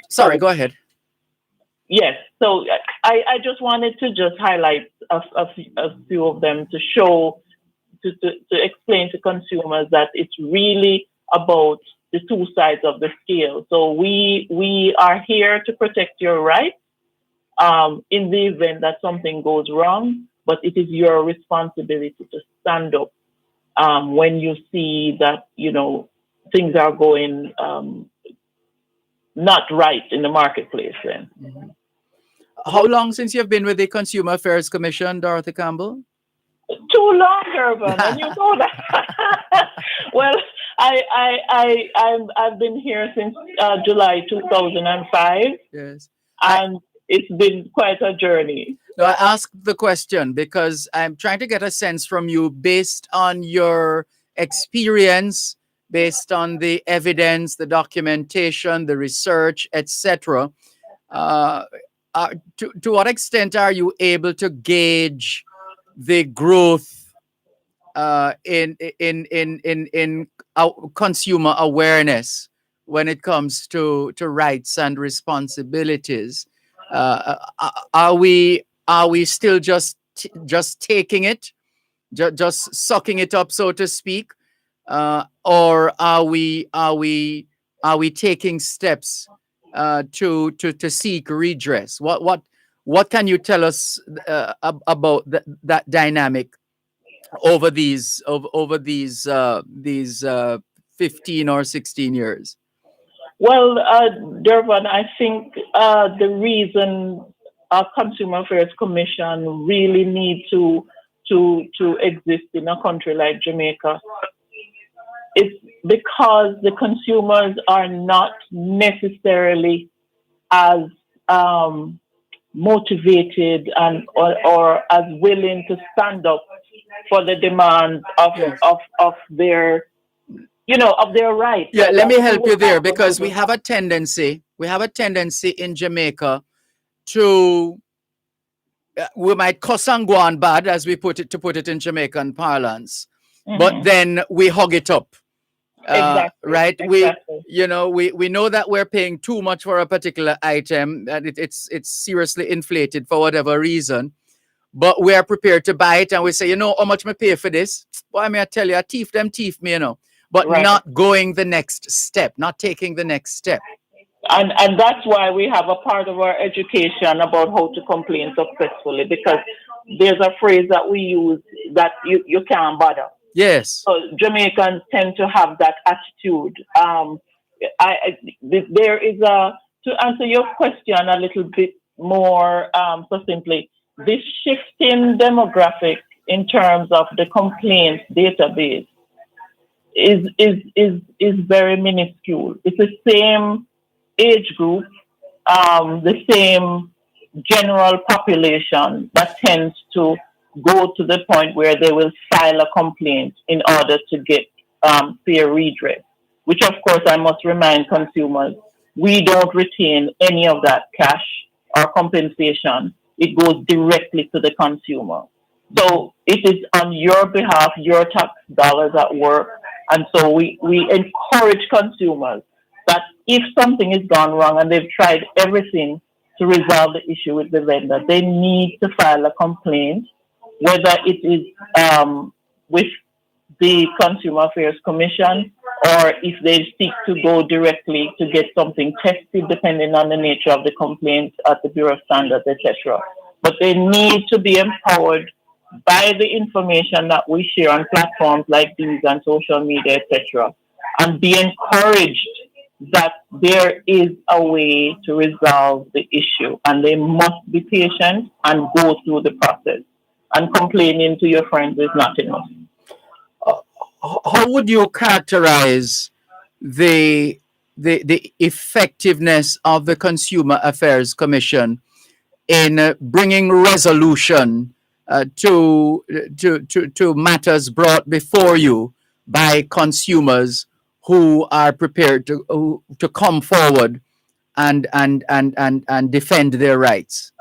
Sorry, go ahead. Yes, so I just wanted to just highlight a few of them to show, to explain to consumers that it's really about the 2 sides of the scale. So we are here to protect your rights in the event that something goes wrong, but it is your responsibility to stand up when you see that, things are going not right in the marketplace then. Mm-hmm. How long since you've been with the Consumer Affairs Commission, Dorothy Campbell? Too long, Dervan, and you know that. Well, I've been here since July 2005. Yes. And it's been quite a journey. No, I asked the question because I'm trying to get a sense from you based on your experience, based on the evidence, the documentation, the research, etc. To what extent are you able to gauge the growth in consumer awareness when it comes to rights and responsibilities? Are we are we still just taking it, just sucking it up, so to speak, or are we taking steps to seek redress? What can you tell us about that dynamic over these 15 or 16 years? Well, Dervan, I think the reason our Consumer Affairs Commission really need to exist in a country like Jamaica is because the consumers are not necessarily as motivated and or as willing to stand up for the demands of their of their rights. Yeah, let me help you there, because we have a tendency in Jamaica to we might cuss and go on bad, as we put it in Jamaican parlance, but then we hug it up. Exactly. Right? Exactly. We know that we're paying too much for a particular item, and it's seriously inflated for whatever reason, but we are prepared to buy it, and we say, how much me pay for this? Why may I tell you, a thief them thief me, but Right. not going the next step, not taking the next step. And that's why we have a part of our education about how to complain successfully, because there's a phrase that we use that you can't bother. Yes. So Jamaicans tend to have that attitude. There is to answer your question a little bit more succinctly, this shifting demographic in terms of the complaints database is very minuscule. It's the same age group, the same general population that tends to go to the point where they will file a complaint in order to get fair redress, which of course I must remind consumers, we don't retain any of that cash or compensation. It goes directly to the consumer. So it is on your behalf, your tax dollars at work. And so we encourage consumers that if something has gone wrong and they've tried everything to resolve the issue with the vendor, they need to file a complaint, whether it is with the Consumer Affairs Commission or if they seek to go directly to get something tested, depending on the nature of the complaint at the Bureau of Standards, etc. But they need to be empowered by the information that we share on platforms like these and social media, etc., and be encouraged that there is a way to resolve the issue, and they must be patient and go through the process. And complaining to your friends is not enough. How would you characterize the effectiveness of the Consumer Affairs Commission in bringing resolution to matters brought before you by consumers who are prepared to come forward and defend their rights?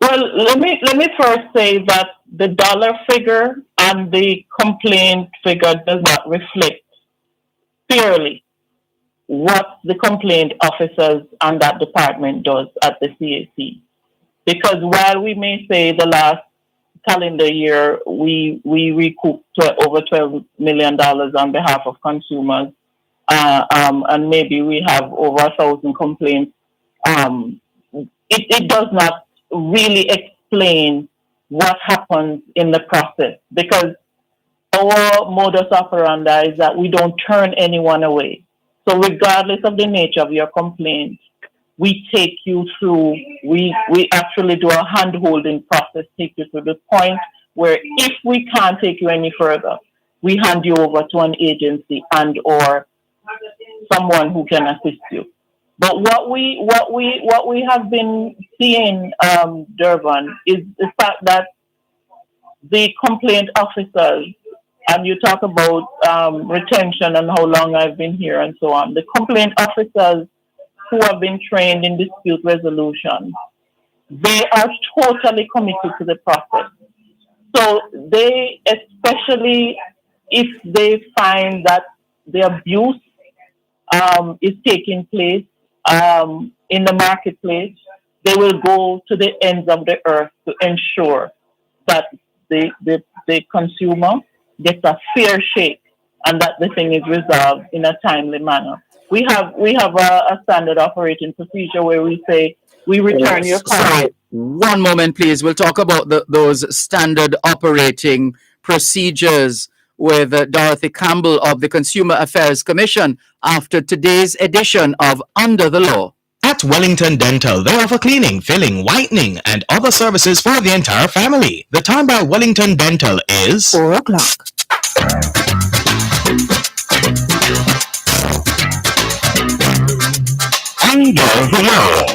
Well, let me first say that the dollar figure and the complaint figure does not reflect fairly what the complaint officers and that department does at the CAC. Because while we may say the last calendar year we recouped over $12 million on behalf of consumers, and maybe we have over 1,000 complaints, it does not really explain what happens in the process, because our modus operandi is that we don't turn anyone away. So regardless of the nature of your complaint, we take you through, we actually do a hand-holding process, take you to the point where if we can't take you any further, we hand you over to an agency and or someone who can assist you. But what we have been seeing, Dervan, is the fact that the complaint officers, and you talk about retention and how long I've been here and so on, the complaint officers who have been trained in dispute resolution, they are totally committed to the process. So they, especially if they find that the abuse is taking place in the marketplace, they will go to the ends of the earth to ensure that the consumer gets a fair shake and that the thing is resolved in a timely manner. We have a standard operating procedure where we say we return your card. Sorry, one moment, please. We'll talk about those standard operating procedures with Dorothy Campbell of the Consumer Affairs Commission after today's edition of Under the Law. At Wellington Dental, they offer cleaning, filling, whitening, and other services for the entire family. The time by Wellington Dental is 4 o'clock. Under the law.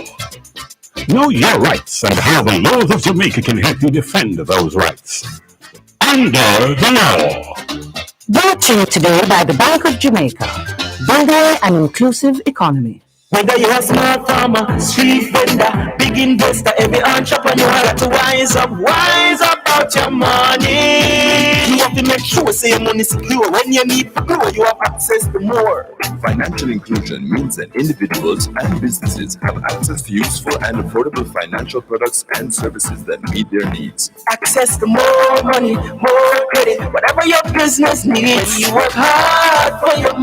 Know your rights and how the laws of Jamaica can help you defend those rights. Under the law. Brought to you today by the Bank of Jamaica, building an inclusive economy. Whether you're a small farmer, street vendor, big investor, every entrepreneur got to wise up about your money. You have to make sure say your money secure. When you need to grow, you have access to more. Financial inclusion means that individuals and businesses have access to useful and affordable financial products and services that meet their needs. Access to more money, more credit, whatever your business needs. When you work hard for your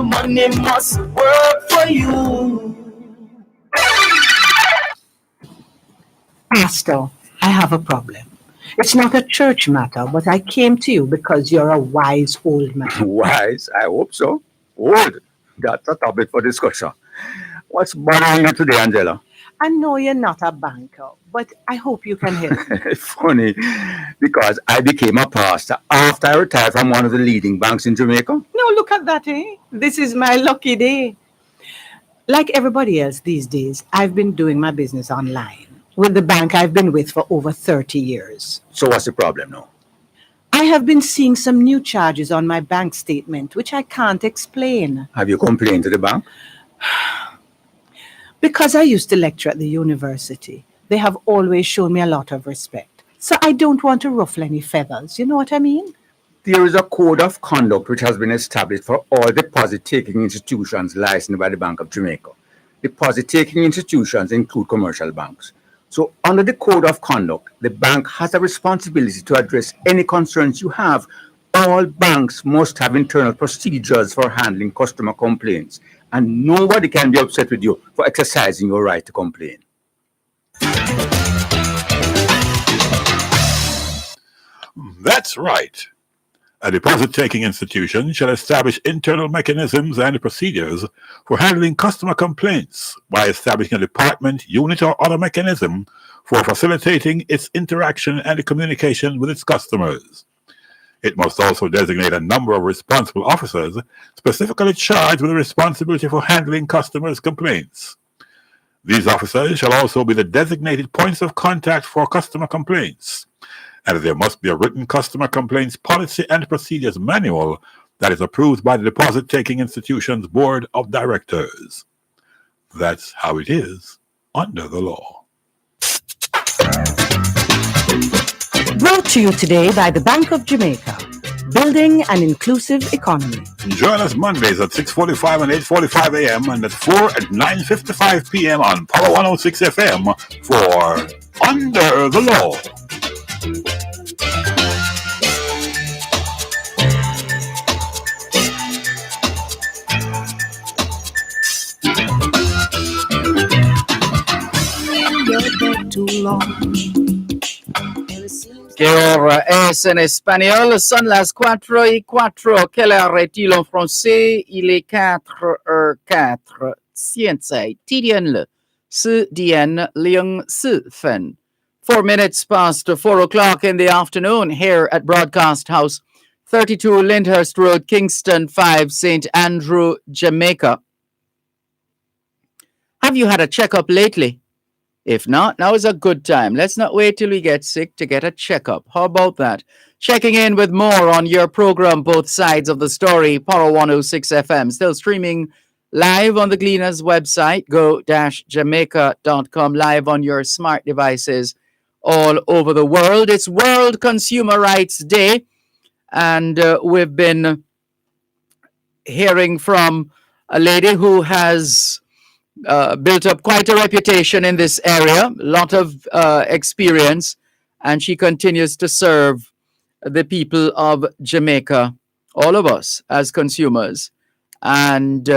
money must work for you. Pastor, I have a problem. It's not a church matter, but I came to you because you're a wise old man. Wise? I hope so. Old? That's a topic for discussion. What's bothering you today, Angela? I know you're not a banker, but I hope you can help. Funny, because I became a pastor after I retired from one of the leading banks in Jamaica. No, look at that, eh? This is my lucky day. Like everybody else these days, I've been doing my business online with the bank I've been with for over 30 years. So what's the problem now? I have been seeing some new charges on my bank statement, which I can't explain. Have you complained to the bank? Because I used to lecture at the university, they have always shown me a lot of respect. So I don't want to ruffle any feathers, you know what I mean? There is a code of conduct which has been established for all deposit-taking institutions licensed by the Bank of Jamaica. Deposit-taking institutions include commercial banks. So under the code of conduct, the bank has a responsibility to address any concerns you have. All banks must have internal procedures for handling customer complaints, and nobody can be upset with you for exercising your right to complain. That's right. A deposit-taking institution shall establish internal mechanisms and procedures for handling customer complaints by establishing a department, unit, or other mechanism for facilitating its interaction and communication with its customers. It must also designate a number of responsible officers specifically charged with the responsibility for handling customers' complaints. These officers shall also be the designated points of contact for customer complaints, and there must be a written customer complaints policy and procedures manual that is approved by the deposit-taking institution's board of directors. That's how it is under the law. Brought to you today by the Bank of Jamaica, building an inclusive economy. Join us Mondays at 6:45 and 8:45 a.m. and at 4 and 9:55 p.m. on Power 106 FM for Under the Law. ¿Qué hora es en español? Son las 4:04. ¿Quelle heure est-il en français? Il est 4:04. 现在地点了4点04分. 4 minutes past 4 o'clock in the afternoon here at Broadcast House, 32 Lyndhurst Road, Kingston 5, St. Andrew, Jamaica. Have you had a checkup lately? If not, now is a good time. Let's not wait till we get sick to get a checkup. How about that? Checking in with more on your program, Both Sides of the Story, Power 106 FM. Still streaming live on the Gleaners website, go-jamaica.com, live on your smart devices all over the world. It's World Consumer Rights Day, and we've been hearing from a lady who has built up quite a reputation in this area, a lot of experience, and she continues to serve the people of Jamaica, all of us as consumers. And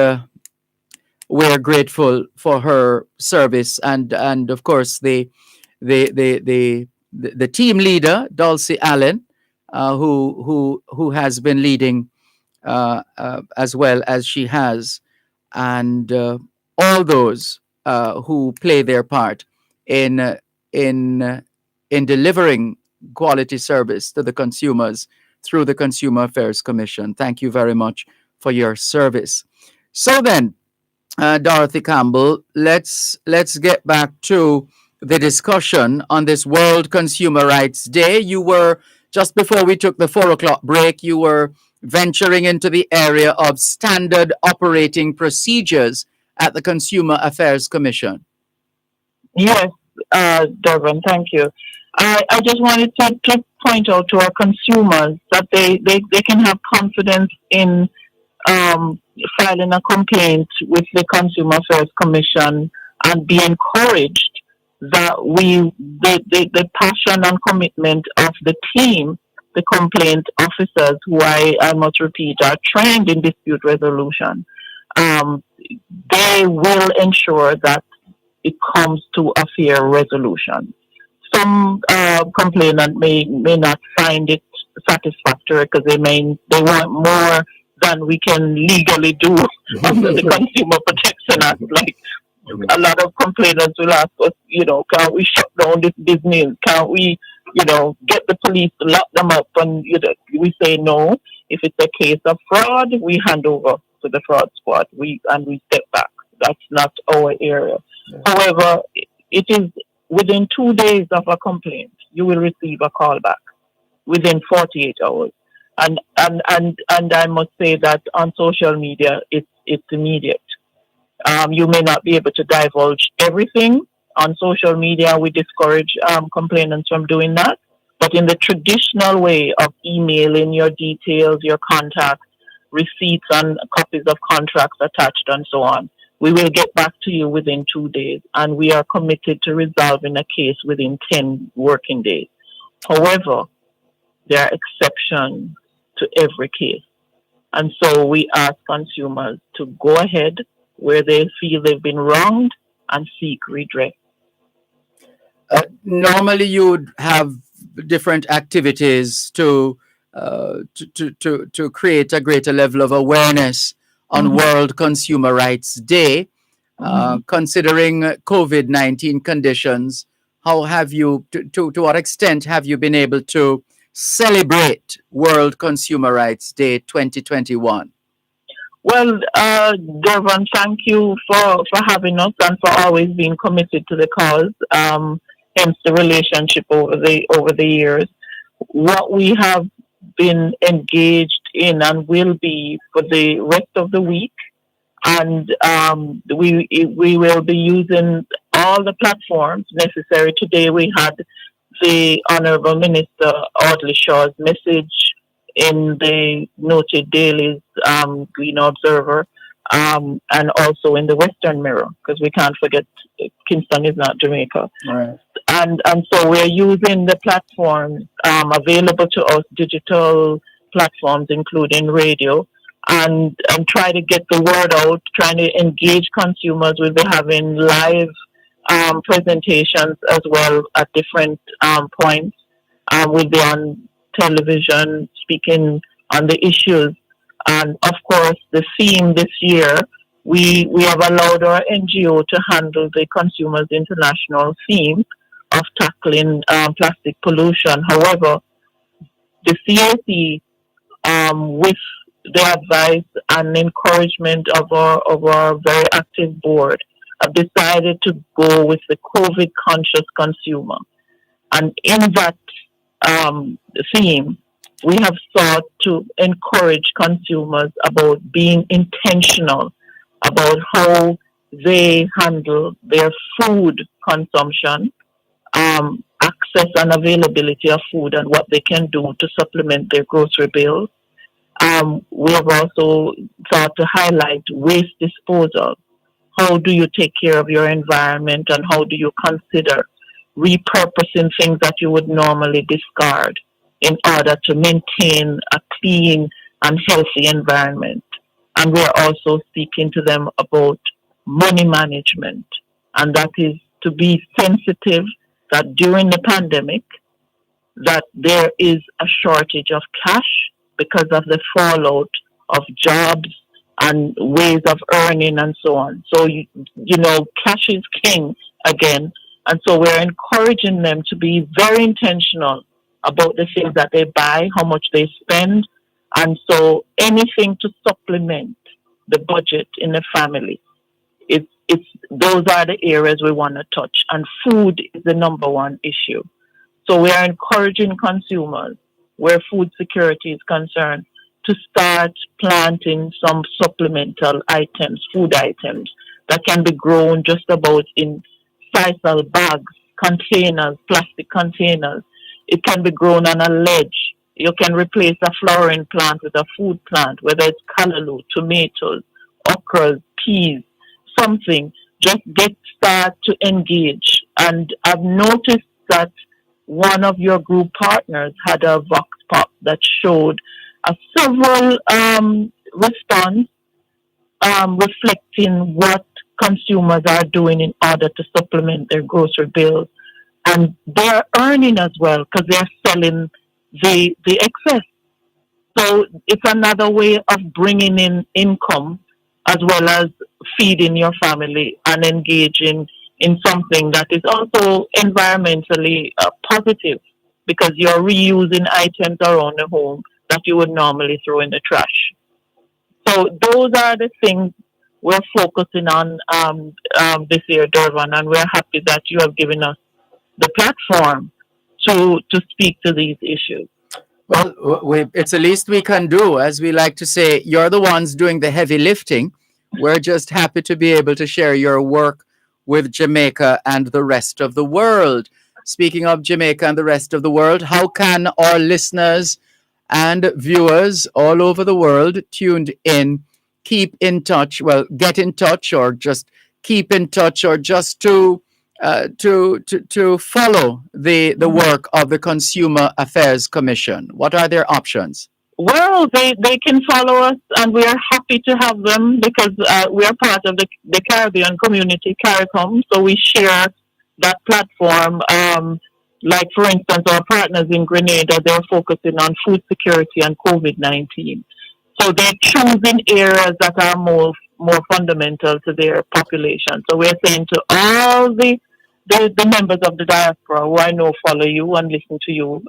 we're grateful for her service, and of course the team leader, Dulcie Allen, who has been leading as well as she has, and all those who play their part in in delivering quality service to the consumers through the Consumer Affairs Commission. Thank you very much for your service. So then, Dorothy Campbell, let's get back to the discussion on this World Consumer Rights Day. You were, just before we took the 4 o'clock break, you were venturing into the area of standard operating procedures at the Consumer Affairs Commission. Yes, Dervan, thank you. I just wanted to point out to our consumers that they can have confidence in filing a complaint with the Consumer Affairs Commission and be encouraged that the passion and commitment of the team, the complaint officers, who I must repeat are trained in dispute resolution, they will ensure that it comes to a fair resolution. Some complainant may not find it satisfactory because they want more than we can legally do under the Consumer Protection Act. Like a lot of complainants will ask us, can't we shut down this business? Can't we, get the police to lock them up? And we say no. If it's a case of fraud, we hand over to the fraud squad. We step back. That's not our area. However, it is within 2 days of a complaint, you will receive a call back within 48 hours. And I must say that on social media, it's immediate. You may not be able to divulge everything on social media. We discourage complainants from doing that. But in the traditional way of emailing your details, your contacts, receipts and copies of contracts attached and so on, we will get back to you within 2 days, and we are committed to resolving a case within 10 working days. However, there are exceptions to every case. And so we ask consumers to go ahead where they feel they've been wronged and seek redress. Normally, you'd have different activities to create a greater level of awareness on World Consumer Rights Day. Considering COVID-19 conditions, how have you, to what extent have you been able to celebrate World Consumer Rights Day 2021? Well, Dervan, thank you for having us and for always being committed to the cause. Hence the relationship over the years. What we have been engaged in and will be for the rest of the week, and we will be using all the platforms necessary. Today we had the Honorable Minister Audley Shaw's message in the noted dailies, Green Observer, and also in the Western Mirror, because we can't forget Kingston is not Jamaica. Right. And so we're using the platforms available to us, digital platforms, including radio, and try to get the word out, trying to engage consumers. We'll be having live presentations as well at different points. We'll be on television speaking on the issues. And of course, the theme this year, we have allowed our NGO to handle the Consumers International theme of tackling plastic pollution. However, the CAC, with the advice and encouragement of our very active board, have decided to go with the COVID conscious consumer. And in that theme, we have sought to encourage consumers about being intentional about how they handle their food consumption, access and availability of food, and what they can do to supplement their grocery bills. We have also sought to highlight waste disposal how do you take care of your environment, and how do you consider repurposing things that you would normally discard in order to maintain a clean and healthy environment. And we're also speaking to them about money management, and that is to be sensitive that during the pandemic that there is a shortage of cash because of the fallout of jobs and ways of earning and so on. So, cash is king again. And so we're encouraging them to be very intentional about the things that they buy, how much they spend. And so anything to supplement the budget in the family, those are the areas we want to touch. And food is the number one issue. So we are encouraging consumers, where food security is concerned, to start planting some supplemental items, food items, that can be grown just about in sisal bags, containers, plastic containers. It can be grown on a ledge. You can replace a flowering plant with a food plant, whether it's callaloo, tomatoes, okras, peas, something. Just get start to engage. And I've noticed that one of your group partners had a vox pop that showed a several response reflecting what consumers are doing in order to supplement their grocery bills. And they're earning as well because they're selling the excess. So it's another way of bringing in income as well as feeding your family and engaging in something that is also environmentally positive, because you're reusing items around the home that you would normally throw in the trash. So those are the things we're focusing on this year, Dervan, and we're happy that you have given us the platform to speak to these issues. Well, it's the least we can do. As we like to say, you're the ones doing the heavy lifting. We're just happy to be able to share your work with Jamaica and the rest of the world. Speaking of Jamaica and the rest of the world, how can our listeners and viewers all over the world tuned in keep in touch? Well, get in touch, or just keep in touch, or just to follow the work of the Consumer Affairs Commission? What are their options? Well, they can follow us, and we are happy to have them because we are part of the Caribbean community, CARICOM, so we share that platform. Like, for instance, our partners in Grenada, they're focusing on food security and COVID-19. So they're choosing areas that are more fundamental to their population. So we're saying to all the members of the diaspora who I know follow you and listen to you,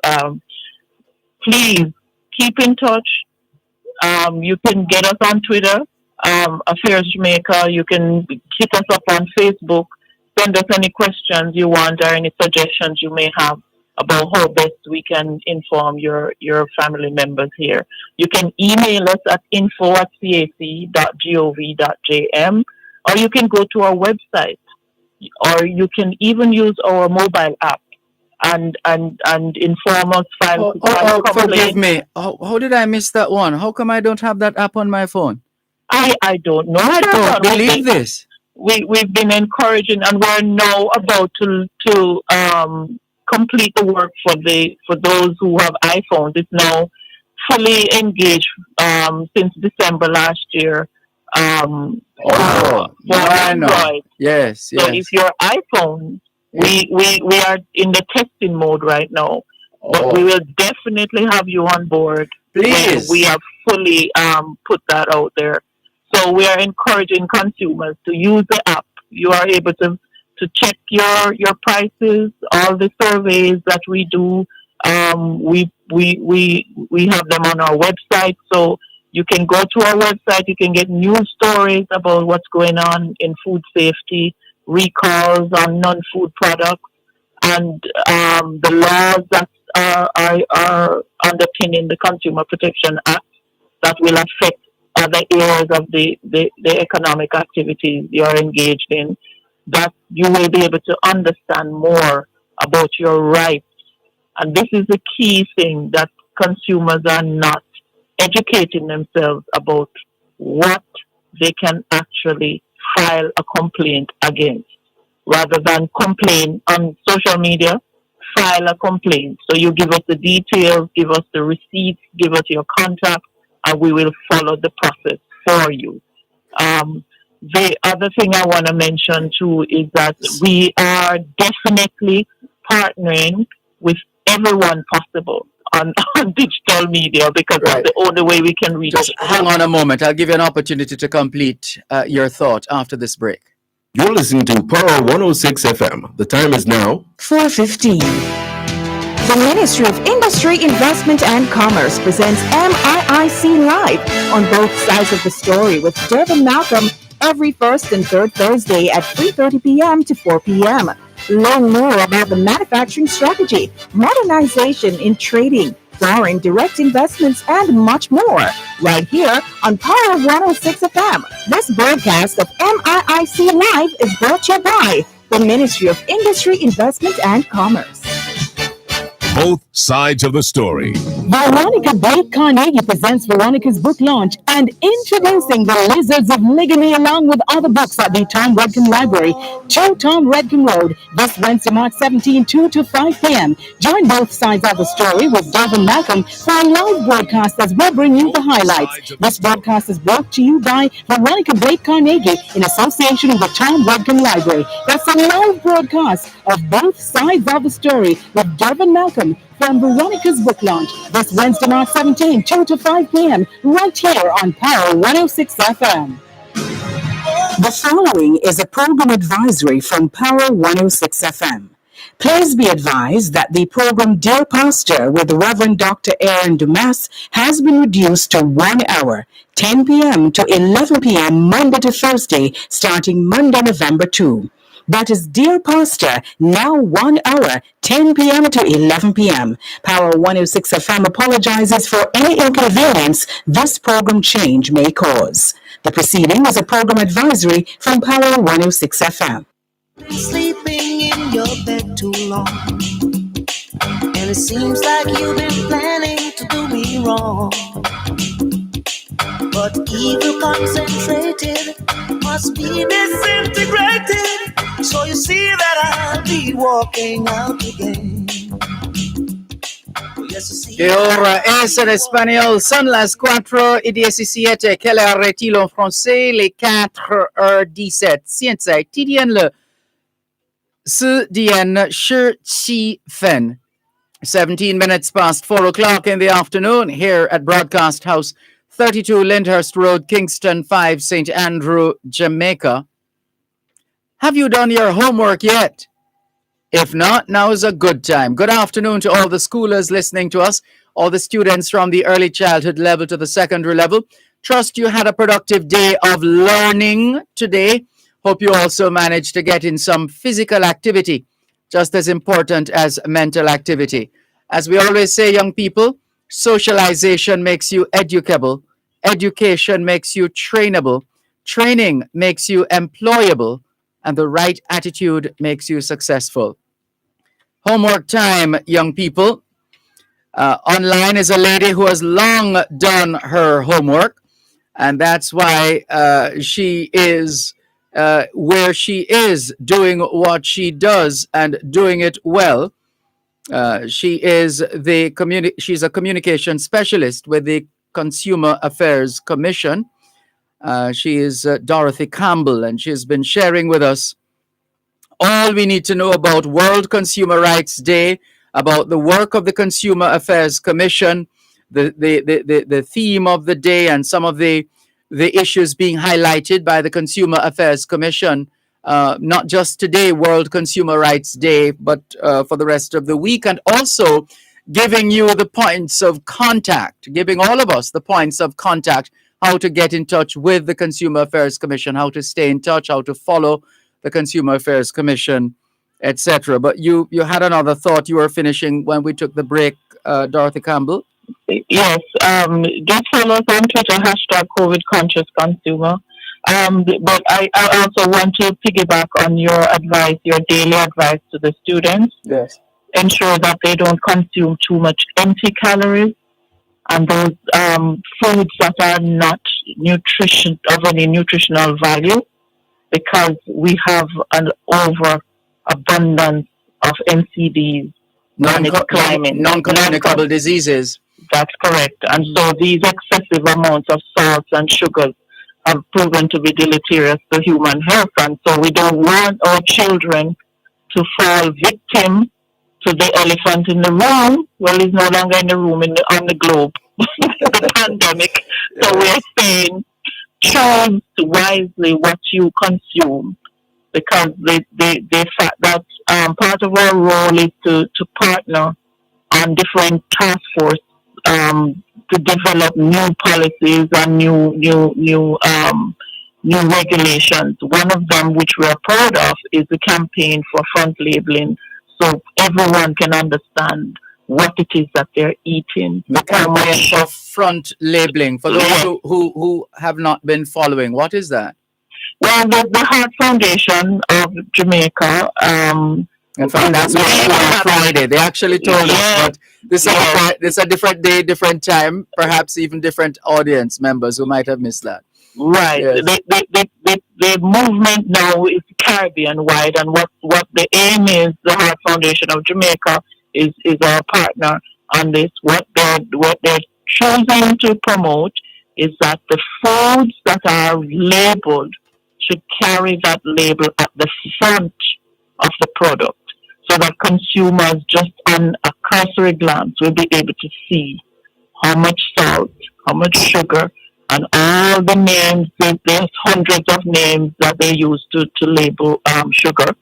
please keep in touch. You can get us on Twitter, Affairs Jamaica. You can hit us up on Facebook. Send us any questions you want or any suggestions you may have about how best we can inform your family members here. You can email us at info@cac.gov.jm, or you can go to our website, or you can even use our mobile app and inform us. Forgive me. How did I miss that one? How come I don't have that app on my phone? I don't know. I don't believe this. We've been encouraging, and we're now about to complete the work for those who have iPhones. It's now fully engaged since December last year. I know. Yes. So if your iPhone, we are in the testing mode right now, but we will definitely have you on board. Please. We have fully put that out there. So we are encouraging consumers to use the app. You are able to check your prices, all the surveys that we do. We have them on our website, so you can go to our website. You can get news stories about what's going on in food safety, recalls on non-food products, and the laws that are underpinning the Consumer Protection Act that will affect other areas of the economic activities you're engaged in, that you will be able to understand more about your rights. And this is the key thing, that consumers are not educating themselves about what they can actually file a complaint against. Rather than complain on social media, file a complaint. So you give us the details, give us the receipts, give us your contact, and we will follow the process for you. The other thing I want to mention too is that we are definitely partnering with everyone possible on digital media because that's the only way we can reach. Just hang on a moment. I'll give you an opportunity to complete your thought after this break. You're listening to Power 106 FM. The time is now 4:15. The Ministry of Industry, Investment and Commerce presents MIIC Live on both sides of the story with Dervan Malcolm every first and third Thursday at 3:30 p.m. to 4 p.m. Learn more about the manufacturing strategy, modernization in trading, foreign direct investments, and much more, right here on Power 106 FM. This broadcast of MIIC Live is brought to you by the Ministry of Industry, Investment and Commerce. Both sides of the story. Veronica Blake Carnegie presents Veronica's book launch and introducing The Lizards of Ligamy along with other books at the Tom Redkin Library, 2 Tom Redkin Road, this Wednesday, March 17, 2 to 5 p.m. Join both sides of the story with Dervan Malcolm for a live broadcast as we bring you the highlights. This broadcast is brought to you by Veronica Blake Carnegie in association with the Tom Redkin Library. That's a live broadcast of both sides of the story with Dervan Malcolm from Veronica's book launch this Wednesday, March 17, 2 to 5 p.m. right here on Power 106 FM. The following is a program advisory from Power 106 FM. Please be advised that the program Dear Pastor with the Reverend Dr. Aaron Dumas has been reduced to 1 hour, 10 p.m. to 11 p.m. Monday to Thursday, starting Monday, November 2. That is Dear Pastor, now 1 hour, 10 p.m. to 11 p.m. Power 106 FM apologizes for any inconvenience this program change may cause. The proceeding is a program advisory from Power 106 FM. Sleeping in your bed too long, and it seems like you've been planning to do me wrong. But evil concentrated must be disintegrated. So you see that I'll be walking out again. Y ahora es en español, son las 4:17 que le retiro en français, les 4:17. Ciencia, TDN CDN Shi Fen. 17 minutes past 4 o'clock in the afternoon here at Broadcast House, 32 Lyndhurst Road, Kingston 5, St. Andrew, Jamaica. Have you done your homework yet? If not, now is a good time. Good afternoon to all the schoolers listening to us, all the students from the early childhood level to the secondary level. Trust you had a productive day of learning today. Hope you also managed to get in some physical activity, just as important as mental activity. As we always say, young people, socialization makes you educable. Education makes you trainable. Training makes you employable. And the right attitude makes you successful. Homework time, young people. Online is a lady who has long done her homework, and that's why she is where she is, doing what she does and doing it well. She's a communication specialist with the Consumer Affairs Commission. She is Dorothy Campbell, and she's been sharing with us all we need to know about World Consumer Rights Day, about the work of the Consumer Affairs Commission, the theme of the day, and some of the issues being highlighted by the Consumer Affairs Commission, not just today, World Consumer Rights Day, but for the rest of the week, and also giving you the points of contact, giving all of us the points of contact, how to get in touch with the Consumer Affairs Commission, how to stay in touch, how to follow the Consumer Affairs Commission, etc. But you had another thought you were finishing when we took the break, Dorothy Campbell. Yes, just follow us on Twitter, #COVID Conscious Consumer. But I also want to piggyback on your advice, your daily advice to the students. Yes. Ensure that they don't consume too much empty calories and those foods that are not of any nutritional value. because we have an overabundance of NCDs, non-communicable diseases. That's correct. And so these excessive amounts of salts and sugars have proven to be deleterious to human health. And so we don't want our children to fall victim to the elephant in the room. Well, he's no longer in the room on the globe, the pandemic. So we're saying choose wisely what you consume, because the fact that part of our role is to partner on different task force to develop new policies and new regulations. One of them, which we are proud of, is the campaign for front labeling, so everyone can understand what it is that they're eating. The campaign for front labeling, for those who have not been following, what is that? Well, the Heart Foundation of Jamaica. In fact, that's what Friday. They actually told us, but this is a different day, different time, perhaps even different audience members who might have missed that. Right. Yes. The movement now is Caribbean wide, and what the aim is, the Heart Foundation of Jamaica is our partner on this. What they're choosing to promote is that the foods that are labeled should carry that label at the front of the product, so that consumers just on a cursory glance will be able to see how much salt, how much sugar, and all the names. There's hundreds of names that they use to label sugar.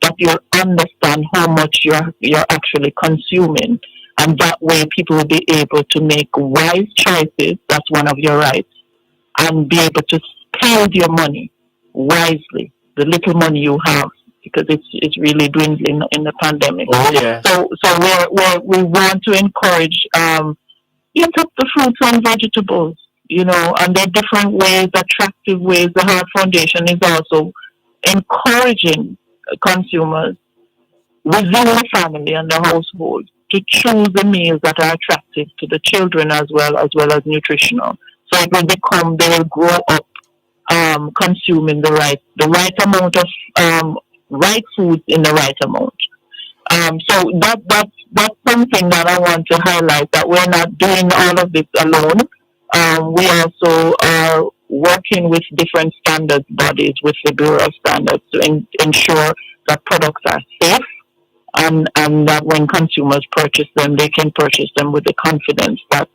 That you'll understand how much you're actually consuming, and that way people will be able to make wise choices. That's one of your rights, and be able to spend your money wisely, the little money you have, because it's really dwindling in the pandemic. Oh yeah. So we want to encourage eat up the fruits and vegetables, and there are different ways, attractive ways. The Heart Foundation is also encouraging consumers within the family and the household to choose the meals that are attractive to the children as well as nutritional. So it will become, they will grow up consuming the right amount of right foods in the right amount. So that's something that I want to highlight, that we're not doing all of this alone. We also are working with different standards bodies, with the Bureau of Standards, to ensure that products are safe, and that when consumers purchase them, they can purchase them with the confidence that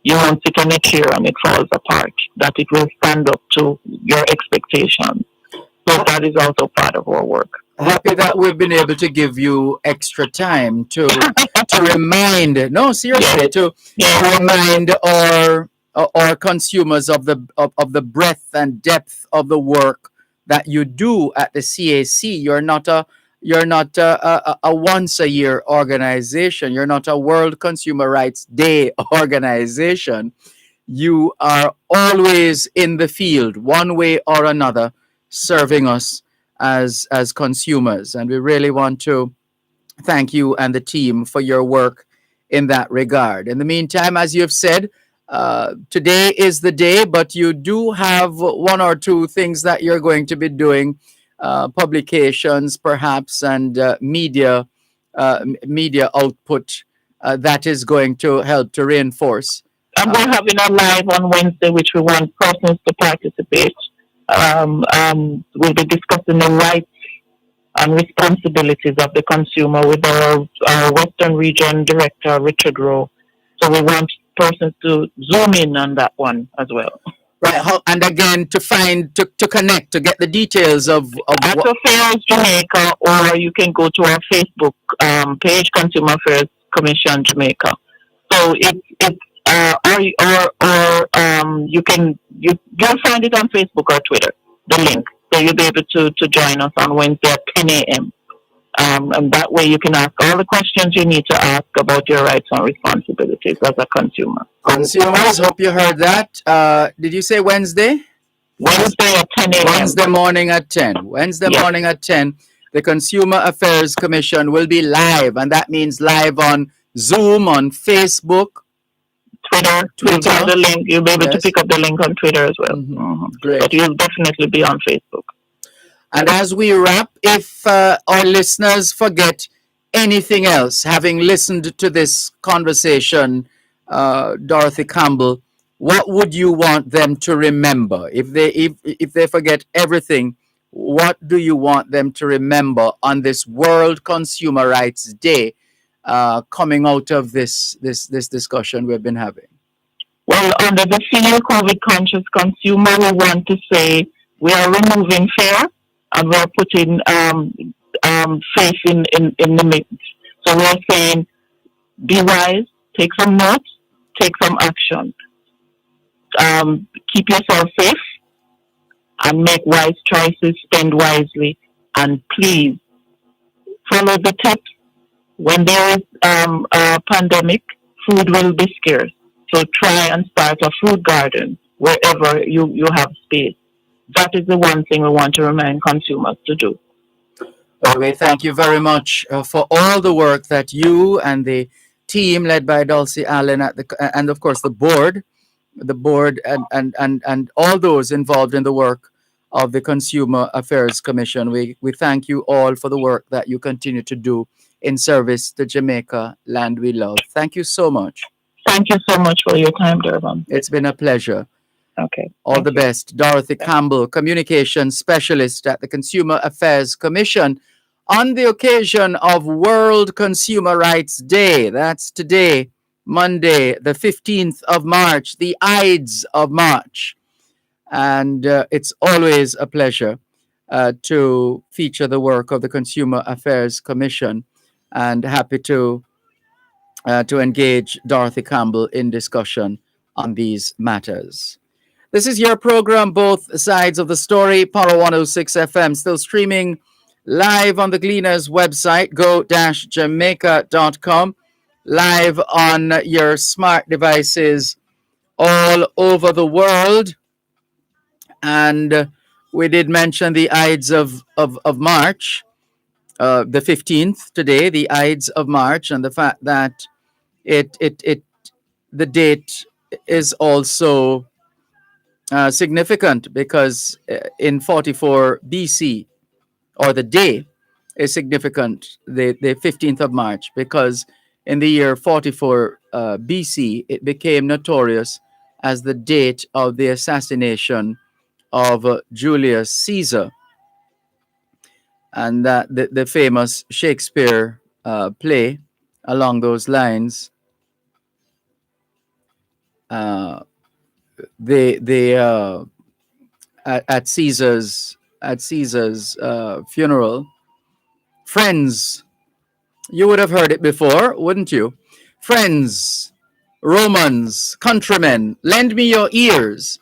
you won't sit on a chair and it falls apart, that it will stand up to your expectations. So that is also part of our work. Happy that we've been able to give you extra time to remind. No, seriously, to remind our consumers of the breadth and depth of the work that you do at the CAC. You're not a once a year organization. You're not a World Consumer Rights Day organization. You are always in the field, one way or another, serving us as consumers. And we really want to thank you and the team for your work in that regard. In the meantime, as you've said, today is the day, but you do have one or two things that you're going to be doing, publications perhaps, and media output that is going to help to reinforce. And we're having a live on Wednesday, which we want persons to participate. We'll be discussing the rights and responsibilities of the consumer with our Western Region Director, Richard Rowe. So we want persons to zoom in on that one as well. Right, and again, to connect, to get the details of At Affairs Jamaica, or you can go to our Facebook page, Consumer Affairs Commission Jamaica. So you'll find it on Facebook or Twitter, the link. So you'll be able to join us on Wednesday at 10 a.m. And that way you can ask all the questions you need to ask about your rights and responsibilities as a consumer. Consumers, hope you heard that. Did you say Wednesday? Wednesday at 10 a.m. Wednesday morning at 10. Wednesday morning at 10. The Consumer Affairs Commission will be live, and that means live on Zoom, on Facebook, Twitter. You'll get the link. You'll be able to pick up the link on Twitter as well. Great. But you'll definitely be on Facebook. And as we wrap, if our listeners forget anything else, having listened to this conversation, Dorothy Campbell, what would you want them to remember? If they forget everything, what do you want them to remember on this World Consumer Rights Day, coming out of this discussion we've been having? Well, under the Feel COVID Conscious Consumer, we want to say we are removing fear and we're putting faith in the mix. So we're saying, be wise, take some notes, take some action. Keep yourself safe and make wise choices, spend wisely, and please follow the tips. When there is a pandemic, food will be scarce. So try and start a food garden wherever you have space. That is the one thing we want to remind consumers to do. Okay, thank you very much for all the work that you and the team led by Dulcie Allen and of course the board and all those involved in the work of the Consumer Affairs Commission. We thank you all for the work that you continue to do in service to Jamaica, land we love. Thank you so much. Thank you so much for your time, Dervan. It's been a pleasure. Okay. All the best. Dorothy Campbell, Communications Specialist at the Consumer Affairs Commission, on the occasion of World Consumer Rights Day. That's today, Monday, the 15th of March, the Ides of March. And it's always a pleasure to feature the work of the Consumer Affairs Commission, and happy to engage Dorothy Campbell in discussion on these matters. This is your program, Both Sides of the Story, Power 106 FM, still streaming live on the Gleaners website, go-jamaica.com, live on your smart devices all over the world. And we did mention the Ides of March, the 15th today, the Ides of March, and the fact that the date is also significant because in 44 BC, or the day is significant, the 15th of March, because in the year 44 BC, it became notorious as the date of the assassination of Julius Caesar. And that the famous Shakespeare play along those lines, at Caesar's funeral, friends, you would have heard it before, wouldn't you? Friends, Romans, countrymen, lend me your ears.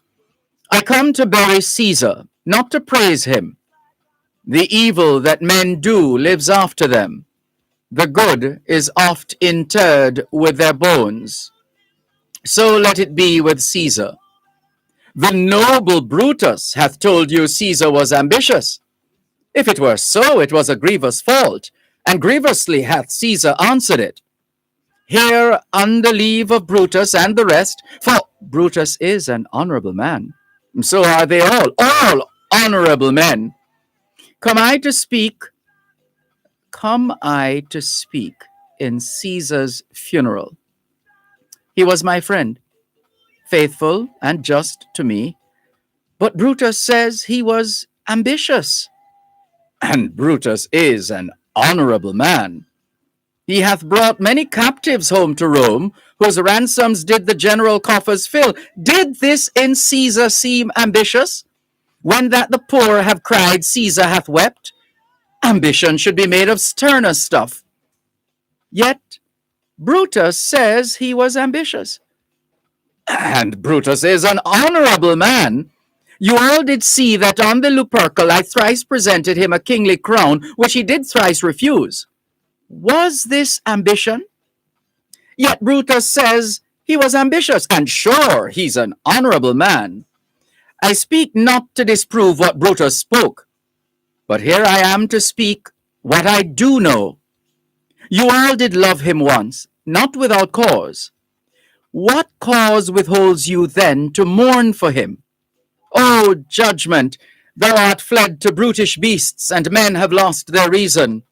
I come to bury Caesar, not to praise him. The evil that men do lives after them. The good is oft interred with their bones. So let it be with Caesar. The noble Brutus hath told you Caesar was ambitious. If it were so, it was a grievous fault, and grievously hath Caesar answered it. Here, under leave of Brutus and the rest, for Brutus is an honorable man, so are they all honorable men. Come I to speak in Caesar's funeral. He was my friend, faithful and just to me, but Brutus says he was ambitious. And Brutus is an honorable man. He hath brought many captives home to Rome, whose ransoms did the general coffers fill. Did this in Caesar seem ambitious? When that the poor have cried, Caesar hath wept. Ambition should be made of sterner stuff. Yet Brutus says he was ambitious. And Brutus is an honorable man. You all did see that on the Lupercal I thrice presented him a kingly crown, which he did thrice refuse. Was this ambition? Yet Brutus says he was ambitious, and sure, he's an honorable man. I speak not to disprove what Brutus spoke, but here I am to speak what I do know. You all did love him once, not without cause. What cause withholds you then to mourn for him? O judgment, thou art fled to brutish beasts, and men have lost their reason.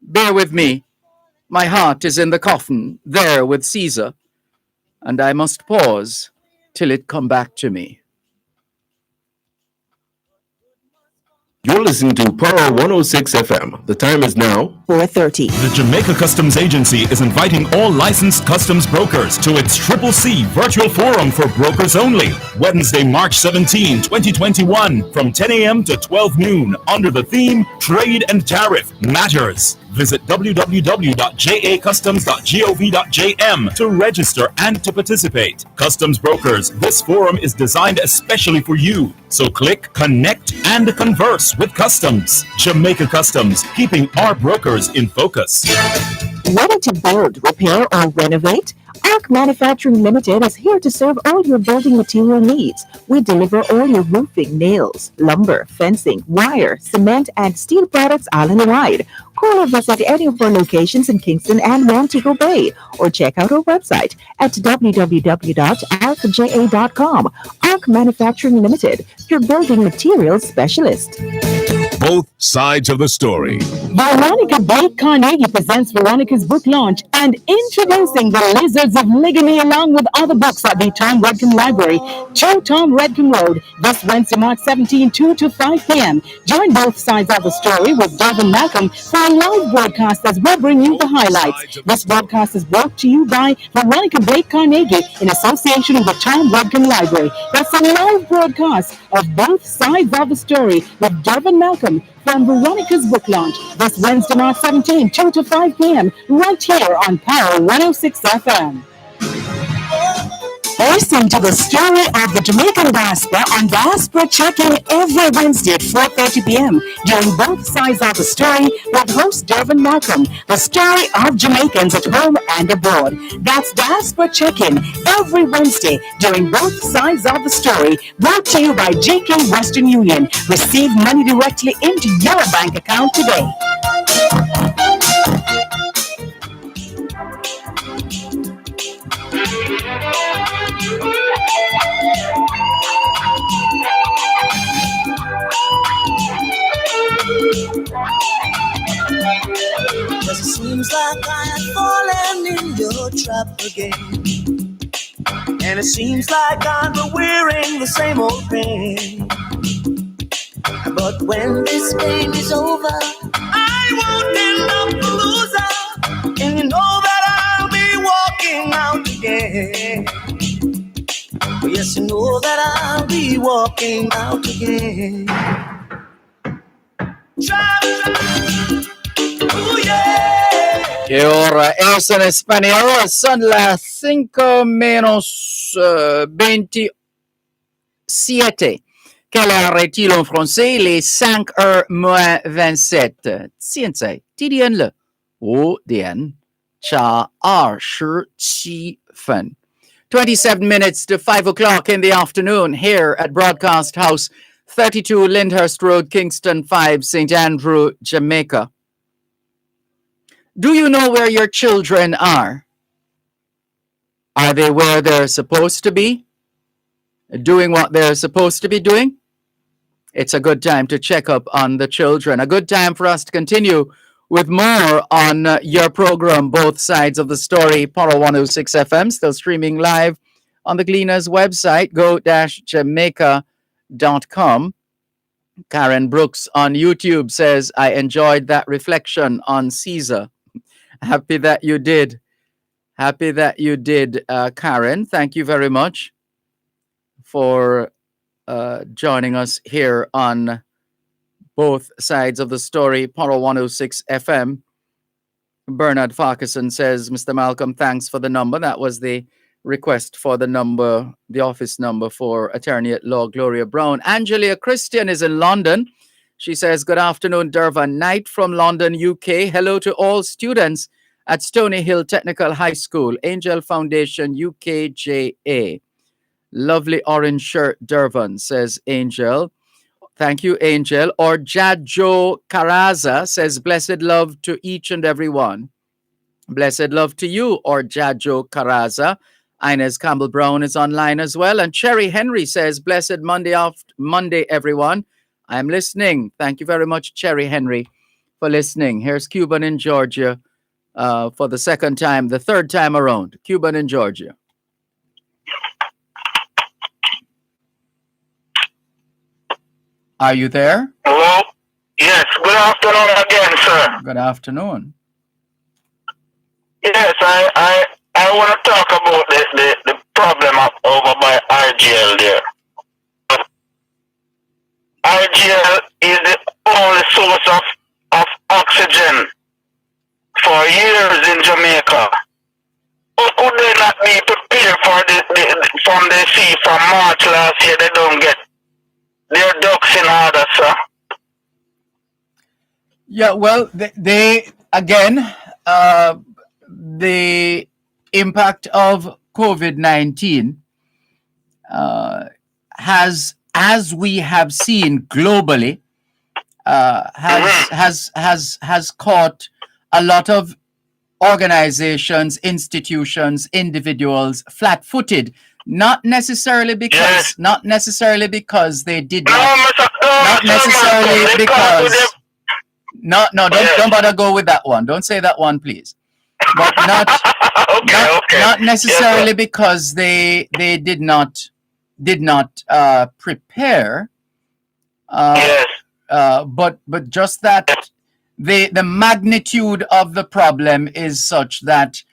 Bear with me, my heart is in the coffin, there with Caesar, and I must pause till it come back to me. You're listening to Power 106 FM. The time is now 4:30. The Jamaica Customs Agency is inviting all licensed customs brokers to its Triple C Virtual Forum for Brokers Only, Wednesday, March 17, 2021, from 10 a.m. to 12 noon, under the theme Trade and Tariff Matters. Visit www.jacustoms.gov.jm to register and to participate. Customs brokers, this forum is designed especially for you. So click, connect, and converse with Customs. Jamaica Customs, keeping our brokers in focus. Ready to build, repair, or renovate? Arc Manufacturing Limited is here to serve all your building material needs. We deliver all your roofing, nails, lumber, fencing, wire, cement, and steel products island-wide. Call or visit any of our locations in Kingston and Montego Bay, or check out our website at www.arcja.com. Arc Manufacturing Limited, your building materials specialist. Both sides of the story. Veronica Blake Carnegie presents Veronica's book launch and introducing The Lizards of Ligamy along with other books at the Tom Redkin Library, 2 Tom Redkin Road, this Wednesday, March 17, 2 to 5 p.m. Join both sides of the story with Dervan Malcolm for a live broadcast as we bring you the highlights. This broadcast is brought to you by Veronica Blake Carnegie in association with the Tom Redkin Library. That's a live broadcast of both sides of the story with Dervan Malcolm from Veronica's book launch this Wednesday, March 17, 2 to 5 p.m. right here on Power 106 FM. Listen to the story of the Jamaican diaspora on Diaspora Check-In every Wednesday at 4:30 p.m. during both sides of the story with host Dervan Malcolm, the story of Jamaicans at home and abroad. That's Diaspora Check-In every Wednesday during both sides of the story, brought to you by JK Western Union. Receive money directly into your bank account today. Cause it seems like I am falling in your trap again. And it seems like I'm wearing the same old pain. But when this game is over, I won't end up a loser. And you know that I'll be walking out again. Oh, yes, you know that I'll be walking out again. ¿Qué hora es en español? Son las 5 menos 27. Quelle heure est-il en français? Les 5 heures moins 27. 现在几点了？5点加27分. 27 minutes to 5 o'clock in the afternoon here at Broadcast House, 32 Lyndhurst Road, Kingston 5, St. Andrew, Jamaica. Do you know where your children are? Are they where they're supposed to be? Doing what they're supposed to be doing? It's a good time to check up on the children. A good time for us to continue with more on your program, Both Sides of the Story, Power 106 FM, still streaming live on the Gleaners website, go-jamaica.com. Karen Brooks on YouTube says, I enjoyed that reflection on Caesar. Happy that you did. Happy that you did, Karen. Thank you very much for joining us here on Both Sides of the Story, Power 106 FM. Bernard Farquharson says, Mr. Malcolm, thanks for the number. That was the request for the number, the office number for Attorney at Law Gloria Brown. Angelia Christian is in London. She says, good afternoon, Dervan Knight from London, UK. Hello to all students at Stony Hill Technical High School, Angel Foundation, UKJA. Lovely orange shirt, Dervan, says Angel. Thank you, Angel. Or Jajo Caraza says, blessed love to each and every one. Blessed love to you, or Jajo Caraza. Inez Campbell Brown is online as well. And Cherry Henry says, blessed Monday, everyone. I'm listening. Thank you very much, Cherry Henry, for listening. Here's Cuban in Georgia for the third time around. Cuban in Georgia. Are you there? Hello? Yes, good afternoon again, sir. Good afternoon. Yes, I want to talk about the problem over by RGL there. RGL is the only source of oxygen for years in Jamaica. How could they not be prepared for from the sea from March last year? They don't get their ducks in order, sir. Yeah, well, they again, the impact of COVID-19 has, as we have seen globally, has caught a lot of organizations, institutions, individuals flat-footed. Not necessarily because they did not. Not necessarily because. No, don't bother go with that one. Don't say that one, please. But not necessarily because they did not prepare. But just that the magnitude of the problem is such that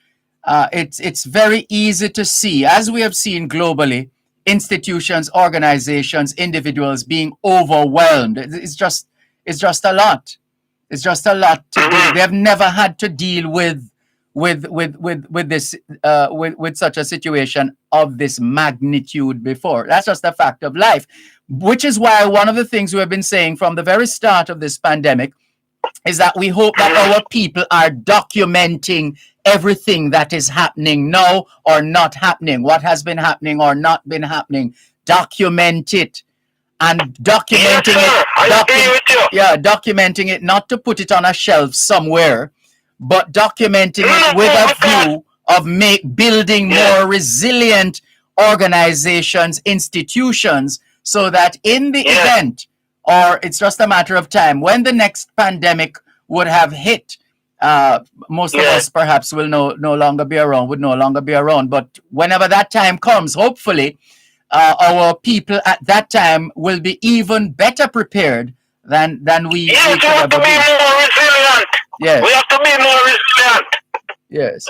it's very easy to see, as we have seen globally, institutions, organizations, individuals being overwhelmed. It's just a lot. It's just a lot to deal. They have never had to deal with this with such a situation of this magnitude before. That's just a fact of life, which is why one of the things we have been saying from the very start of this pandemic is that we hope that our people are documenting everything that is happening now or not happening, what has been happening or not been happening. Document it. And documenting documenting it, not to put it on a shelf somewhere, but documenting it with a view of building more resilient organizations, institutions, so that in the event, or it's just a matter of time, when the next pandemic would have hit, most of us perhaps will would no longer be around. But whenever that time comes, hopefully, our people at that time will be even better prepared than we have to be more resilient. Yes. We have to be more resilient. Yes.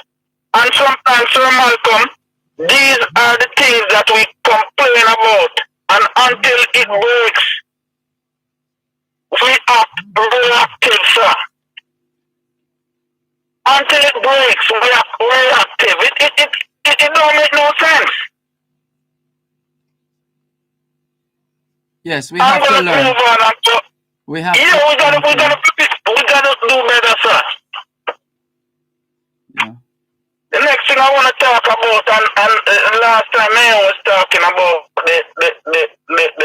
And sometimes, Sir Malcolm, these are the things that we complain about. And until it breaks, we are reactive, sir. Until it breaks, we are reactive. It don't make no sense. Yes, we have to learn. We have we gotta do better, sir. Yeah. The next thing I want to talk about, and last time I was talking about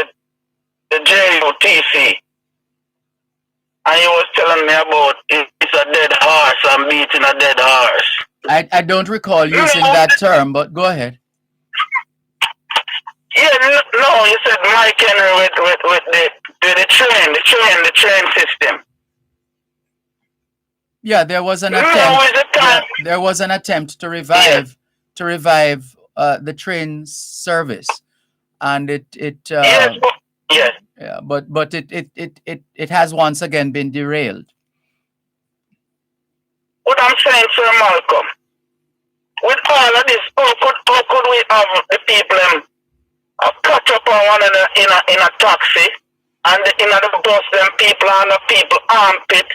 the JUTC, and he was telling me about it's a dead horse. I'm beating a dead horse. I don't recall using that term, but go ahead. Yeah, no, you said Mike Henry with the train system. Yeah, there was an attempt. There was an attempt to revive the train service, and but it has once again been derailed. What I'm saying, Sir Malcolm, with all of this, how could we have the people catch up on one another in a taxi, and in the bus, them people and the people armpit,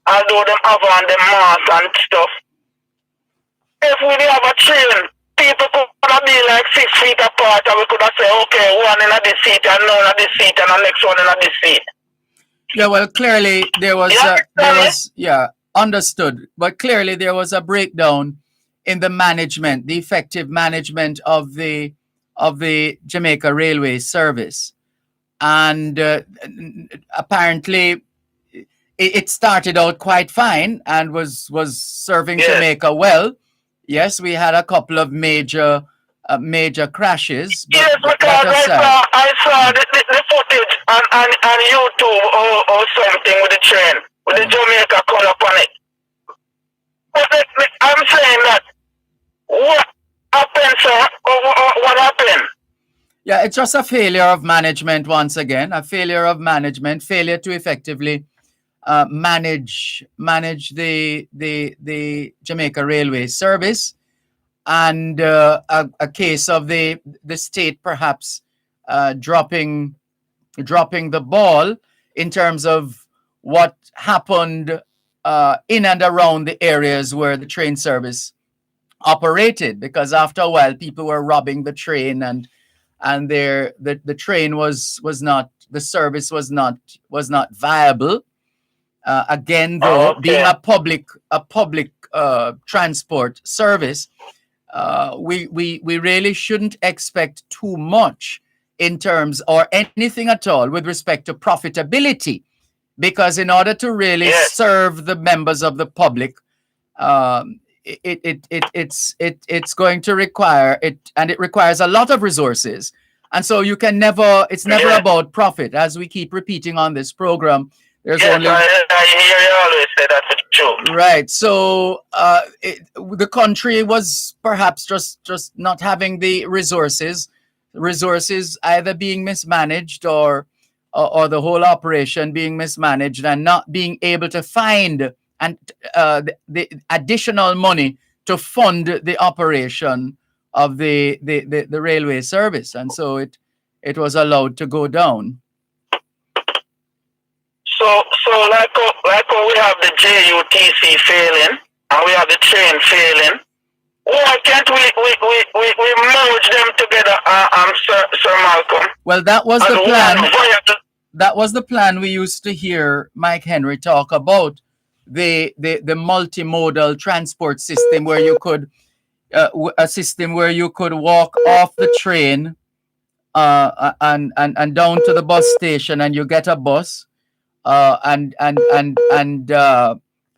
although them have on them masks and stuff. If we did have a train, people could be like 6 feet apart, and we could have said, okay, one in this seat, and none in this seat, and the next one in this seat. Yeah, well, clearly there was understood, but clearly there was a breakdown in the management, the effective management of the Jamaica Railway service, and apparently it started out quite fine and was serving Jamaica well. Yes, we had a couple of major major crashes. But yes, because I saw the footage on YouTube or something with the train, with the Jamaica color on it. But I'm saying that, what happened, sir? What happened? Yeah, it's just a failure of management once again, a failure of management, failure to effectively manage the Jamaica Railway service, and a case of the state perhaps dropping the ball in terms of what happened in and around the areas where the train service operated, because after a while people were robbing the train, and the train was not, the service was not viable. Again, though, being a public transport service, we really shouldn't expect too much in terms, or anything at all, with respect to profitability, because in order to really serve the members of the public, it's going to require it, and it requires a lot of resources. And so you can never, it's never about profit, as we keep repeating on this program. There's only, I hear you always say that's true. right. So the country was perhaps just not having the resources either being mismanaged, or the whole operation being mismanaged, and not being able to find and the additional money to fund the operation of the railway service, and so it was allowed to go down. So like how we have the JUTC failing and we have the train failing, why can't we merge them together, Sir Malcolm? Well, that was the plan. That was the plan we used to hear Mike Henry talk about, the multimodal transport system, where you could a system where you could walk off the train and down to the bus station, and you get a bus, and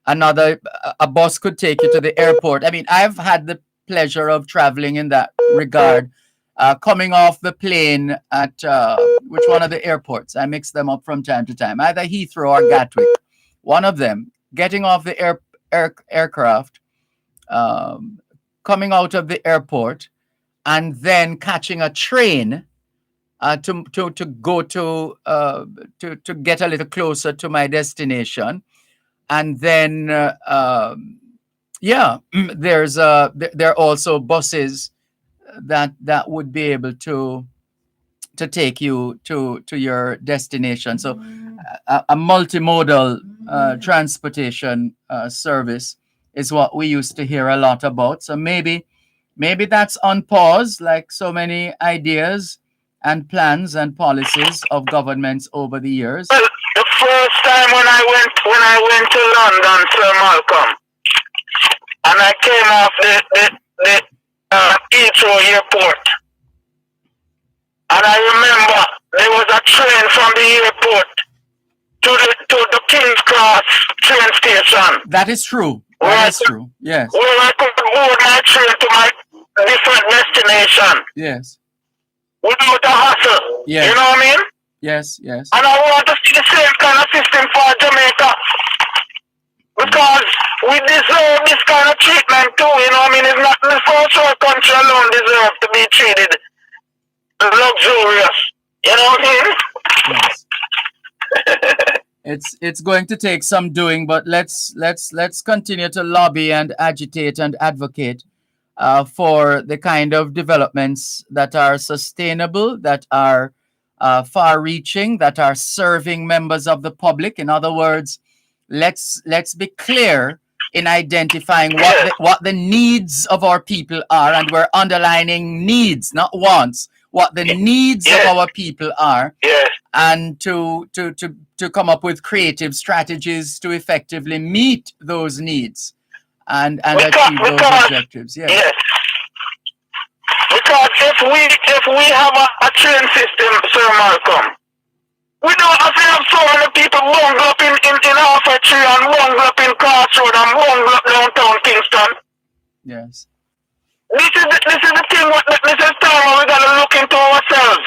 another a bus could take you to the airport. I mean, I've had the pleasure of traveling in that regard, coming off the plane at which one of the airports? I mix them up from time to time, either Heathrow or Gatwick, one of them. Getting off the aircraft, coming out of the airport, and then catching a train to go to get a little closer to my destination, and then there are also buses that would be able to take you to your destination. So a multimodal transportation service is what we used to hear a lot about. So maybe that's on pause, like so many ideas and plans and policies of governments over the years. Well, the first time when I went to London, Sir Malcolm, and I came off the Heathrow airport, and I remember there was a train from the airport to the King's Cross train station. That is true. That is true. Yes. Where I could board my train to my different destination. Yes. Without a hassle. Yes. You know what I mean? Yes, yes. And I want to see the same kind of system for Jamaica. Because we deserve this kind of treatment too, you know what I mean? It's not the first world country alone deserve to be treated luxurious. You know what I mean? Yes. It's going to take some doing, but let's continue to lobby and agitate and advocate for the kind of developments that are sustainable, that are far-reaching, that are serving members of the public. In other words, let's be clear in identifying what the needs of our people are, and we're underlining needs, not wants. What the needs of our people are, and to come up with creative strategies to effectively meet those needs and achieve those objectives. Yes. Because if we have a train system, Sir Malcolm, we don't have to have so many people wound up in Alpha Tree and wound up in Crossroad and wound up downtown Kingston. Yes. this is the thing. This is time we gotta look into ourselves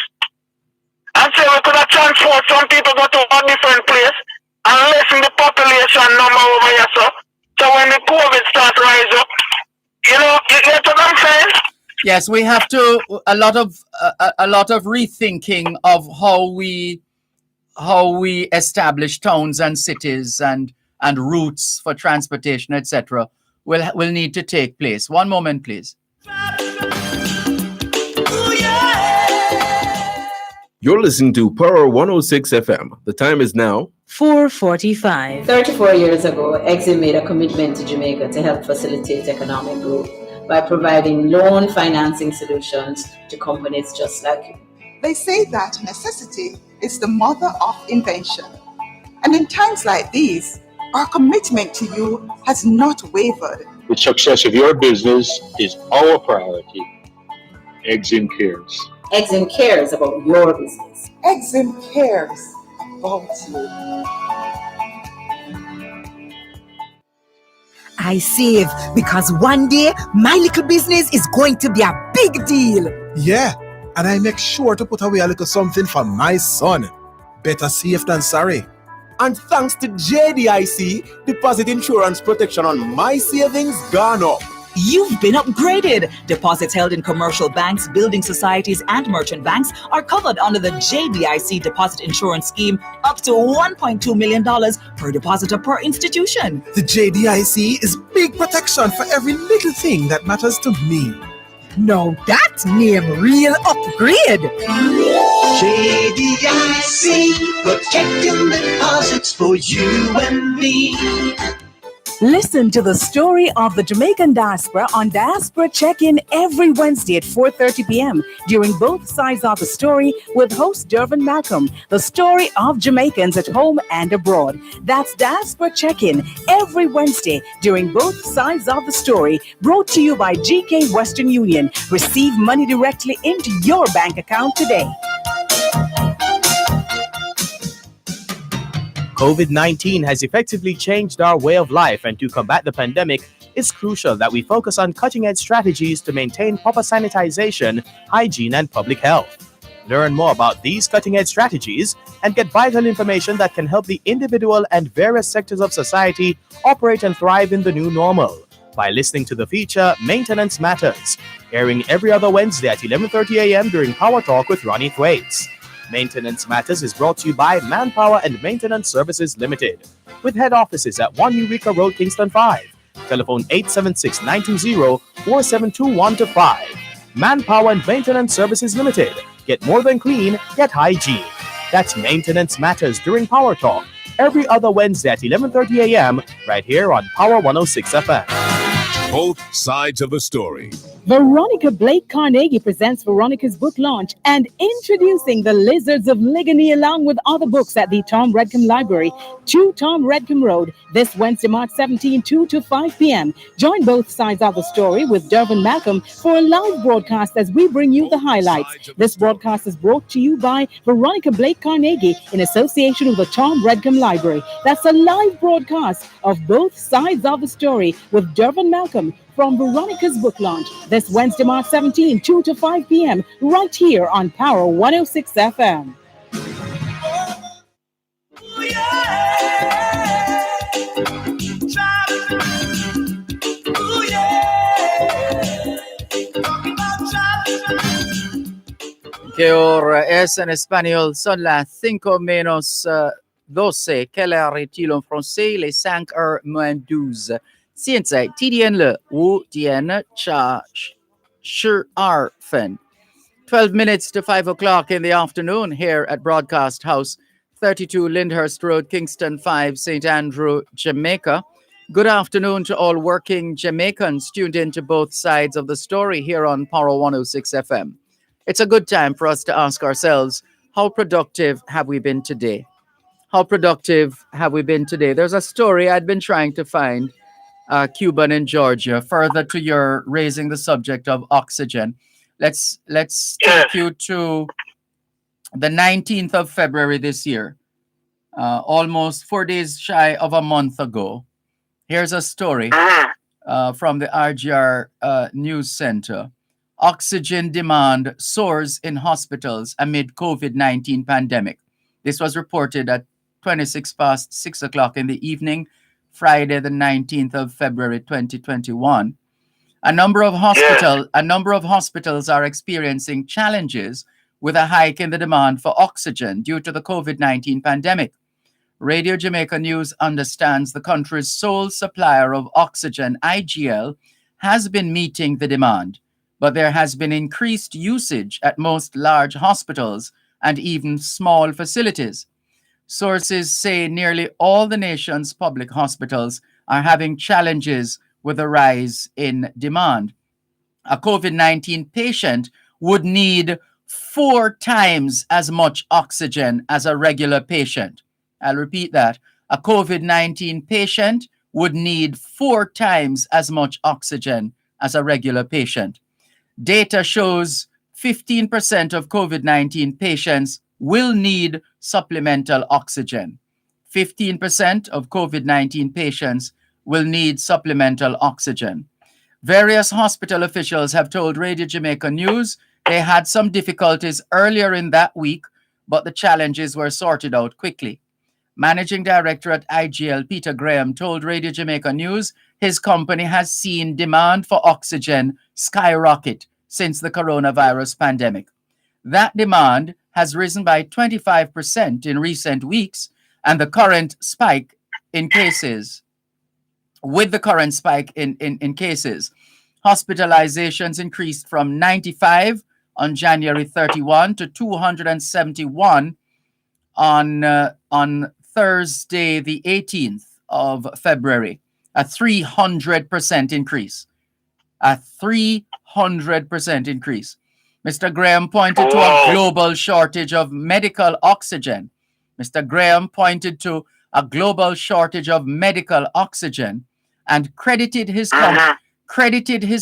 and say we could have transport some people go to a different place and lessen the population number over here. So when the COVID starts rise up, you get what I'm saying? Yes, we have to a lot of rethinking of how we establish towns and cities and routes for transportation, etc. will need to take place. One moment, please. You're listening to Power 106 FM. The time is now 4:45. 34 years ago, Exim made a commitment to Jamaica to help facilitate economic growth by providing loan financing solutions to companies just like you. They say that necessity is the mother of invention. And in times like these, our commitment to you has not wavered. The success of your business is our priority. Exim cares. Exim cares about your business. Exim cares about you. I save because one day my little business is going to be a big deal. Yeah, and I make sure to put away a little something for my son. Better safe than sorry. And thanks to JDIC, deposit insurance protection on my savings gone up. You've been upgraded. Deposits held in commercial banks, building societies, and merchant banks are covered under the JDIC Deposit Insurance Scheme up to $1.2 million per depositor per institution. The JDIC is big protection for every little thing that matters to me. Now that's name real upgrade. JDIC, protecting deposits for you and me. Listen to the story of the Jamaican diaspora on Diaspora Check-In every Wednesday at 4:30 p.m. during both sides of the story with host Dervan Malcolm, the story of Jamaicans at home and abroad. That's Diaspora Check-In every Wednesday during both sides of the story, brought to you by GK Western Union. Receive money directly into your bank account today. COVID-19 has effectively changed our way of life, and to combat the pandemic, it's crucial that we focus on cutting-edge strategies to maintain proper sanitization, hygiene, and public health. Learn more about these cutting-edge strategies and get vital information that can help the individual and various sectors of society operate and thrive in the new normal by listening to the feature Maintenance Matters, airing every other Wednesday at 11:30 a.m. during Power Talk with Ronnie Thwaites. Maintenance Matters is brought to you by Manpower and Maintenance Services Limited, with head offices at 1 Eureka Road, Kingston 5. Telephone 876-920-4721-5. Manpower and Maintenance Services Limited. Get more than clean, get hygiene. That's Maintenance Matters during Power Talk, every other Wednesday at 11:30 a.m. right here on Power 106 FM. Both sides of the story. Veronica Blake Carnegie presents Veronica's book launch and introducing The Lizards of Ligony along with other books at the Tom Redcombe Library, 2 Tom Redcombe Road, this Wednesday, March 17, 2 to 5 p.m. Join both sides of the story with Dervan Malcolm for a live broadcast as we bring you the highlights. This broadcast is brought to you by Veronica Blake Carnegie in association with the Tom Redcombe Library. That's a live broadcast of both sides of the story with Dervan Malcolm from Veronica's book launch this Wednesday, March 17, 2 to 5 p.m. right here on Power 106 FM. Que hora es en español? Son las 5 menos 12. Quelle heure est-il en français? Les 5 heures moins 12. 现在几点了？5点12分。12 minutes to 5 o'clock in the afternoon here at Broadcast House, 32 Lyndhurst Road, Kingston 5, St. Andrew, Jamaica. Good afternoon to all working Jamaicans tuned into both sides of the story here on Power 106 FM. It's a good time for us to ask ourselves, how productive have we been today? How productive have we been today? There's a story I'd been trying to find, Cuban in Georgia, further to your raising the subject of oxygen. Let's take you to the 19th of February this year, almost 4 days shy of a month ago. Here's a story. from the RGR News Center. Oxygen demand soars in hospitals amid COVID-19 pandemic. This was reported at 26 past 6 o'clock in the evening, Friday, the 19th of February, 2021. A number of hospitals are experiencing challenges with a hike in the demand for oxygen due to the COVID-19 pandemic. Radio Jamaica News understands the country's sole supplier of oxygen, IGL, has been meeting the demand, but there has been increased usage at most large hospitals and even small facilities. Sources say nearly all the nation's public hospitals are having challenges with a rise in demand. A COVID-19 patient would need 4 times as much oxygen as a regular patient. I'll repeat that. A COVID-19 patient would need 4 times as much oxygen as a regular patient. Data shows 15% of COVID-19 patients will need supplemental oxygen. 15% of COVID-19 patients will need supplemental oxygen. Various hospital officials have told Radio Jamaica News they had some difficulties earlier in that week, but the challenges were sorted out quickly. Managing Director at IGL, Peter Graham, told Radio Jamaica News his company has seen demand for oxygen skyrocket since the coronavirus pandemic. That demand has risen by 25% in recent weeks, and the current spike in cases, hospitalizations increased from 95 on January 31 to 271 on Thursday, the 18th of February, a 300% increase. A 300% increase. Mr. Graham pointed to a global shortage of medical oxygen. Mr. Graham pointed to a global shortage of medical oxygen and credited his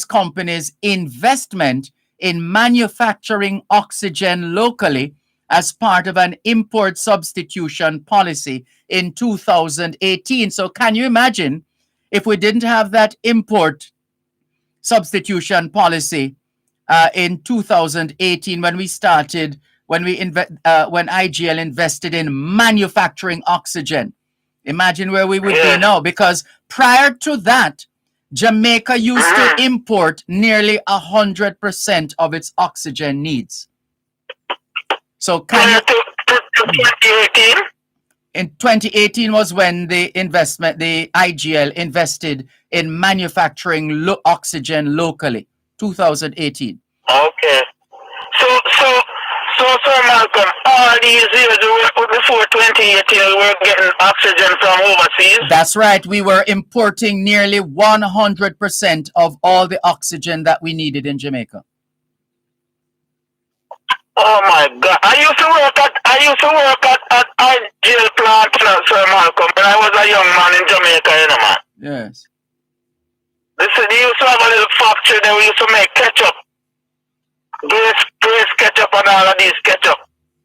company's investment in manufacturing oxygen locally as part of an import substitution policy in 2018. So can you imagine if we didn't have that import substitution policy in 2018 when IGL invested in manufacturing oxygen? Imagine where we would be now, because prior to that, Jamaica used to import nearly 100% of its oxygen needs. So can you... 2018? In 2018 was when the IGL invested in manufacturing oxygen locally. 2018. Okay. So, Malcolm, all these years before 2018, we were getting oxygen from overseas? That's right. We were importing nearly 100% of all the oxygen that we needed in Jamaica. Oh my God! I used to work at IGL plant, Sir Malcolm, when I was a young man in Jamaica, you know, man. Yes. Listen, they used to have a little factory there. We used to make ketchup, Grace ketchup, and all of these ketchup.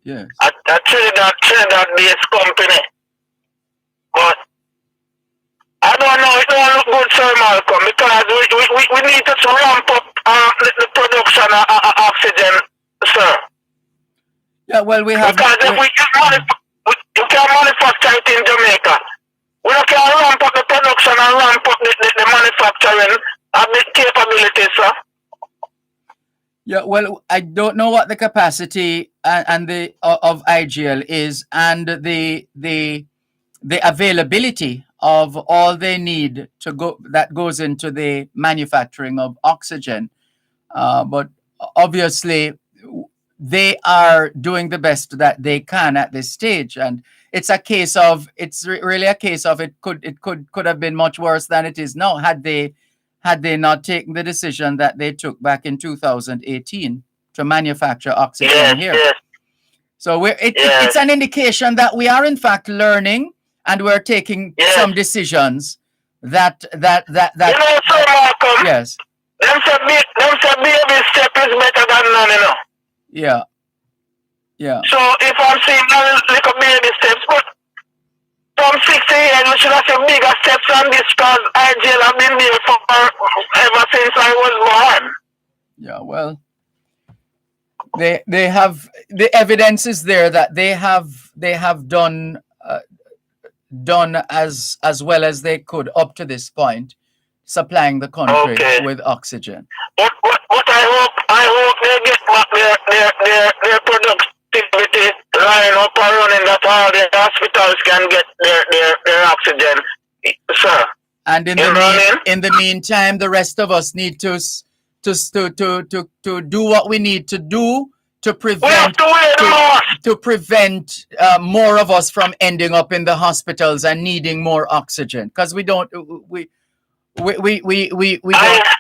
Yes. At Trinidad-based company. But I don't know. It don't look good, Sir Malcolm, because we need to ramp up the production of oxygen, sir. Yeah, well, we have... Because if you can manufacture it in Jamaica, we can ramp up the production and ramp up the manufacturing of the capabilities, sir. Yeah, well, I don't know what the capacity and the of IGL is, and the availability of all they need to go that goes into the manufacturing of oxygen. But obviously, they are doing the best that they can at this stage, and it's really a case of it could have been much worse than it is now had they not taken the decision that they took back in 2018 to manufacture oxygen here. Yes. So it's an indication that we are in fact learning, and we're taking some decisions that you know, Sir Malcolm, yes. Them say baby step is better than none, you know. Yeah. Yeah. So if I'm seeing little baby steps, but from 60 years, we should have seen bigger steps on this because IGL have been there for ever since I was born. Yeah, well, they have the evidence is there that they have done as well as they could up to this point, supplying the country with oxygen. But I hope they get back their productivity line up and running, that all the hospitals can get their oxygen, sir. And in the meantime, the rest of us need to do what we need to do to prevent more of us from ending up in the hospitals and needing more oxygen, because we don't.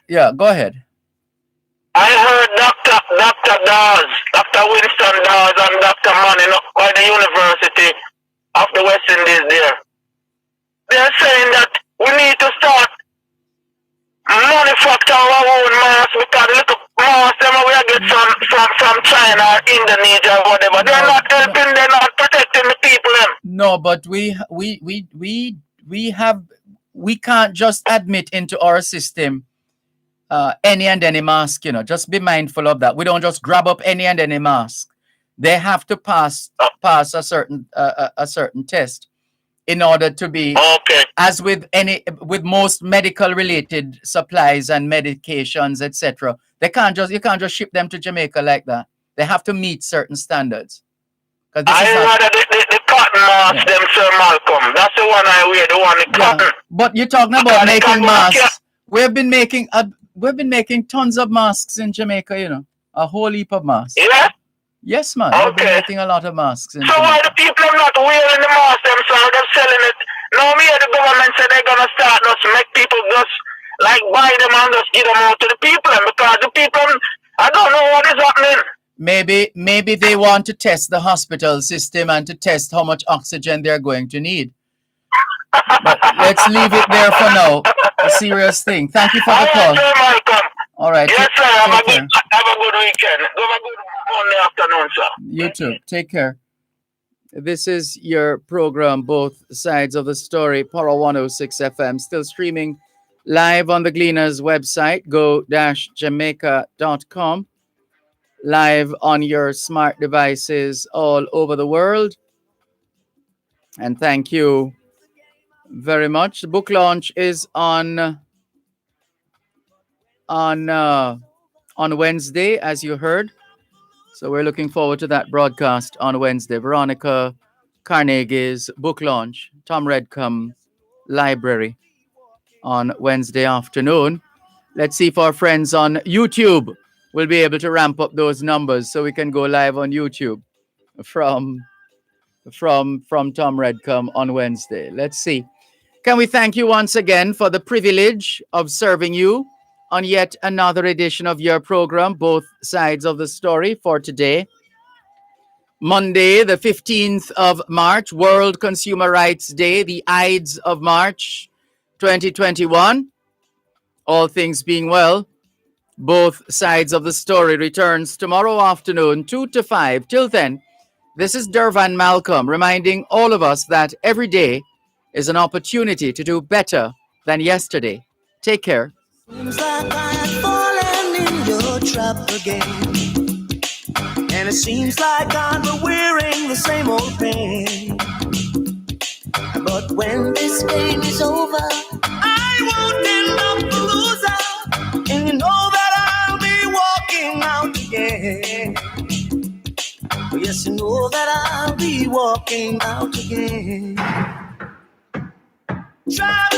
Yeah, go ahead. I heard Dr. Dawes, Dr. Winston Dawes, and Dr. Manning by the University of the West Indies there. They're saying that we need to start manufacture our own masks, because the little masks them we get from China or Indonesia or whatever. They're not helping, they're not protecting the people. No, but we can't just admit into our system any and any mask, just be mindful of that. We don't just grab up any and any mask. They have to pass a certain test in order to be, as with most medical related supplies and medications, etc. You can't just ship them to Jamaica like that. They have to meet certain standards. I heard the cotton mask, them, Sir Malcolm. That's the one I wear, the one the cotton. But you're talking about making masks. We've been making tons of masks in Jamaica, a whole heap of masks. Yeah? Yes, man. We've been making a lot of masks in So Jamaica. why the people are not wearing the mask themselves? They're selling it. Now me the government said they're gonna start just make people just like buy them and just give them out to the people, because the people, I don't know what is happening. Maybe they want to test the hospital system and to test how much oxygen they're going to need. But let's leave it there for now. A serious thing. Thank you for the call. All right. Yes, sir. Have a good weekend. Have a good Monday afternoon, sir. You too. Take care. This is your program, Both Sides of the Story, Power 106 FM, still streaming live on the Gleaners website, go-jamaica.com, live on your smart devices all over the world. And thank you very much. The book launch is on Wednesday, as you heard. So we're looking forward to that broadcast on Wednesday. Veronica Carnegie's book launch, Tom Redcombe Library, on Wednesday afternoon. Let's see if our friends on YouTube will be able to ramp up those numbers so we can go live on YouTube from Tom Redcombe on Wednesday. Let's see. Can we thank you once again for the privilege of serving you on yet another edition of your program, Both Sides of the Story, for today. Monday, the 15th of March, World Consumer Rights Day, the Ides of March 2021. All things being well, Both Sides of the Story returns tomorrow afternoon, 2 to 5. Till then, this is Dervan Malcolm reminding all of us that every day is an opportunity to do better than yesterday. Take care. Seems like I am falling in your trap again, and it seems like I'm wearing the same old pain. But when this game is over, I won't end up a loser, and you know that I'll be walking out again. Oh, yes, you know that I'll be walking out again. Trap,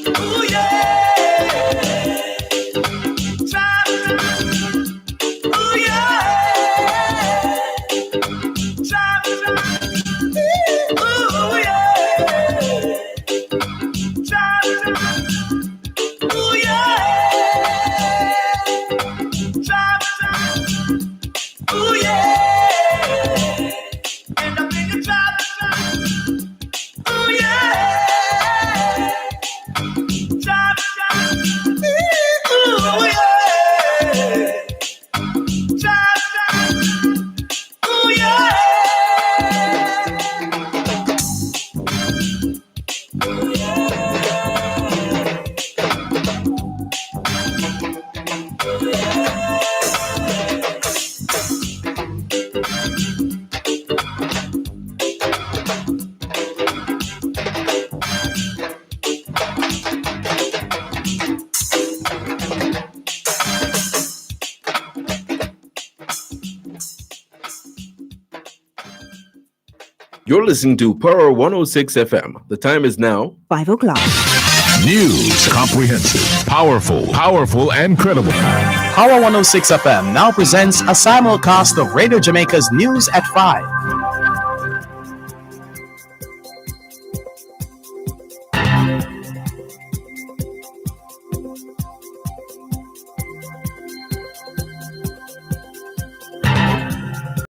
ooh yeah. Yeah. You're listening to Power 106 FM. The time is now 5 o'clock. News, comprehensive, powerful, and credible. Power 106 FM now presents a simulcast of Radio Jamaica's news at 5.